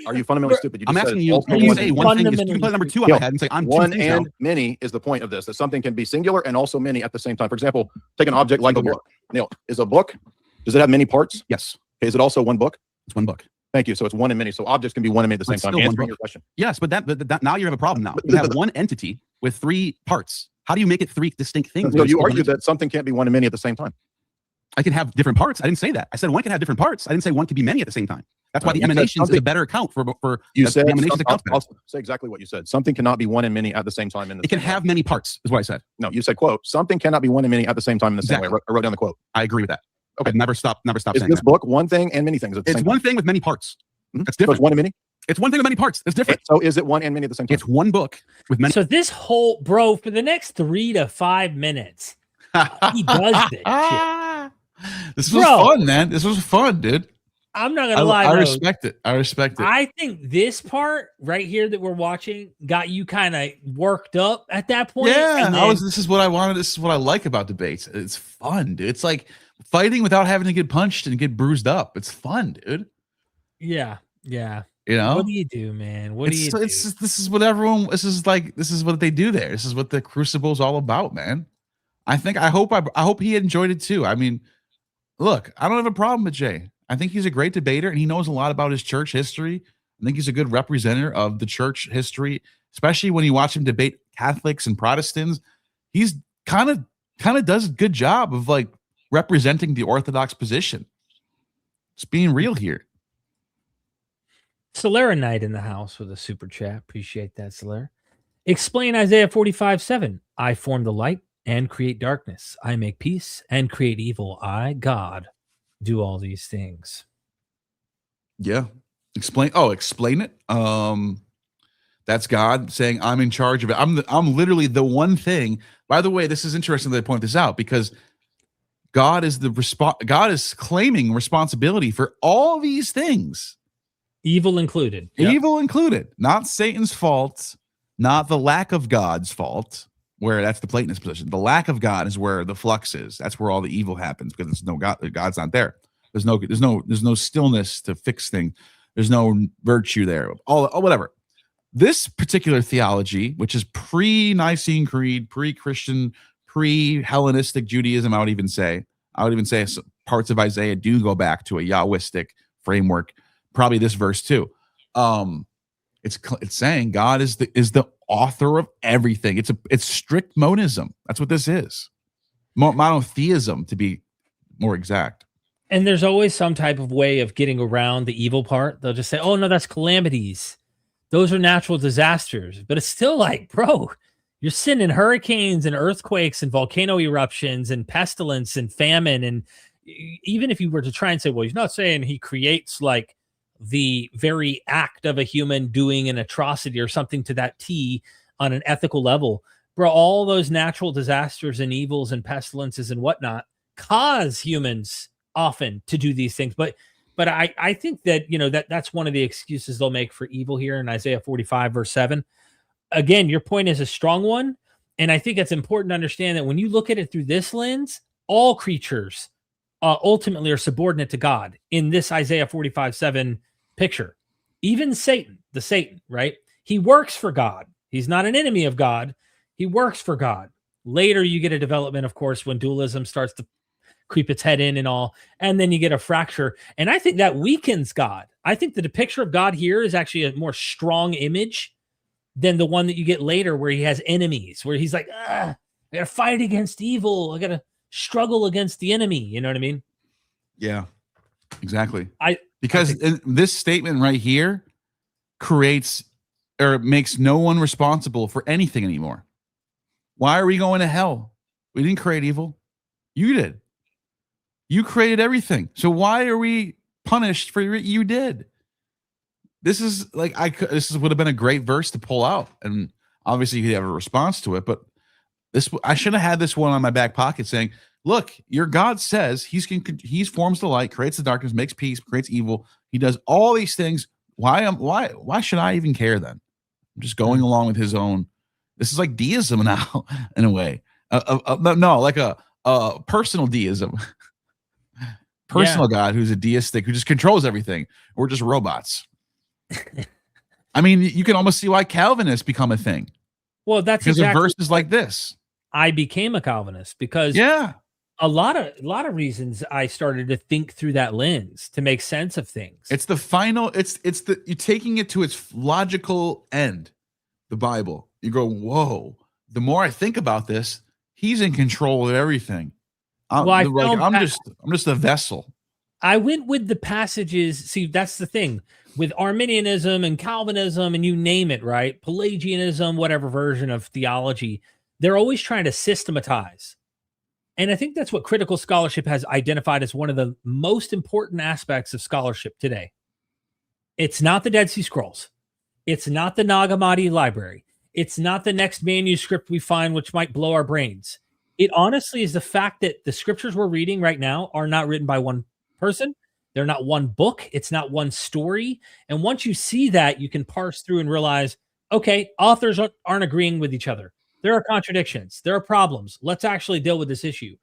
Speaker 5: Are you fundamentally stupid? You
Speaker 1: I'm
Speaker 5: just said
Speaker 1: asking
Speaker 5: it's
Speaker 1: you.
Speaker 5: also
Speaker 1: When you
Speaker 5: one
Speaker 1: say
Speaker 5: in
Speaker 1: one thing is 2,
Speaker 2: Fundamentally.
Speaker 1: you play number 2 on
Speaker 5: Yeah.
Speaker 1: my head and say I'm 2
Speaker 5: one
Speaker 1: things
Speaker 5: and
Speaker 1: now.
Speaker 5: many is the point of this, that something can be singular and also many at the same time. For example, take an object like a book. Neil, is a book, does it have many parts?
Speaker 1: Yes,
Speaker 5: Okay, is it also one book?
Speaker 1: it's one book.
Speaker 5: Thank you. So it's one and many. So objects can be one and many at the
Speaker 1: But
Speaker 5: same
Speaker 1: it's
Speaker 5: time.
Speaker 1: still one
Speaker 5: Answering
Speaker 1: book.
Speaker 5: your question.
Speaker 1: Yes, but that now you have a problem. Now
Speaker 5: But
Speaker 1: you have
Speaker 5: the-
Speaker 1: one entity with 3 parts. How do you make it 3 distinct things?
Speaker 5: So you argued that something can't be one and many at the same time.
Speaker 1: I can have different parts. I didn't say that. I said one can have different parts. I didn't say one can be many at the same time. That's why the
Speaker 5: You said
Speaker 1: emanations is a
Speaker 5: something-
Speaker 1: better account for
Speaker 5: You
Speaker 1: the
Speaker 5: said,
Speaker 1: emanations account better.
Speaker 5: I'll say exactly what you said. Something cannot be one and many at the same time. In the
Speaker 1: It can
Speaker 5: same way.
Speaker 1: have many parts, is what I said.
Speaker 5: No, you said, quote, something cannot be one and many at the same time in the same way.
Speaker 1: Exactly.
Speaker 5: I wrote down the quote.
Speaker 1: I agree with that.
Speaker 5: Okay.
Speaker 1: I've never stop
Speaker 5: Is
Speaker 1: saying
Speaker 5: this
Speaker 1: that.
Speaker 5: book one thing and many things at the
Speaker 1: It's
Speaker 5: same
Speaker 1: one
Speaker 5: time?
Speaker 1: thing with many parts.
Speaker 5: Mhm.
Speaker 1: That's
Speaker 5: So
Speaker 1: different.
Speaker 5: it's one and many?
Speaker 1: It's one thing with many parts. It's different.
Speaker 5: So is it one and many at the same time?
Speaker 1: It's one book with many.
Speaker 2: So this whole for the next 3 to 5 minutes, he does this shit.
Speaker 1: This was
Speaker 2: Bro.
Speaker 1: fun, man. This was fun, dude.
Speaker 2: I'm not gonna lie.
Speaker 1: I
Speaker 2: though.
Speaker 1: respect it. I respect it.
Speaker 2: I think this part right here that we're watching got you kind of worked up at that point.
Speaker 1: Yeah,
Speaker 2: and then-
Speaker 1: this is what I wanted. This is what I like about debates. It's fun, dude. It's like fighting without having to get punched and get bruised up. It's fun, dude.
Speaker 2: yeah.
Speaker 1: You know,
Speaker 2: What do you do, man? What do you do?
Speaker 1: This is what everyone. This is what they do there. This is what the Crucible is all about, man. I hope he enjoyed it too. I mean, look, I don't have a problem with Jay. I think he's a great debater and he knows a lot about his church history. I think he's a good representative of the church history, especially when you watch him debate Catholics and Protestants. He's kind of does a good job of like representing the Orthodox position. Just being real here.
Speaker 2: Solera Knight in the house with a super chat. Appreciate that, Solera. Explain Isaiah 45:7. I form the light and create darkness. I make peace and create evil. I, God, do all these things.
Speaker 1: Yeah. Explain it. That's God saying I'm in charge of it. I'm literally the one thing. By the way, this is interesting that I point this out because God is God is claiming responsibility for all these things.
Speaker 2: Evil included.
Speaker 1: Evil included. Not Satan's fault, not the lack of God's fault, where that's the Platonist position. The lack of God is where the flux is. That's where all the evil happens because there's no God. God's not there. There's no stillness to fix things. There's no virtue there. All whatever. this particular theology, which is pre-Nicene Creed, pre-Christian, pre-Hellenistic Judaism, I would even say parts of Isaiah do go back to a Yahwistic framework. Probably this verse too. It's saying God is the author of everything. It's strict monism. That's what this is. Monotheism, to be more exact.
Speaker 2: And there's always some type of way of getting around the evil part. They'll just say, oh, no, that's calamities. Those are natural disasters. But it's still like, bro, you're sending hurricanes and earthquakes and volcano eruptions and pestilence and famine. And even if you were to try and say, well, he's not saying he creates like the very act of a human doing an atrocity or something to that T on an ethical level. Bro, all those natural disasters and evils and pestilences and whatnot cause humans often to do these things. But I think that, you know, that's one of the excuses they'll make for evil here in Isaiah 45 verse 7. Again, your point is a strong one. And I think it's important to understand that when you look at it through this lens, all creatures ultimately are subordinate to God in this Isaiah 45:7 picture. Even Satan, right? He works for God. He's not an enemy of God. He works for God. Later, you get a development, of course, when dualism starts to creep its head in and all, and then you get a fracture. And I think that weakens God. I think that the picture of God here is actually a more strong image than the one that you get later where he has enemies, where he's like, I got to fight against evil. I got to struggle against the enemy. You know what I mean?
Speaker 1: Yeah, exactly.
Speaker 2: Because
Speaker 1: this statement right here creates or makes no one responsible for anything anymore. Why are we going to hell? We didn't create evil. You did. You created everything. So why are we punished for what you did? This is like, this would have been a great verse to pull out. And obviously you could have a response to it, but I should have had this one on my back pocket saying, look, your God says he forms the light, creates the darkness, makes peace, creates evil. He does all these things. Why should I even care then? I'm just going along with his own. This is like deism now in a way. No, like a personal deism. Personal God who's a deistic, who just controls everything. We're just robots. I mean, you can almost see why Calvinists become a thing.
Speaker 2: Well, that's
Speaker 1: because
Speaker 2: exactly
Speaker 1: of verses like this.
Speaker 2: I became a Calvinist because a lot of reasons I started to think through that lens to make sense of things.
Speaker 1: It's the final. You're taking it to its logical end. The Bible. You go, whoa. The more I think about this, he's in control of everything. I'm just a vessel.
Speaker 2: I went with the passages. See, that's the thing with Arminianism and Calvinism and you name it, right? Pelagianism, whatever version of theology, they're always trying to systematize. And I think that's what critical scholarship has identified as one of the most important aspects of scholarship today. It's not the Dead Sea Scrolls. It's not the Nag Hammadi library. It's not the next manuscript we find, which might blow our brains. It honestly is the fact that the scriptures we're reading right now are not written by one person. They're not one book. It's not one story. And once you see that, you can parse through and realize, okay, authors aren't agreeing with each other. There are contradictions. There are problems. Let's actually deal with this issue.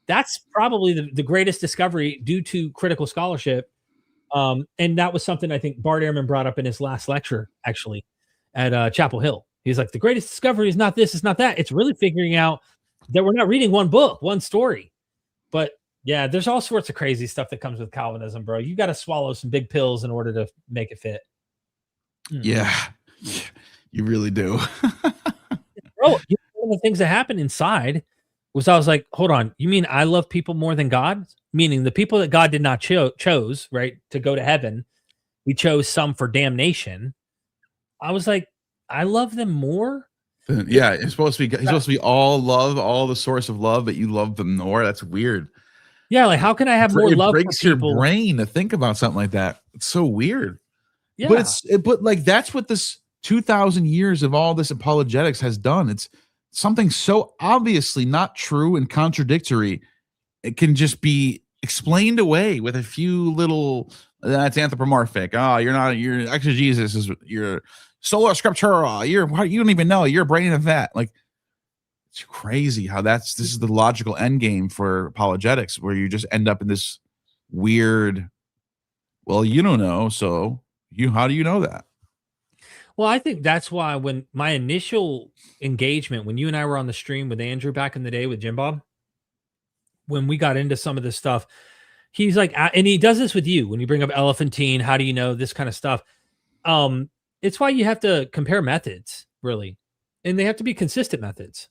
Speaker 2: That's probably the greatest discovery due to critical scholarship. And that was something I think Bart Ehrman brought up in his last lecture, actually, at Chapel Hill. He's like, the greatest discovery is not this, it's not that. It's really figuring out that we're not reading one book, one story. But yeah, there's all sorts of crazy stuff that comes with Calvinism, bro. You got to swallow some big pills in order to make it fit.
Speaker 1: Yeah, you really do.
Speaker 2: Bro, one of the things that happened inside was I was like, hold on, you mean I love people more than God? Meaning the people that God did not chose, right, to go to heaven, we chose some for damnation. I was like, I love them more?
Speaker 1: Yeah, he's supposed to be all love, all the source of love, but you love them more. That's weird.
Speaker 2: Yeah, like how can I have more love? It
Speaker 1: breaks your brain to think about something like that. It's so weird.
Speaker 2: Yeah,
Speaker 1: but like that's what this 2,000 years of all this apologetics has done. It's something so obviously not true and contradictory. It can just be explained away with a few little. That's anthropomorphic. Oh, your exegesis is your sola scriptura. You don't even know. You're a brain of that. Like, it's crazy how this is the logical end game for apologetics, where you just end up in this weird. Well, you don't know, so how do you know that?
Speaker 2: Well, I think that's why when my initial engagement, when you and I were on the stream with Andrew back in the day with Jim Bob, when we got into some of this stuff, he's like, and he does this with you when you bring up elephantine, how do you know this kind of stuff? It's why you have to compare methods, really, and they have to be consistent methods.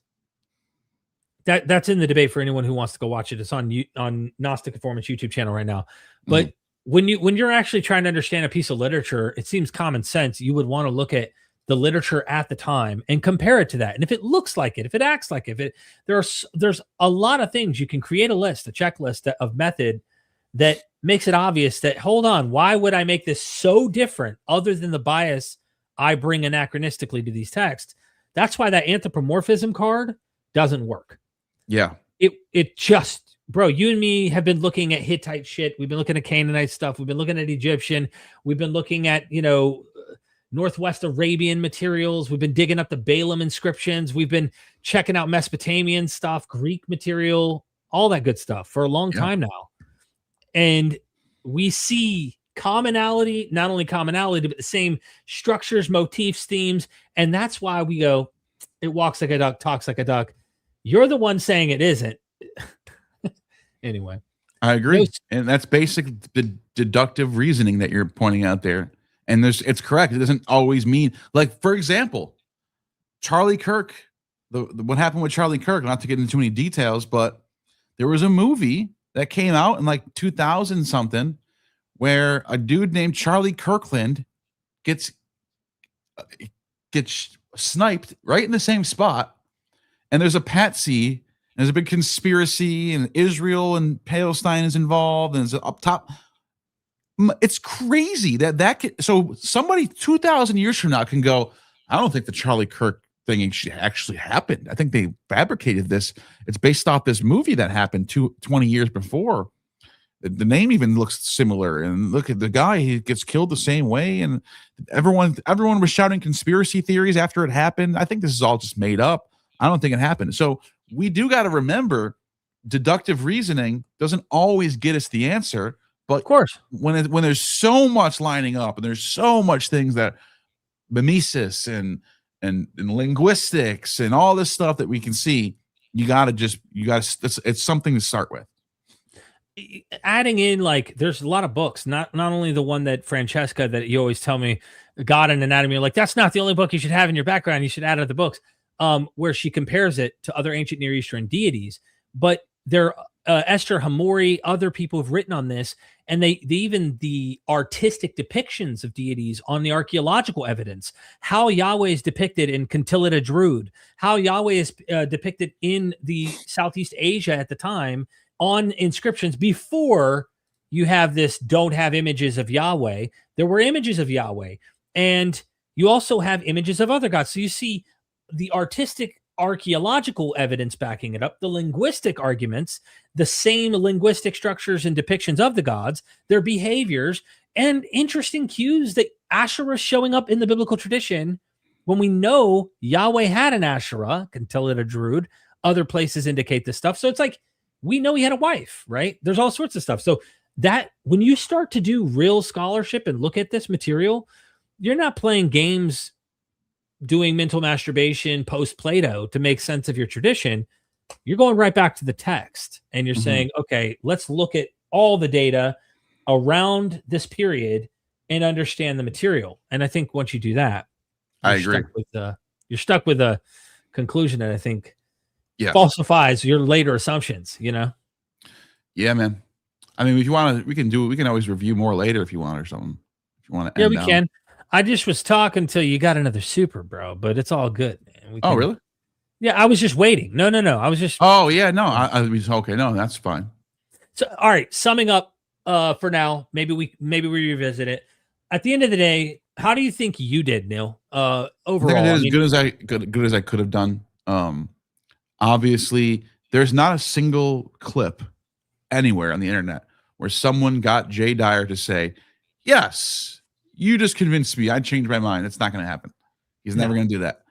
Speaker 2: That's in the debate for anyone who wants to go watch it. It's on Gnostic Informant's YouTube channel right now. But when you're actually trying to understand a piece of literature, it seems common sense. You would want to look at the literature at the time and compare it to that. And if it looks like it, if it acts like it, there's a lot of things you can create a checklist of method that makes it obvious that, hold on, why would I make this so different other than the bias I bring anachronistically to these texts? That's why that anthropomorphism card doesn't work.
Speaker 1: Yeah.
Speaker 2: It just, bro, you and me have been looking at Hittite shit. We've been looking at Canaanite stuff. We've been looking at Egyptian. We've been looking at, Northwest Arabian materials. We've been digging up the Balaam inscriptions. We've been checking out Mesopotamian stuff, Greek material, all that good stuff for a long time now. And we see commonality, not only commonality, but the same structures, motifs, themes. And that's why we go, it walks like a duck, talks like a duck. You're the one saying it isn't. Anyway.
Speaker 1: I agree. And that's basic the deductive reasoning that you're pointing out there. And it's correct. It doesn't always mean, like, for example, Charlie Kirk, what happened with Charlie Kirk, not to get into too many details, but there was a movie that came out in like 2000 something where a dude named Charlie Kirkland gets sniped right in the same spot. And there's a patsy, and there's a big conspiracy, and Israel and Palestine is involved, and it's up top. It's crazy so somebody 2,000 years from now can go, I don't think the Charlie Kirk thing actually happened. I think they fabricated this. It's based off this movie that happened 20 years before. The name even looks similar, and look at the guy, he gets killed the same way, and everyone was shouting conspiracy theories after it happened. I think this is all just made up. I don't think it happened. So we do got to remember, deductive reasoning doesn't always get us the answer. But
Speaker 2: of course,
Speaker 1: when there's so much lining up, and there's so much things that mimesis and linguistics and all this stuff that we can see, it's something to start with.
Speaker 2: Adding in, like, there's a lot of books, not only the one that Francesca that you always tell me, God and Anatomy, you're like, that's not the only book you should have in your background. You should add other books, where she compares it to other ancient Near Eastern deities. But there, Esther Hamori, other people have written on this, and they even the artistic depictions of deities on the archaeological evidence, how Yahweh is depicted in Quintillata Druid, how Yahweh is depicted in the Southeast Asia at the time on inscriptions before you have this don't have images of Yahweh. There were images of Yahweh, and you also have images of other gods. So you see the artistic archaeological evidence backing it up, the linguistic arguments, the same linguistic structures and depictions of the gods, their behaviors, and interesting cues that Asherah showing up in the biblical tradition when we know Yahweh had an Asherah, Quintillata Druid, other places indicate this stuff. So it's like, we know he had a wife, right? There's all sorts of stuff. So that when you start to do real scholarship and look at this material, you're not playing games doing mental masturbation post Plato to make sense of your tradition. You're going right back to the text, and you're saying, okay, let's look at all the data around this period and understand the material. And I think once you do that,
Speaker 1: I agree.
Speaker 2: You're stuck with a conclusion that I think
Speaker 1: yeah,
Speaker 2: falsifies your later assumptions, Yeah,
Speaker 1: man. I mean, if you want to, we can always review more later if you want, or something. If you want to.
Speaker 2: Yeah, we can. I just was talking until you got another super, bro, but it's all good, man.
Speaker 1: Oh, really?
Speaker 2: Yeah, I was just waiting. No. I was just.
Speaker 1: Oh, yeah, no. I was okay. No, that's fine.
Speaker 2: So, all right. Summing up, for now, maybe we revisit it. At the end of the day, how do you think you did, Neil? Overall,
Speaker 1: I think I did good as I could have done. Obviously, there's not a single clip anywhere on the internet where someone got Jay Dyer to say, yes, you just convinced me. I changed my mind. It's not going to happen. He's never going to do that.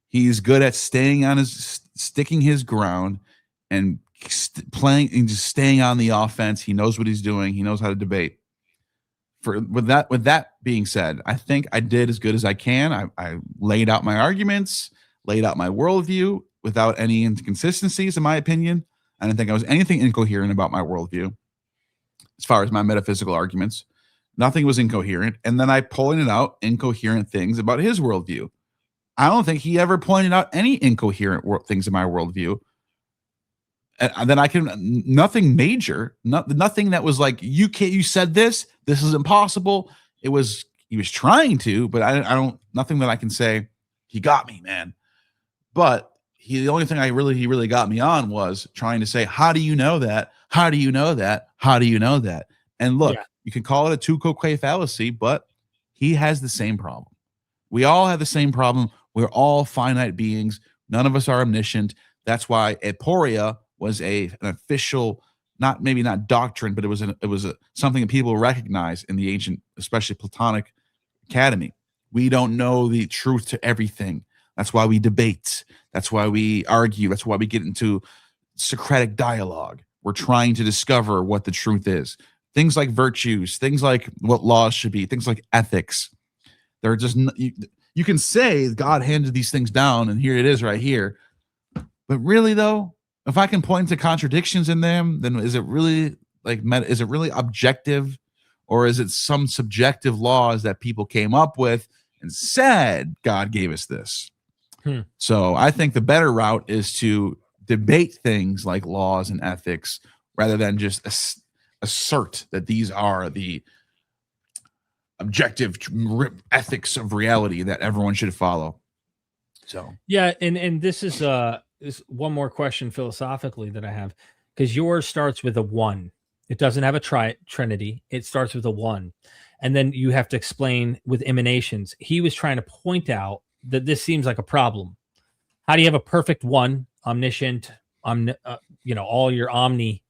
Speaker 1: He's good at sticking his ground and playing and just staying on the offense. He knows what he's doing. He knows how to debate. with that being said, I think I did as good as I can. I laid out my arguments, laid out my worldview without any inconsistencies, in my opinion. I didn't think I was anything incoherent about my worldview as far as my metaphysical arguments. Nothing was incoherent. And then I pointed out incoherent things about his worldview. I don't think he ever pointed out any incoherent things in my worldview. And then nothing major, nothing that was like, you said this is impossible. He was trying to, but I don't, nothing that I can say, he got me, man. But the only thing he really got me on was trying to say, how do you know that? How do you know that? How do you know that? And look, you can call it a tu quoque fallacy, but he has the same problem. We all have the same problem. We're all finite beings. None of us are omniscient. That's why aporia was an official, maybe not doctrine, but it was something that people recognize in the ancient, especially Platonic academy. We don't know the truth to everything. That's why we debate. That's why we argue. That's why we get into Socratic dialogue. We're trying to discover what the truth is. Things like virtues, things like what laws should be, things like ethics. They're just, you can say God handed these things down and here it is right here. But really though, if I can point to contradictions in them, then is it really is it really objective, or is it some subjective laws that people came up with and said God gave us this? So I think the better route is to debate things like laws and ethics rather than just assert that these are the objective ethics of reality that everyone should follow. So
Speaker 2: yeah, and this is one more question philosophically that I have, because yours starts with a 1. It doesn't have a trinity. It starts with a 1, and then you have to explain with emanations. He was trying to point out that this seems like a problem. How do you have a perfect 1, omniscient, all your omni,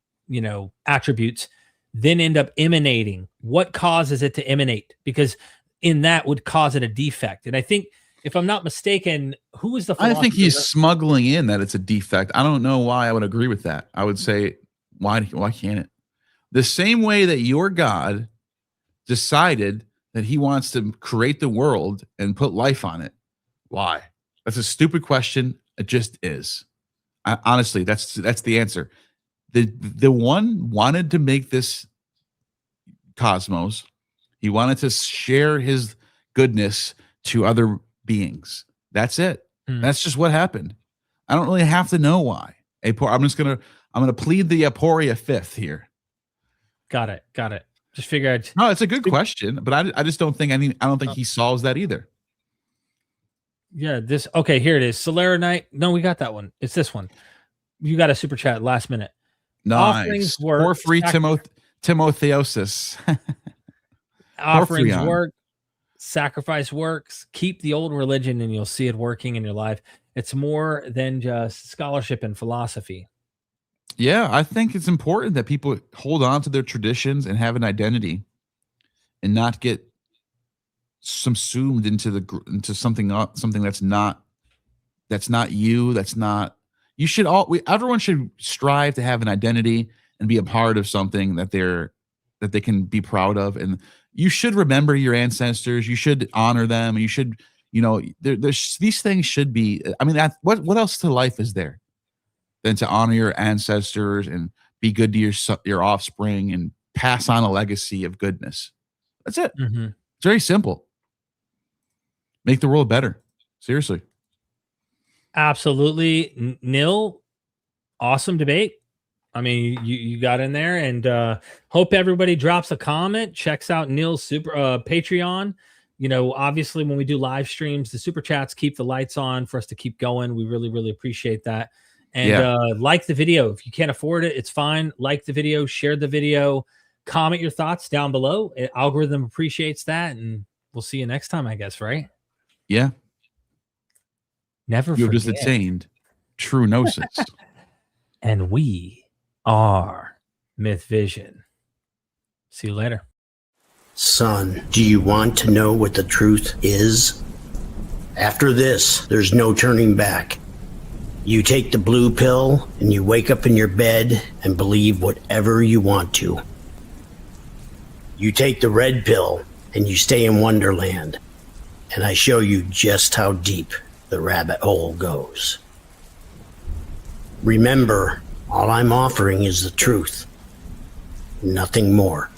Speaker 2: attributes, then end up emanating? What causes it to emanate? Because in that would cause it a defect. And I think, if I'm not mistaken, who is the philosopher?
Speaker 1: I think he's smuggling in that it's a defect. I don't know why I would agree with that. I would say, why can't it? The same way that your God decided that he wants to create the world and put life on it. Why? That's a stupid question. It just is. Honestly, that's the answer. The one wanted to make this cosmos. He wanted to share his goodness to other beings. That's it. That's just what happened. I don't really have to know why. I'm gonna plead the aporia fifth here.
Speaker 2: Got it. Just figured.
Speaker 1: No, it's a good question, but I just don't think I don't think he solves that either.
Speaker 2: Yeah, okay, here it is. Solera Knight. No, we got that one. It's this one. You got a super chat last minute.
Speaker 1: Nice. For free Timotheosis.
Speaker 2: Offerings work. Sacrifice works. Keep the old religion and you'll see it working in your life. It's more than just scholarship and philosophy.
Speaker 1: Yeah, I think it's important that people hold on to their traditions and have an identity and not get subsumed into something that's not you. Everyone should strive to have an identity and be a part of something that they can be proud of. And you should remember your ancestors. You should honor them. You should, these things should be, what else to life is there than to honor your ancestors and be good to your offspring and pass on a legacy of goodness. That's it.
Speaker 2: Mm-hmm.
Speaker 1: It's very simple. Make the world better. Seriously.
Speaker 2: Absolutely. Nil, awesome debate. I mean, you got in there, and hope everybody drops a comment, checks out Neil's Patreon. Obviously when we do live streams, the super chats keep the lights on for us to keep going. We really, really appreciate that. And like the video. If you can't afford it, it's fine. Like the video, share the video, comment your thoughts down below. Algorithm appreciates that, and we'll see you next time, I guess, right?
Speaker 1: Yeah.
Speaker 2: Never
Speaker 1: You've
Speaker 2: forget.
Speaker 1: just attained true gnosis.
Speaker 2: And we are Myth Vision. See you later.
Speaker 7: Son, do you want to know what the truth is? After this, there's no turning back. You take the blue pill and you wake up in your bed and believe whatever you want to. You take the red pill and you stay in Wonderland, and I show you just how deep the rabbit hole goes. Remember, all I'm offering is the truth, nothing more.